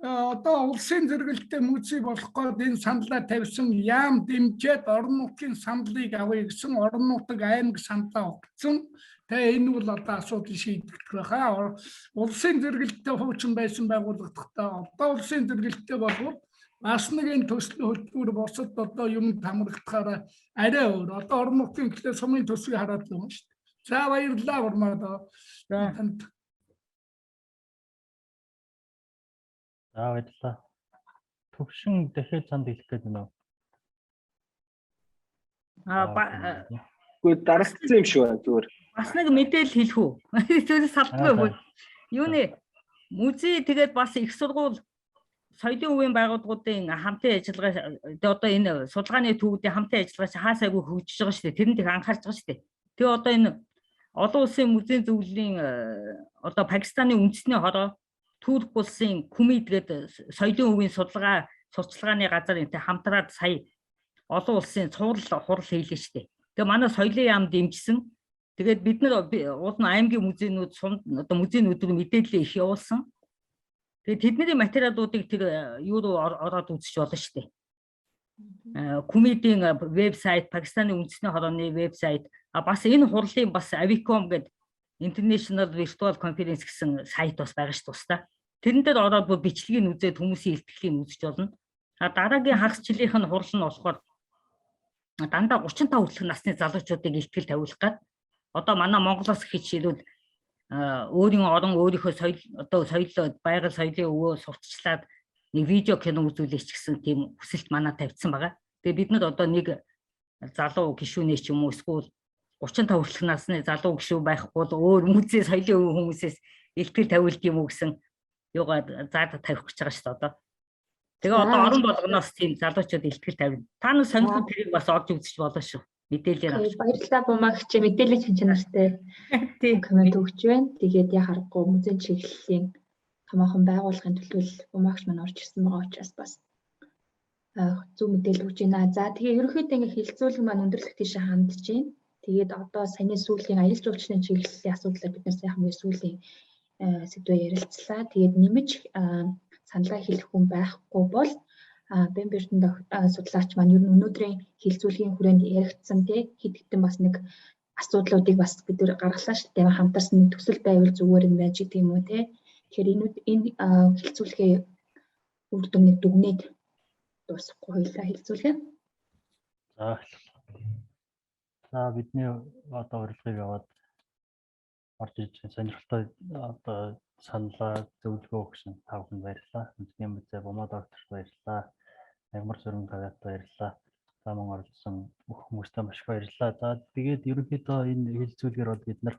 одоо улсын зэрэгэлтэй музей болох гээд энэ саналаа тавьсан яам дэмжээд орон нутгийн саналыг авъя гэсэн орон нутаг аймаг саналаа өгсөн. Тэгээ энэ бол одоо асуудал шийдэгдэх байхаа. Улсын зэрэгэлтэй хуучин байсан байгууллагатаа одоо улсын зэрэгэлтэй болвол бас нэг энэ төслийн хөтөлбөр босод одоо юм хамрагдахаараа арай өөр. Одоо орон нутгийн гэхлээр сумын төсвийг хараад л юм шүү дээ. За баярлалаа Бормагва. За За баярлалаа. Төвшин дахиад цанд хэлэх гээд байна уу? Гэхдээ дарагдсан юм шиг байна зүгээр. Бас нэг мэдээлэл хэлэх үү? Зүйлс салбараа өгөө. Юу нэ? Музей тэгээд бас их сургууль соёлын өвийн байгууллагуудын хамтын ажиллагаа одоо энэ судалгааны төвүүдийн хамтын ажиллагаа хаас айгүй хөгжиж байгаа шүү дээ. Тэрэнд их анхаарч байгаа шүү дээ. Тэгээ одоо энэ олон улсын музейн зөвлөлийн одоо Пакистаны үндэсний хороо Турк улсын Кумид гэдэг соёлын өвийн сурчлагын газар энтэй хамтраад сая олон улсын цуврал хурал хийлээ шүү дээ. Тэгээ манай соёлын яам дэмжсэн. Тэгээд бид нар уулын аймгийн музейнүүд одоо музейнүүд рүү мэдээлэл их явуулсан. Тэгээд тэдний материалуудыг тэр юу руу ороод үзэж болно шүү дээ. Кумидийн вебсайт, Пакистаны үндэсний хорооны вебсайт, бас энэ хурлын бас Avicom гэдэг International Virtual Conference гэсэн сайт бас байгаа шүү дээ. Тэрэн дээр ороод бүр бичлэгийг үзээд хүмүүсийн илтгэхлийг үзэж болно. Дараагийн хагас жилийнх нь хурал нь болохоор дандаа 35 хүртэлх насны залуучуудыг илтгэл тавиулах гээд одоо манай Монголоос хичээлүүд өөрийн орон өөрийнхөө соёл одоо соёл байгаль соёлын өвөө сурталчлаад нэг видео кино үзүүлээч гэсэн тийм хүсэлт манай тавьсан байгаа. Тэгээ бид нар одоо нэг залуу гишүүнээ ч юм уу эсвэл 35 хүртэлх насны залуу гишүү байхгүй бол өөр музей соёлын өвөө хүмүүсээс илтгэл тавиулт юм уу гэсэн юугаар заад тавих гэж байгаа шүү дээ одоо. Тэгээ одоо орон болгоноос тийм залуучууд илтгэл тавина. Та нар сонирхол тэрийг бас олж үзэж болно шүү. Мэдээлэл авч. Баярлалаа бумагч мэдээлэл чанартай тийм комент өгч байна. Тэгээд яа харахгүй музейн чиглэлийн томоохон байгууллагын төлөөлөл бумагч маань орж ирсэн байгаа учраас бас зөв мэдээлэл өгч байна. За тэгээ ерөнхийдөө ингээ хилцүүлэг маань өндөрлөх тийшээ хандж байна. Тэгээд одоо саяны сүүлийн аялал жуулчны чиглэлийн асуудлаар бид нар сайхан сүүлийн сэдвээр ярилцлаа. Тэгээд нэмж саналаа хэлэх хүн байхгүй бол Бэмбертэн судлаач маань ер нь өнөөдрийн хилцүүлгийн хүрээнд яригдсан тий хэд хэдэн бас нэг асуудлуудыг бас бид нар гаргалаа шүү дээ. Хамтарсан нэг төсөл байвал зүгээр юм байж гэх юм уу тий. Тэгэхээр энэ хилцүүлгийн үр дүныг дүгнээд дуусгахгүй хоёлаа хилцүүлгээ. За бидний одоо урилгыг аваад орж иж сонирхолтой одоо саналаа зөвлөгөө өгсөн та бүхэнд баярлалаа. Үндэсний музей Бумаа докторт баярлалаа. Ягмар Сүрэн тавьяат баярлалаа. За мөн оролцсон бүх хүмүүстээ маш их баярлалаа. За тэгээд ерөнхийдөө энэ хилцүүлгээр бол бид нар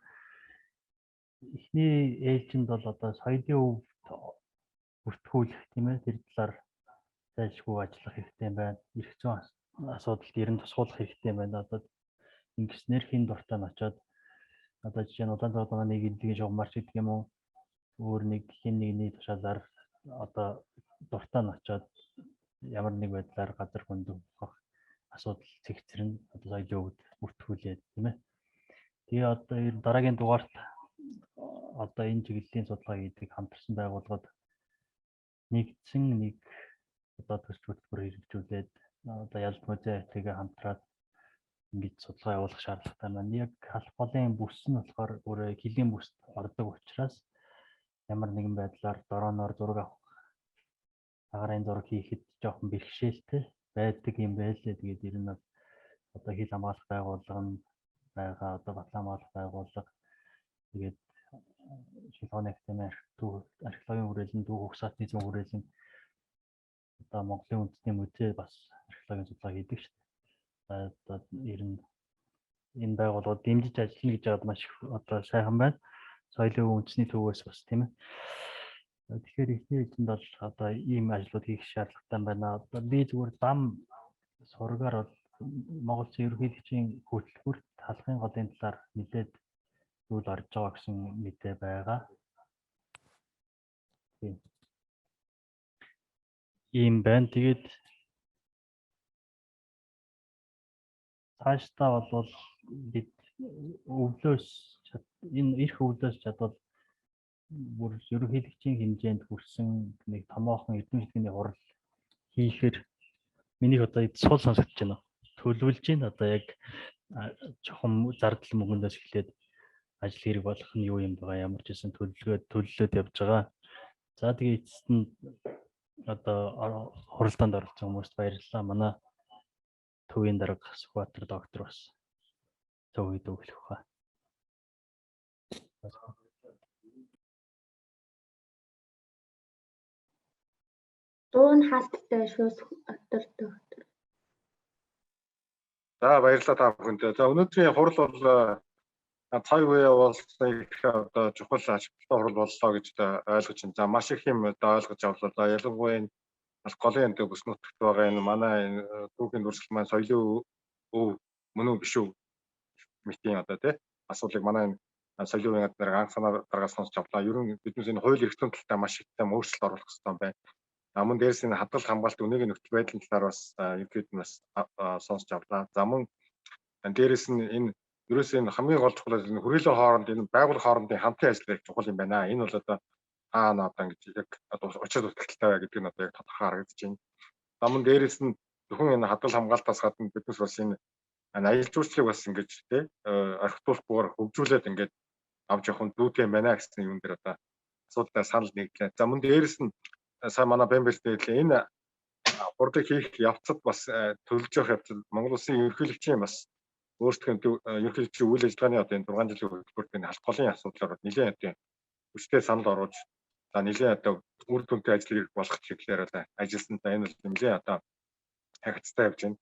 эхний ээлжинд бол одоо соёлын өвд бүртгүүлэх тийм ээ тэр талаар зайлшгүй ажиллах хэрэгтэй юм байна. Ирэх зүйн асуудалд ер нь тусгуулах хэрэгтэй юм байна. Одоо ингэснээр хин дуртай нь очоод одоо жишээ нь улаан цавдгаа нэг эдгийн жигмарч гэдэг юм уу өөр нэг хин нэгний тушаалаар одоо дуртай нь очоод ямар нэг байдлаар газар хөндөх асуудал цэгцэрнэ одоо соёлын өвд бүртгүүлээд тийм ээ. Тэгээ одоо дараагийн дугаарт одоо энэ чиглэлийн судалгаа хийдэг хамтарсан байгууллагууд нэгдсэн нэг одоо төсөл хөтөлбөр хэрэгжүүлээд одоо ялт музей тэгээ хамтраад ингэж судалгаа явуулах шаардлагатай байна. Яг халах голын бүс нь болохоор өөрөө хилийн бүст ордог учраас ямар нэгэн байдлаар дроноор зураг авах агарын зураг хийхэд жоохон бэрхшээлтэй байдаг юм байлээ. Тэгээд ер нь одоо хил хамгаалах байгууллага нь байгаа одоо батлан хамгаалах байгууллага тэгээд Шилхооны академи археологийн хүрээлэн дүү хөгсөтний зүүн хүрээлэн одоо Монголын үндэсний музей бас археологийн судалгаа хийдэг шүү дээ. Одоо ер нь энэ байгууллагууд дэмжиж ажиллана гэж байгаа маш их одоо сайхан байна. Соёлын үндэсний төвөөс бас тийм ээ. Тэгэхээр ихний эзэнд бол одоо ийм ажлууд хийх шаардлагатай байна. Одоо би зүгээр дам сургаар бол Монгол Улсын ерөнхийлөгчийн хөтөлбөрт халахын голын талаар мэдээд зүйл орж байгаа гэсэн мэдээ байгаа. Ийм байна. Тэгээд цаашдаа бол бид өвлөөс энэ эрх өвлөөс чадвал бүр ерөнхийлөгчийн хэмжээнд хүрсэн нэг томоохон эрдэм шилгэний хурал хийхээр миний одоо сул сонсогдож байна. Төлөвлөж байна. Одоо яг жоохон зардал мөнгөнөөс эхлээд ажил хэрэг болох нь юу юм байгаа, ямар ч гэсэн төлөвлөлөд явж байгаа. За тэгээ эцэст нь одоо хуралдаанд оролцсон хүмүүст баярлалаа. Манай төвийн дарга Сүхбаатар доктор бас зөв үед өглөх хаа. Дуун хаалттай шүүс өдөр. За баярлалаа та бүхэнд. За өнөөдрийн хурал бол цаг үе явуулсан их одоо чухал ашигтай хурал боллоо гэж ойлгож байна. За маш их юм одоо ойлгож авлаа. Ялангуяа бас голын энэ бүс нутагт байгаа энэ манай түүхийн дүрслэл маань соёлын өв мөн үү биш үү мэтийн одоо тий асуудлыг манай энэ соёлын үеийн аднаар анх санаа дараагаас сонсч авлаа. Ер нь биднээс энэ хууль эрх зүйн талтай маш их том өөрчлөлт оруулах хэрэгтэй байна. Мөн дээрээс энэ хадгалах хамгаалалт үнэгийн нөхцөл байдлын талаар бас ерөөд нь бас сонсч авлаа. За мөн дээрээс нь энэ ерөөсөө энэ хамгийн гол чухал нь хүрээлэн хооронд энэ байгууллага хоорондын хамтын ажил их чухал юм байна. Энэ бол одоо одоо ингэж яг очир дутагдaltaй бай гэдэг нь одоо яг тодорхой харагдаж байна. За мөн дээрээс нь зөвхөн энэ хадгал хамгаалтаас гадна биднес бас энэ аялал жуулчлалыг бас ингэж тий орхитуулахгүйгээр хөгжүүлээд ингэж авч явах нь зүйтэй юм байна гэсэн юм дээр одоо асуудалтай санал нэгдлээ. За мөн дээрээс нь сая манай Бэмбэлтэй энэ хурдыг хийх явцад бас төлөвлөж явах явцад Монгол Улсын ерөнхийлөгчийн бас өөрсдөө ерөнхийлөгчийн үйл ажиллагааны одоо энэ 6 жилийн хөтөлбөрт энэ халх голын асуудлаар нэлээд одоо хүчтэй санал оруулж за нэлээд одоо үр дүнтэй ажлыг болгох чиглэлээр одоо ажилласантай энэ бол нэлээд одоо хягцтай явж байна.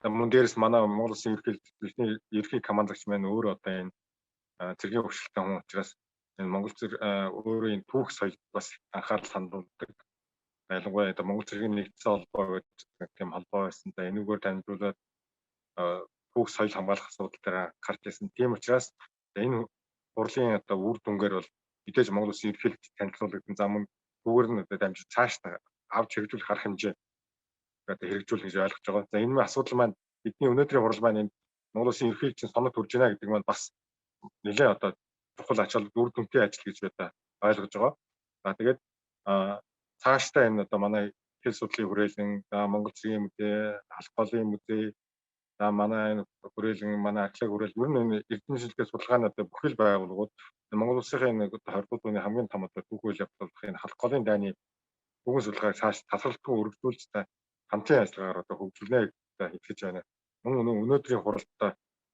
Мөн дээрээс манай Монгол Улсын ерөнхий командлагч маань өөрөө одоо энэ цэргийн хөвшилтэй хүн учраас энэ Монгол өөрөө энэ түүх соёл бас анхаарал хандуулдаг. Ялангуяа одоо Монгол цэргийн нэгдсэн холбоо гэдэг тийм холбоо байсан. За энүүгээр дамжуулаад түүх соёл хамгаалах асуудал дээр гарч ирсэн. Тийм учраас энэ хурлын одоо үр дүнгээр бол мэдээж Монгол Улсын ерөнхийлөгч танилцуулагдсан зам нь түүгээр нь одоо дамжиж цааш авч хэрэгжүүлэх арга хэмжээ одоо хэрэгжүүлэх гэж ойлгож байгаа. За энэ асуудал маань бидний өнөөдрийн хурал маань энэ Монгол Улсын ерөнхийлөгчийн соног төрж байна гэдэг маань бас нэлээд одоо чухал ач холбогдол үр дүнтэй ажил гэж одоо ойлгож байгаа. За тэгээд цаашдаа энэ одоо манай хэл судлалын хүрээлэн, за Монгол Цэргийн музей, халх голын музей, за манай энэ хүрээлэн, манай археологи хүрээлэн ер нь энэ эрдэнэ шилдэг судалгааны одоо бүхэл байгууллагууд Монгол Улсын энэ 20-р зууны хамгийн том одоо түүх үйл явдлах энэ халх голын дайны бүхэн судалгааг цааш тасралтгүй өргөжүүлж та хамтын ажиллагаар одоо хөгжүүлнэ гэж хэлж байна. Мөн өнөөдрийн хуралд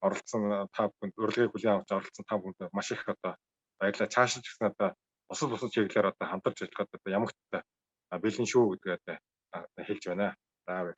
оролцсон та бүхэнд урилгыг хүлээн авч оролцсон та бүхэнд маш их одоо баярлалаа. Цааш ч гэсэн одоо бусад чиглэлээр одоо хамтарч ажиллахад одоо ямагт бэлэн шүү гэдгээ хэлж байна. За